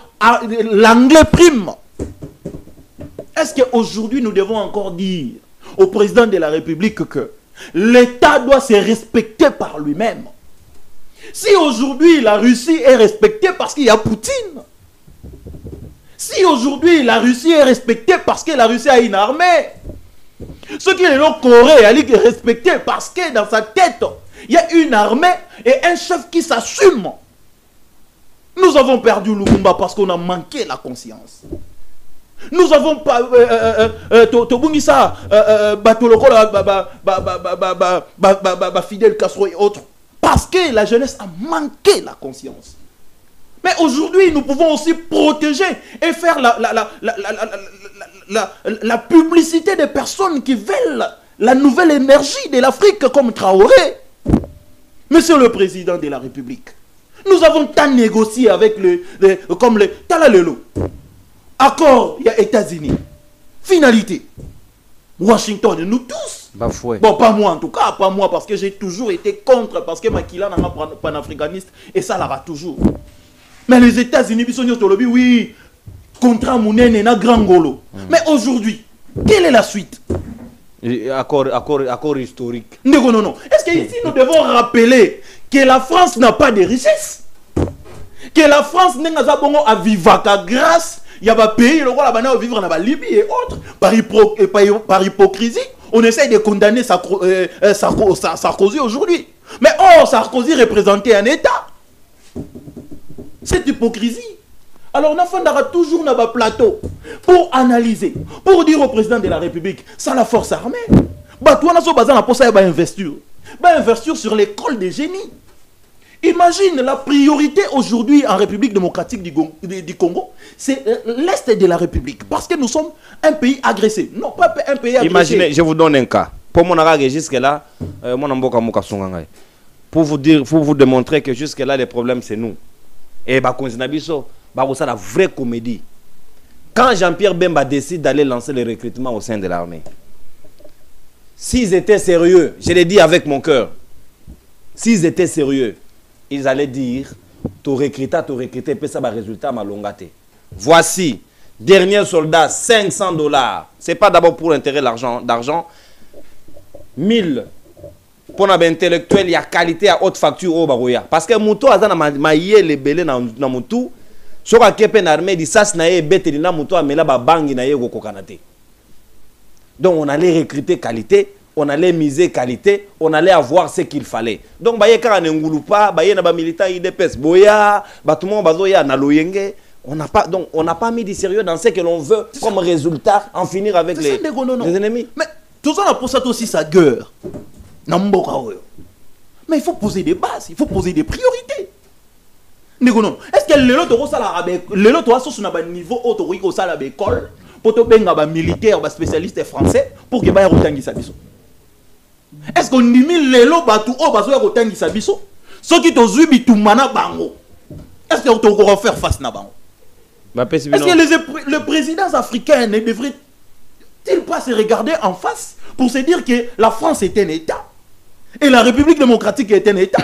l'anglais prime. Est-ce qu'aujourd'hui nous devons encore dire au président de la République que l'État doit se respecter par lui-même? Si aujourd'hui la Russie est respectée parce qu'il y a Poutine, si aujourd'hui la Russie est respectée parce que la Russie a une armée, ce qui est le Corée est respecté parce que dans sa tête, il y a une armée et un chef qui s'assume. Nous avons perdu Lumumba parce qu'on a manqué la conscience. Nous avons pas Tobungisa, Batolokola, Fidel Castro et autres. Parce que la jeunesse a manqué la conscience. Mais aujourd'hui, nous pouvons aussi protéger et faire la publicité des personnes qui veulent la nouvelle énergie de l'Afrique comme Traoré. Monsieur le Président de la République, nous avons tant négocié avec comme le Talalelo. Accord, il y a États-Unis. Finalité. Washington, nous tous. Bafoué. Bon, pas moi en tout cas, pas moi parce que j'ai toujours été contre, parce que Makila n'a pas panafricaniste et ça l'aura toujours. Mais les États-Unis, oui, contrat Mounene na Grand Golo. Mais aujourd'hui, quelle est la suite? Accord historique. Non, non, non. Est-ce qu'ici nous devons rappeler que la France n'a pas de richesse? que la France n'est pas bon à vivre grâce il y a des pays le roi là vivre dans la Libye et autres par hypocrisie on essaie de condamner Sarkozy aujourd'hui mais Sarkozy représentait un État. Cette hypocrisie. Alors on a toujours dans le plateau pour analyser, pour dire au président de la République, ça la force armée. Bah toi on a besoin pour ça investir sur l'école des génies. Imagine la priorité aujourd'hui en République démocratique du Congo, c'est l'Est de la République. Parce que nous sommes un pays agressé. Non, pas un pays agressé. Imaginez, je vous donne un cas. Pour mon arrêt jusque-là, pour vous démontrer que jusque-là, les problèmes, c'est nous. Et c'est la vraie comédie. Quand Jean-Pierre Bemba décide d'aller lancer le recrutement au sein de l'armée, s'ils étaient sérieux, je l'ai dit avec mon cœur, s'ils étaient sérieux, ils allaient dire tu recruter, puis ça va résultat malongate. Voici, dernier soldat, $500. Ce n'est pas d'abord pour intérêt d'argent. 1000 pour un intellectuel, il y a qualité à haute facture au Baroya. Parce que Mouto a maillé les belés dans Moutou. Sur la kepen armée, dit ça, c'est bête, il y a Mouto, mais là, bangi na yego kokanate. Donc, on allait recruter qualité. On allait miser qualité, on allait avoir ce qu'il fallait. Donc, baye ka n'engulupa, baye na ba militant IDPS, boya, batumo bazoya na loyenge. On n'a pas mis du sérieux dans ce que l'on veut comme résultat en finir avec les ennemis. Mais tout ça on a pour ça aussi sa gueule. Mais il faut poser des bases, il faut poser des priorités. Est-ce que le lot doit sur un niveau autorité au salaire d'école pour te benga militaire, spécialiste français pour que baye rotangi sabiso? Est-ce qu'on dit les lots batu au bazo rotangi sabiso? Ceux qui t'ont zubi tout mana bango. Est-ce que tu vas faire face na bango? Est-ce que le président africain ne devrait-il pas se regarder en face pour se dire que la France est un État et la République démocratique est un État?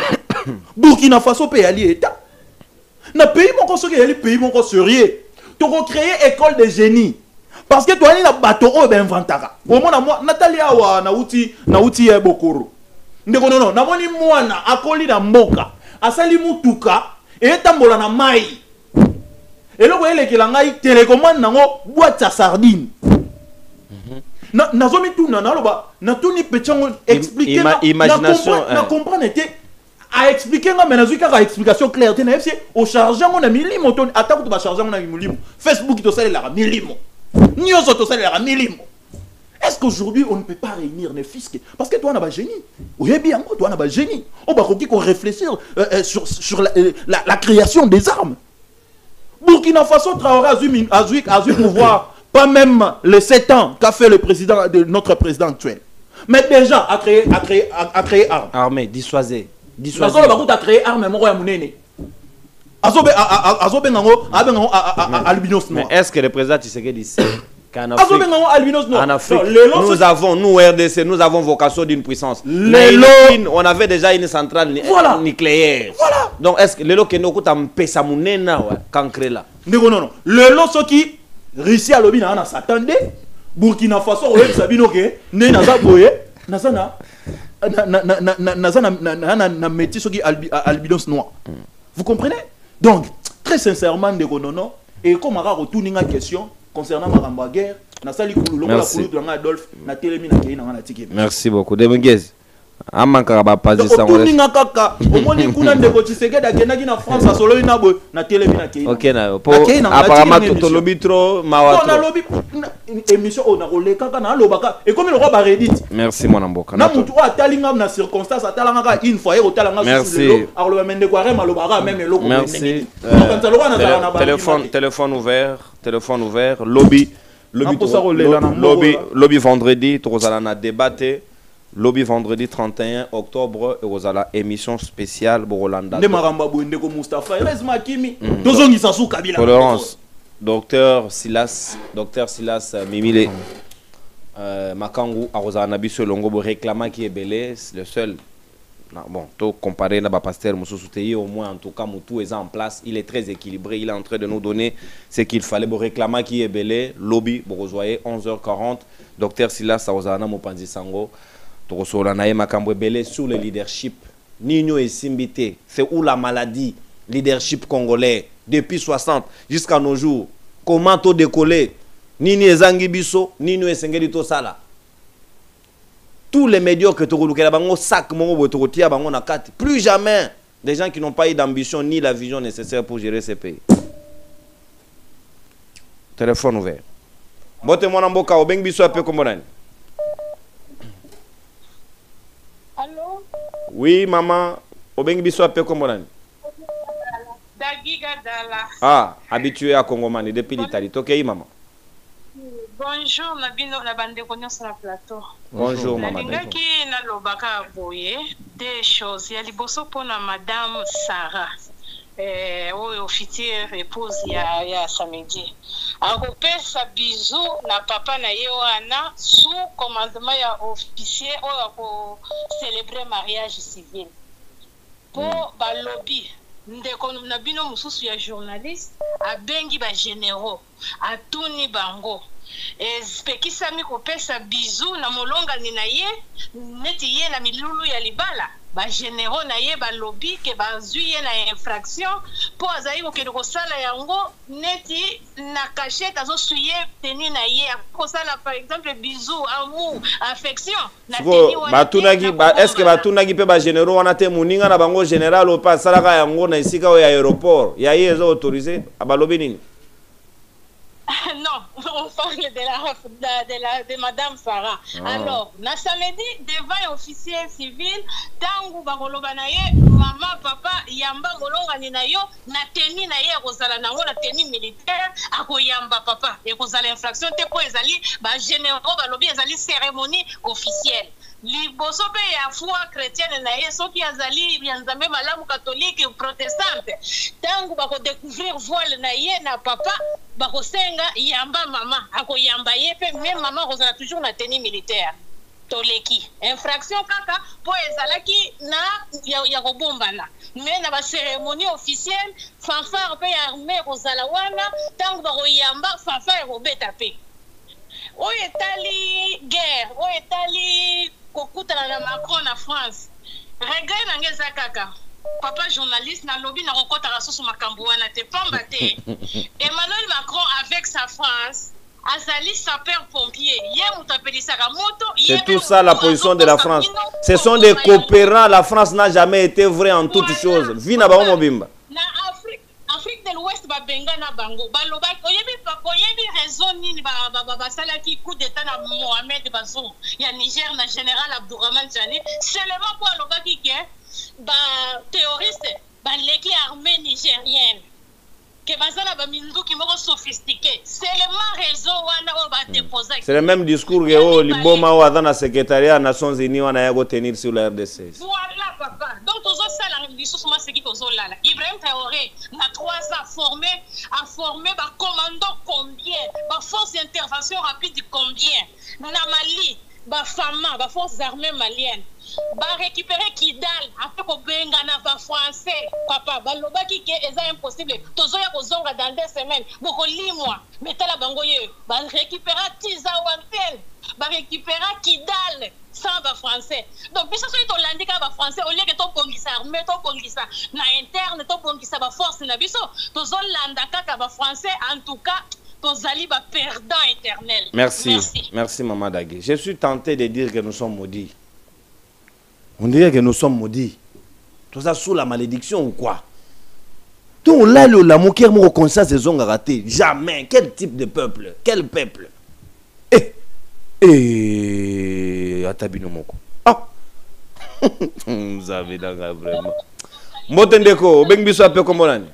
Burkina Faso peut aller État. Dans le pays mon pays mon sérieux. Tu vas créer école de génie. Parce que tu as un bateau au ben inventara. Au moins Natalia wa na uti bokoro. Ndeko non na moni mwana akoli na mboka. Asali mutuka et tambola na mai. Et là, vous voyez que l'angai télécommande nango boîte à sardines. Nazomi tout nanaloba, na tout ni petchon expliquer imagination. Na comprendre était à expliquer mais nazomi ka explication claire. T'es naïf c'est au chargement on a milimo ton attaque tu vas charger on a milimo. Facebook to sale la milimo. Nyoso to sale la milimo. Est-ce qu'aujourd'hui on ne peut pas réunir les fiscs parce que toi on a pas génie. Oui bien toi on a pas génie. On va qu'on réfléchir sur la création des armes. Burkina Faso Traoré a eu pouvoir, pas même les 7 ans qu'a fait le président de notre président actuel. Mais déjà a créé armes. Armée, dissuaser. A créé armes, mais albinos noir. Mais est-ce que le président Tshisekedi dit qu'en Afrique, nous RDC, nous avons vocation d'une puissance. On avait déjà une centrale nucléaire. Voilà. Donc est-ce que le lot que nous avons pesa munena kankre là. Non. Le lot ce qui Russie à l'obin on s'attendait. Burkina Faso on a sabino que ne naza boye nazana na métis ce qui albinos noir. Vous comprenez? Donc très sincèrement Ndegonono et comme on a retourné une question concernant ma guerre, merci beaucoup. Demenguez. Amanka ba pas ça. OK na. Apparemment tout lobby trop mawato. Émission on a rolé kaka na lobaka et comme le roi ba redit. Merci mon amboka. Na mutu atalinga na circonstance atalanga une fois et otalanga sur le lot. Alors le mende kwa rema lobaka même eloko. Merci. Téléphone ouvert, lobby vendredi, tu vas débattre. Lobby vendredi 31 octobre, et vous avez émission spéciale pour Rolanda. Tolérance. Docteur Silas Mimile Makangu Arosana Biso Longo réclamant qui est belé, le seul. Bon, tout comparé à pasteur Moussouteyi, au moins en tout cas, Moutou est en place, il est très équilibré, il est en train de nous donner ce qu'il fallait pour réclamer qui est belé. Lobby, vous voyez, 11h40, docteur Silas Arosana Mopanzi Sango. Sur le leadership, Nino et Simbité, c'est où la maladie, leadership congolais depuis 60 jusqu'à nos jours. Comment to décoller? Nini ezangi biso, nini esengeli to sala. Tous les médiocres to kolukela bango sac mongo botokotia bango na kati. Plus jamais des gens qui n'ont pas eu d'ambition ni la vision nécessaire pour gérer ces pays. Téléphone ouvert. Bote mwana mboka obengi biso ape kombonani. Allô? Oui maman, obengi biso ape kombonani. Dagiga Dala. Ah, habitué à Congomani depuis l'Italie. Tokei maman. Bonjour, Nabino la bande de sur le plateau. Bonjour maman. Nalingaki na lobaka boye des choses. Il y a liboso pour madame Sarah. Officier épouse ya samedi. Akopesa bisou na papa na ye wana sous commandement ya officier o célébrer mariage civil. Pour balobi ndeko na bino mususu ya journaliste abengi ba généraux atuni bango spekisami kopesa bisou na molonga ni na ye neti ye na milulu ya libala ba généraux na ye ba lobby ke bazui ye na infraction po azali kokende kosala yango neti na cachette azosuye teni na ye kosala par exemple bisou amour affection na teni wana batunaki est-ce que batunaki pe ba généraux wana te muninga na bango général o pa salaka yango na isika o ya aéroport ya ye ezo autorisé abalobi nini? Non, on parle de Madame Sarah. Alors, na samedi, devant officier civil, tangu bakoloba na ye, maman, papa, yamba molonga ni na yo, na teni na ye kozala nango na teni militaire, ako yamba papa, et kozala infraction te ko ezali ba généraux balobi ezali cérémonie officielle. Liboso pe ya foi chrétienne na ye soki azali ya nzambe malamu catholique ou protestante tangu bako découvrir voile na ye na papa bako senga yamba mama ako yamba ye pe même maman kozala toujours na tenue militaire toleki infraction kaka po ezalaki na ya kobombana mais na ba cérémonie officielle fanfare pe ya armée kozala wana tangu bako yamba fanfare kobeta pe oyo etali guerre oyo etali kokutana na Macron na France. Regret na ngeza kaka. Papa journaliste na lobby na kokota rasusu makambo wana te pamba te. Emmanuel Macron avec sa France azali sapeur pompier. Ye mutapelisa ka moto. C'est tout ça la position de la France. Ce sont des coopérants. La France n'a jamais été vraie en toutes choses. Vina ba mobimba. Na Afrique de l'Ouest ba benga na bango. Baloba oyebi raison nini ba salaki coup d'état na Mohamed Bazoum. Ya Niger na général Abdourahmane Tiani. Seulement pour aloba ki ke ba terroriste ba leki armée nigérienne. Que bazala ba minduki moko sophistiqué. Seulement raison wana o ba déposer. C'est le même discours que o liboma o adana secrétariat des Nations Unies wana ya go tenir sur la RDC. Voilà papa. Donc tozo sala biso ma seki tozo lala. Ibrahim Traoré na 3 ans a formé ba commandant combien, ba force d'intervention rapide combien. Na Mali ba fama ba forces armées maliennes. Ba récupérer Kidal après ko benga na ba français papa ba lobaki ke eza impossible tozo ya kozonga dans 2 semaines boko limwa metala bango ye ba récupérer Tizawantel ba récupérer Kidal sans ba français donc biso so to landika ba français au lieu que to bongisa armée to bongisa na interne to bongisa ba force na biso tozo landa kaka ba français en tout cas tozali ba perdant éternel. Merci maman Dagui. Je suis tenté de dire que nous sommes maudits. On dirait que nous sommes maudits. Tout ça sous la malédiction ou quoi? Donc là, la moquère me conscience des ont raté. Jamais. Quel type de peuple? Quel peuple? Atabino moko. Ah! Vous avez d'ailleurs vraiment. Motendeko, Bengbiso a peu comme on.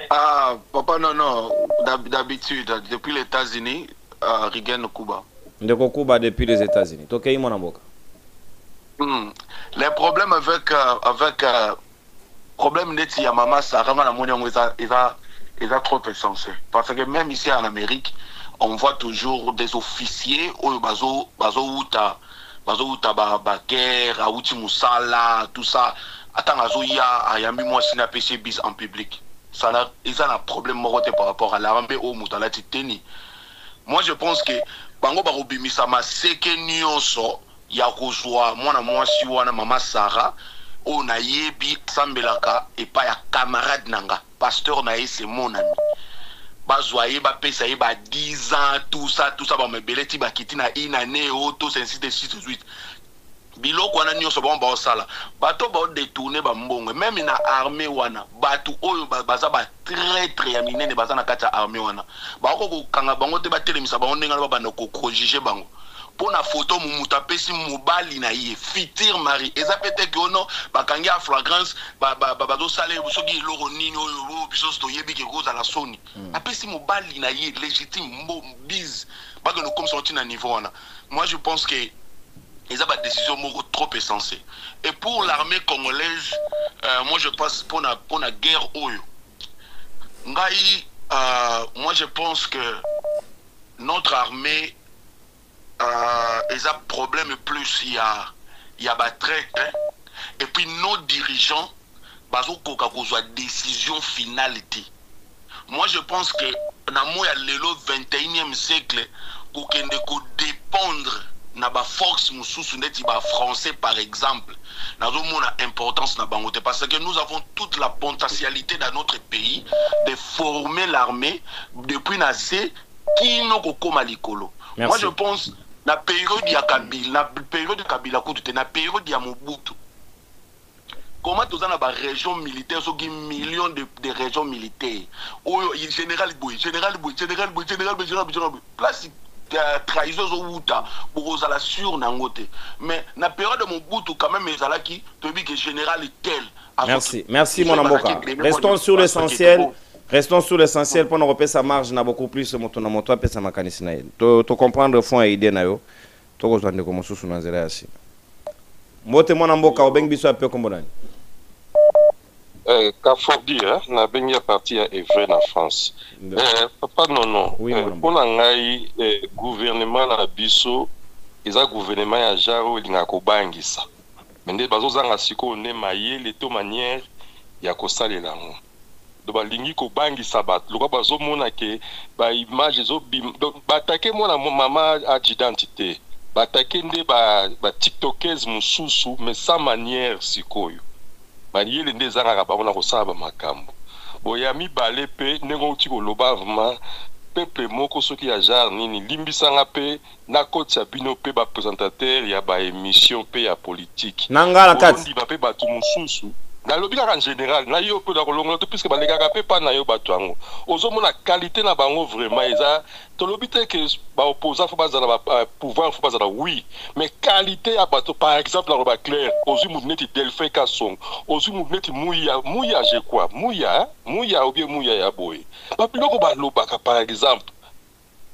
Ah, papa, non. D'habitude, depuis les États-Unis, Rigen Cuba. Ndeko Cuba depuis les États-Unis. Tokei Monaboka. Les problèmes avec problème net ya maman Sarah na monion ils a trop insensé parce que même ici en Amérique on voit toujours des officiers au bazo uta ba guerre a uti musala tout ça attends azoya ayambi moi sina PC bis en public ça là ils ont un problème moroté par rapport à l'armée au mutala titeni. Moi je pense que bango ba robimisa ma seke nyonso ya kozwa mwana mwasi wana mama Sarah on a yebi sambelaka et pas ya camarade nanga pasteur na ye c'est mon ami bazoye ba pesa ye ba 10 ans tout ça ba mebeleti ba kiti na une année auto ainsi de suite biloko wana nyonso ba osala bato ba détourner ba mbongo même na armée wana bato oyo baza ba très ya minene baza na kati ya armée wana ba ko kanga bango te ba telemisa ba ondenga ba bana ko corriger bango pour na photo mumuta pesi mobali na ye fitir mari eza pete que ono bakangi a flagrance bazo sale soki loro nini oyo biso to yebi ke cause la soni apesi mobali na ye légitime mbo bise ba que nous comme sorti na niveau wana moi je pense que ils ont des décisions trop essentielles. Et pour l'armée congolaise, moi je pense pour la guerre oyo. Moi je pense que notre armée ils ont problème plus il y a traite hein? Et puis nos dirigeants bazo koka kozwa décision finalité. Moi je pense que dans le 21e siècle pour qu'on dépendre na ba force mususu ndeti ba français par exemple na zomona importance na bangote parce que nous avons toute la potentialité dans notre pays de former l'armée depuis na C kino kokoma likolo. Moi je pense na période ya Kabila kutu na période ya Mobutu comment tous na ba région militaire so qui millions de régions militaires oyo général Boy place trahison au wuta pour la sur nangote mais na période de Mobutu quand même ezalaki to bi que général tel. Merci mon amboka. Restons sur l'essentiel pour nous repasser sa marge na beaucoup plus moto na moto pesa makanisi na yel to comprendre fond et idée na yo to ko zande comme susu na zela yasi mote mon amboka obeng biso ape kombonani Kafordi na bengi ya parti ya Evre na France. Papa non. Pour ngai gouvernement na biso eza gouvernement ya jaro linga ko bangisa. Mende bazozanga siko ne mayele to manière ya ko salela ngo. Do balingi ko bangisa bat. Lokwa bazomona ke ba image zo donc batake mona mama identité. Batake nde ba tiktokers mususu mais sans manière sikoyo. Maniele ndezanga kabona ko saba makambo boya mibale pe nengo utiko loba vraiment peuple moko soki ya jar nini limbisanga pe na koti ya bino pe ba présentateur ya ba émission pe ya politique nangala kati ba pe batu mususu na lobi en général na yo pe da kolongola to puisque ba lekaka pe pa na yo batu ango ozomona qualité na bango vraiment eza to lobi te que ba opposant faut bazala ba pouvoir faut bazala oui mais qualité à bateau par exemple la roba clair ozu mouneti Delphin Kasong ozu mouneti Mouya je crois Mouya ou bien Mouya ya boy ba biloko ba lobaka par exemple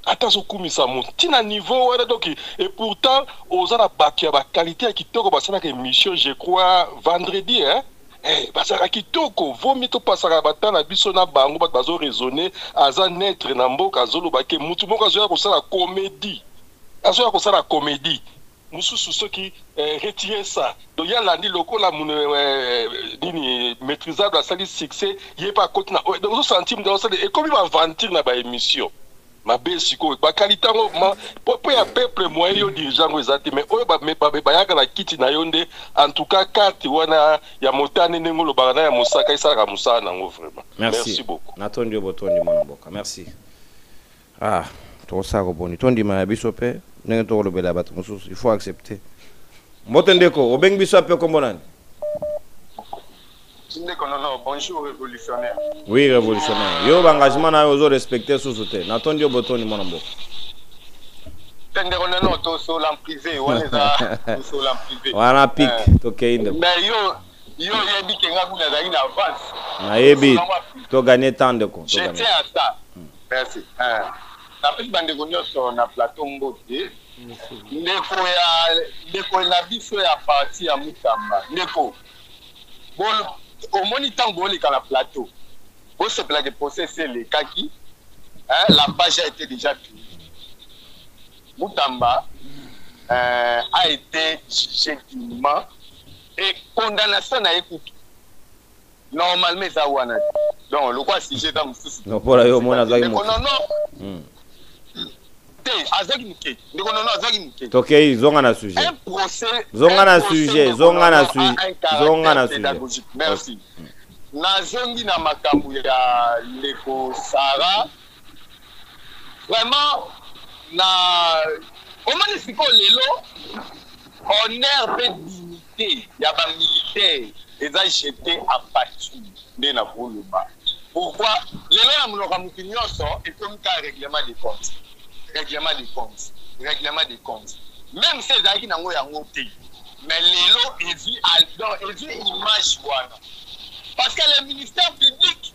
attention kumisa mon tina niveau wala donc et pourtant ozala bakia ba qualité ya kitoko basana ka émission je crois vendredi hein basaka kitoko vomi to pasaka batana biso na bango bat bazo raisonner aza naître na mboka azoloba ke mutu moko azoya kosala comédie mususu soki retirer ça donc ya landi lokola nini maîtrisable asali succès yé pas côté na donc zo centime dans ça et comme il va vantir na ba émission ma belle siko ba qualité ngo po ya peuple moyen yo dirigeant ezati mais oyo ba yaka na kiti na yonde en tout cas carte wana ya motane nengo lo bana ya mosaka isaka musana nango vraiment merci beaucoup natondi botondi mona boka merci to sa ko boni tondi ma biso pe nengo to lo bela bat mususu il faut accepter motendeko obeng biso ape kombonani bonjour révolutionnaire. Oui, révolutionnaire. Yo engagement na yo respecter sous-soute. Natondi botoni mon ambo. Tenderono to so l'en privé, on so l'en privé. Wana pic to keinde. Mais yo yebi kenga kuna za in avance. Na yebi to gagner temps de compte. Je tiens à ça. Merci. Na pesi bande gonyo so na plateau mbote. Ndeko na biso ya parti ya Mutamba. Ndeko. Bon au moniteur à la plateau. Pour se plaquer processer les kaki, la page a été déjà finie. Mutamba a été jugé dignement et condamnation à écouter. Normalement, ça wana. Donc, le quoi si j'ai dans non pour la yo mona non. Te azaki muke ndeko nono azaki muke tokei zonga na sujet un procès zonga na sujet merci nazongi na makambo ya ndeko Sara vraiment na omoni sikoyo lelo honneur pe dignité ya bamilitaire eza jeté à partir nde na koloba pourquoi lelo na monoko ya mokili nyonso ekomi ka règlement des comptes même si ezalaki nango yango te mais lelo ezwi image wana parce que le ministère public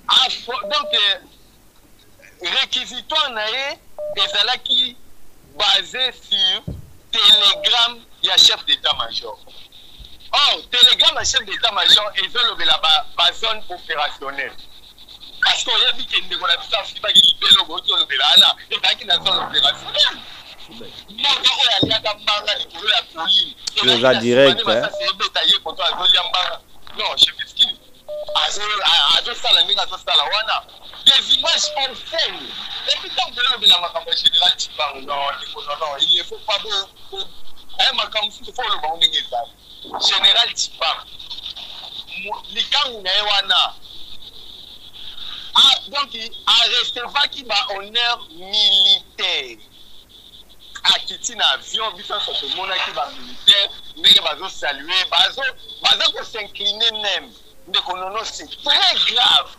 a donc réquisitoire na ye ezalaki basé sur télégramme ya chef d'état-major. Or, télégramme ya chef d'état-major ezolobela ba zone opérationnelle. Parce qu'on a dit que ndeko na biso afibaki libelo boti olobela ana ezalaki na zone opérationnelle. Moko oyo aliaka mbanga likolo ya colline. Eza direct, ebeta ye koto azolia mbanga. Non, je m'excuse. Azosala ndenge azosala wana. Des images obscènes. Et puis tant que le bilan makambo général Tibang non, il ne faut pas un makambo il faut le bon général Tibang. Likang wana. Donc a recevoir qui va honneur militaire. A quitter un avion, bisa so tout monde qui va militaire, ndenge bazo saluer, bazo ko s'incliner même. Ndeko nono c'est très grave.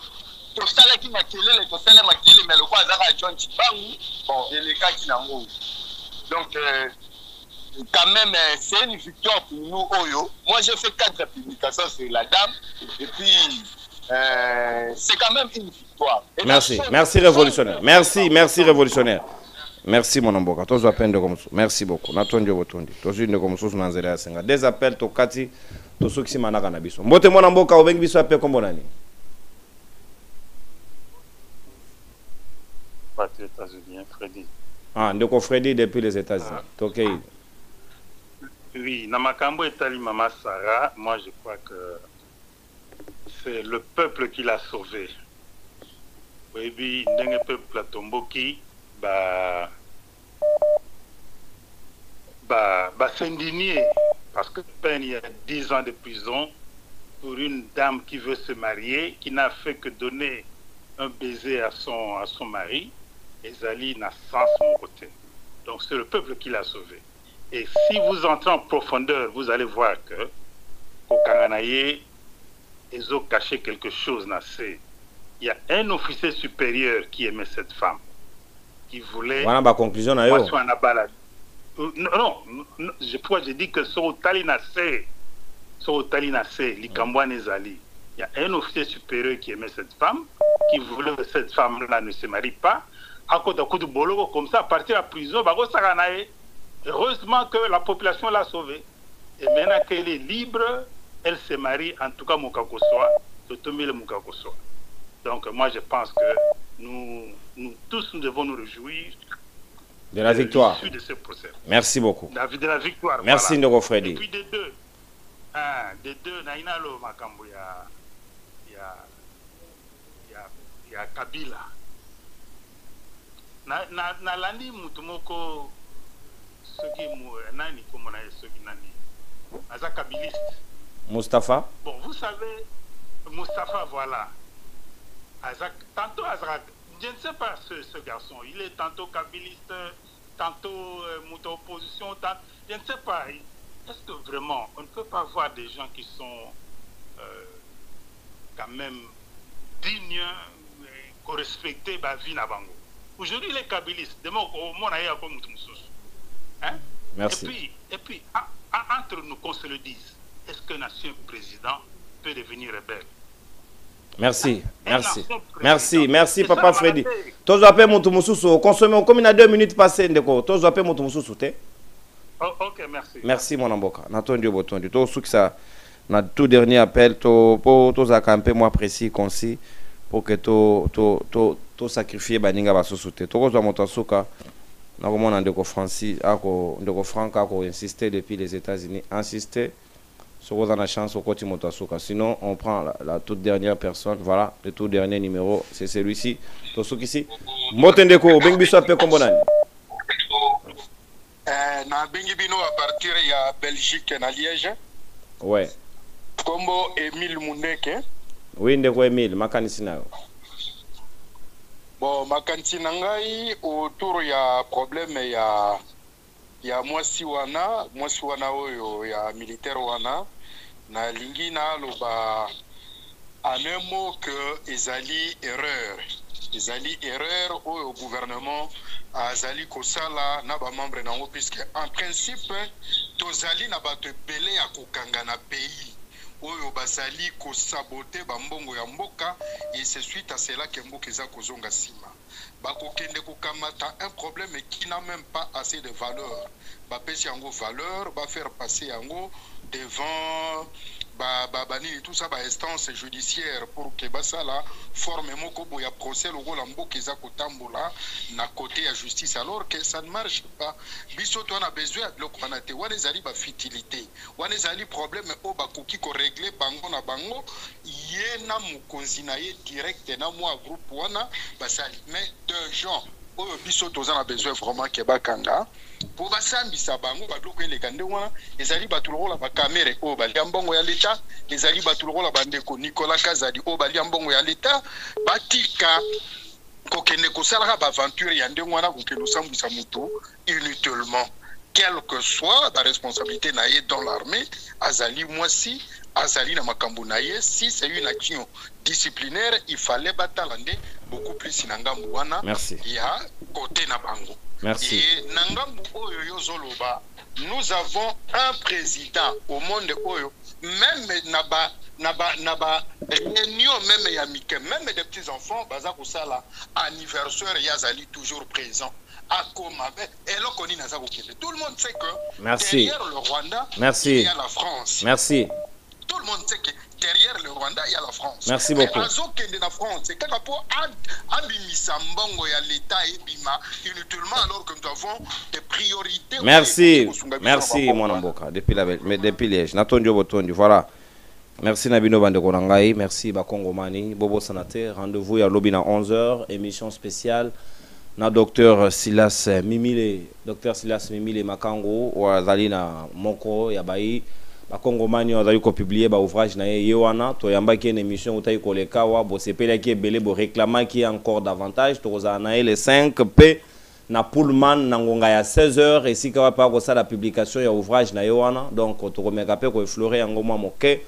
Tout ça là qui m'a kelele, tout ça là m'a kelele, mais le quoi azaka John Tibang, bon, et les cas qui n'ont. Donc quand même c'est une victoire pour nous Oyo. Moi j'ai fait 4 publications sur la dame et puis c'est quand même une victoire. Et merci révolutionnaire. Merci révolutionnaire. Merci mon amboka. Tous appels de comme ça. Merci beaucoup. Natondi botondi. Tous une comme ça na nzela ya senga. Des appels to kati to soki manaka na biso. Mbote mon amboka obengi biso appel comme bonani. Parti États-Unis, Freddy. Ah, ndeko Freddy depuis les États-Unis. OK. Oui, Namakambo Etali Mama Sarah, moi je crois que c'est le peuple qui l'a sauvé. Oui, puis ndenge peuple Tomboki s'indigner parce que peine il y a 10 ans de prison pour une dame qui veut se marier, qui n'a fait que donner un baiser à son mari, et Zali n'a sans son côté. Donc c'est le peuple qui l'a sauvé. Et si vous entrez en profondeur, vous allez voir que au Kanganaye, ils ont caché quelque chose. Il y a un officier supérieur qui aimait cette femme, qui voulait... Voilà ma conclusion. Non, j'ai dit que sur Talinase, Likambouane Zali, il y a un officier supérieur qui aimait cette femme, qui voulait que cette femme-là ne se marie pas. À côté de Bologo, comme ça, à partir de la prison, heureusement que la population l'a sauvée. Et maintenant qu'elle est libre, elle se marie, en tout cas, Moukakoswa, Totomile Moukakoswa. Donc, moi, je pense que nous tous, nous devons nous réjouir de la victoire. De ce procès. Merci beaucoup. De la victoire. Merci, voilà. Ndoko Freddy. Et puis, des deux, Nainalo Makambo, il y a Kabila. Na landi mutumoko soki nani comme na soki nani aza kabiliste Mustafa. Bon, vous savez Mustafa, voilà, tantôt je ne sais pas ce garçon, il est tantôt kabiliste, tantôt moto opposition, je ne sais pas. Est-ce que vraiment on ne peut pas voir des gens qui sont quand même dignes, respectés par vie Nabango? Aujourd'hui, les kabylistes, demain, au monde, il y a comme hein? Merci. Et puis, entre nous, qu'on se le dise, est-ce qu'un ancien président peut devenir rebelle? Merci, merci, Papa Freddy. Tous appels Moutoumoussousou, consommez comme il y a 2 minutes passées, tous appels Moutoumoussousou. Ok, merci. Merci, mon amboka. N'attendez pas, tout ce que ça, notre tout dernier appel, tous à camper, moi précis, concis, pour que tout sacrifier baninga ba sosouté. Tout ça, Moutoumoussoukha, na komona ndeko Francis, ndeko Franck a insisté depuis les États-Unis, insisté Si vous avez la chance, au côté Motosuka. Sinon, on prend la toute dernière personne. Voilà, le tout dernier numéro, c'est celui-ci. Tosuki ici. Motendeko, Bengibiso appelle Kombonani. Na Bengibino à partir de Belgique, na Liège. Ouais. Kombo Emile Mundeke. Oui, Ndeko Emile, makanisi nayo. Bon, makanisi nangai autour ya problème ya mwasi wana oyo ya militaire wana na lingi na loba en un mot que ezali erreur au gouvernement azali kosala na ba membre nango puisque en principe tozali na bato ebele ya kokanga na pays oyo bazali kosabote bambongo ya mboka et c'est suite à cela que mboka eza kozonga sima bakokende kokamata un problème qui n'a même pas assez de valeur bapesi yango valeur faire passer yango devant banini tout ça instance judiciaire pour que basala forme moko boya procès lokola mboka eza kotambola na côté ya justice alors que ça ne marche pas biso to na besoin ya biloko wana te wana ezali bafutilité wana ezali problème oyo bakoki korégler bango na bango ye na mokonzi na ye direct na mwa groupe wana basali mais deux gens oyo biso toza na besoin vraiment ke bakanga po basambisa bango badoko eleka nde wana ezali bato lokola bakamere oyo balia mbongo ya leta ezali bato lokola bandeko Nicolas Kazadi oyo balia mbongo ya leta batika kokende kosalaka baaventure ya ndenge wana kokende osambwisa motu inutilement quelle que soit la responsabilité na ye dans l'armée azali mwasi azali na makambo na ye si c'est une action disciplinaire il fallait batalande beaucoup plus na ngambu wana ya côté na bango. Merci. Et na ngambu oyo yozoloba nous avons un président au monde oyo même na ba réunion même ya mike même des petits enfants baza kosala anniversaire yazali toujours présent. Tout le monde sait que derrière le Rwanda, il y a la France. Merci. Tout le monde sait que derrière le Rwanda, il y a la France. Merci beaucoup. Mais la France, c'est quand pour abimisa mbongo ya l'État et bima inutilement alors que nous avons des priorités. Merci mon amboka depuis Liège. Natondio Botondi, voilà. Merci Nabino Bandekonangai, merci Bakongomani, Bobo Sanaté. Rendez-vous à l'Obina 11h, émission spéciale. Na docteur Silas Mimile Makango wazali na moko ya bai bakongomani wazali ko publier ba ouvrage na ye wana to yamba ki une émission utayi koleka wa bo sepela ki belé bo réclamer ki encore davantage to za na les 5p na Pullman na ngonga ya 16h et si ka pa ko ça la publication ya ouvrage na ye wana donc to ko meka pe ko effleurer ngoma moke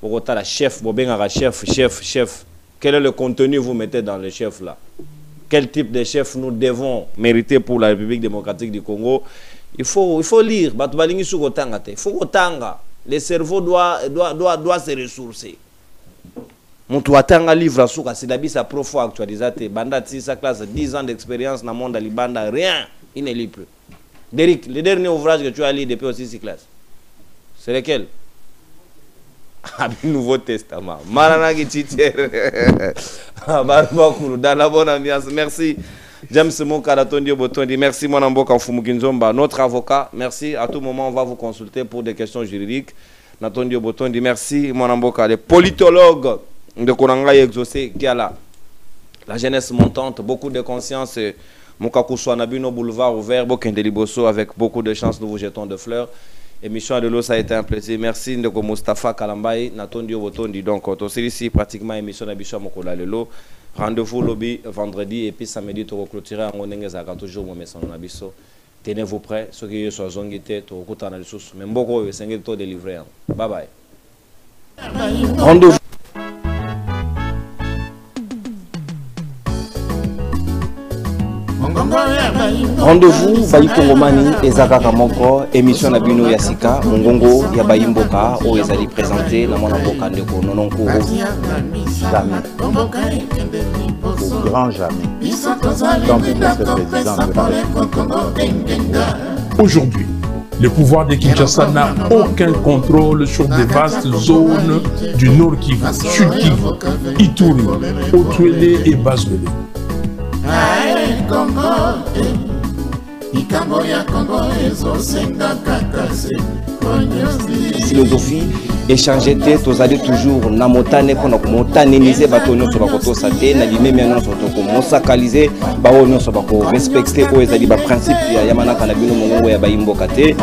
pour ta la chef bo benga chef quel est le contenu vous mettez dans le chef là? Quel type de chef nous devons mériter pour la République démocratique du Congo? Il faut lire. Il faut otanga. Le cerveau doit se ressourcer. Mon toatanga livre à Sidabi sa profo actualisé. Banda sa classe 10 ans d'expérience dans le monde Alibanda rien. Il ne lit plus. Derrick, le dernier ouvrage que tu as lu depuis aussi 6 classes. C'est lequel? Nouveau Testament. Maranagi Titier. Dans la bonne ambiance. Merci. James Moukaratondio Botondi. Merci mon amboka Fumukinzomba, notre avocat. Merci. À tout moment, on va vous consulter pour des questions juridiques. Natondio Botondi. Merci mon amboka. Les politologues de Konanga exaucé qui a là. La jeunesse montante, beaucoup de conscience. Mokakousou Nabino boulevard ouvert, Bokende Liboso avec beaucoup de chance. Nous vous jetons de fleurs. Émission de l'eau, ça a été un plaisir. Merci Ndeko Mustafa Kalambaye, Natondio Botondi. Donc, c'est ici pratiquement émission d'Abisha Mokola Lelo. Rendez-vous lobby vendredi et puis samedi, tu vas clôturer en Onengezaka toujours mon message en Abisso. Tenez-vous prêts, ceux qui sont zongité, tu vas écouter dans les sources. Mais beaucoup, c'est un peu délivré. Bye bye. Rendez-vous. Rendez-vous Bayi Kongomani Ezaka Moko émission na bino Yasika Mongongo ya Bayi Mboka o ezali présenté na mona Mboka ndeko nononko jamais au grand jamais comme le président de la République. Aujourd'hui, le pouvoir de Kinshasa n'a aucun contrôle sur des vastes zones du Nord Kivu, Sud Kivu, Ituri, Otuele et Bazwele. philosophie échanger te tozali toujours na motane mpona komotanenize bato nyonso bakotosa te na limemi nyonso tokomosakalize bao nyonso bakorespecte oyo ezali baprincipe ya manaka na bino mongongo ya bayimboka te.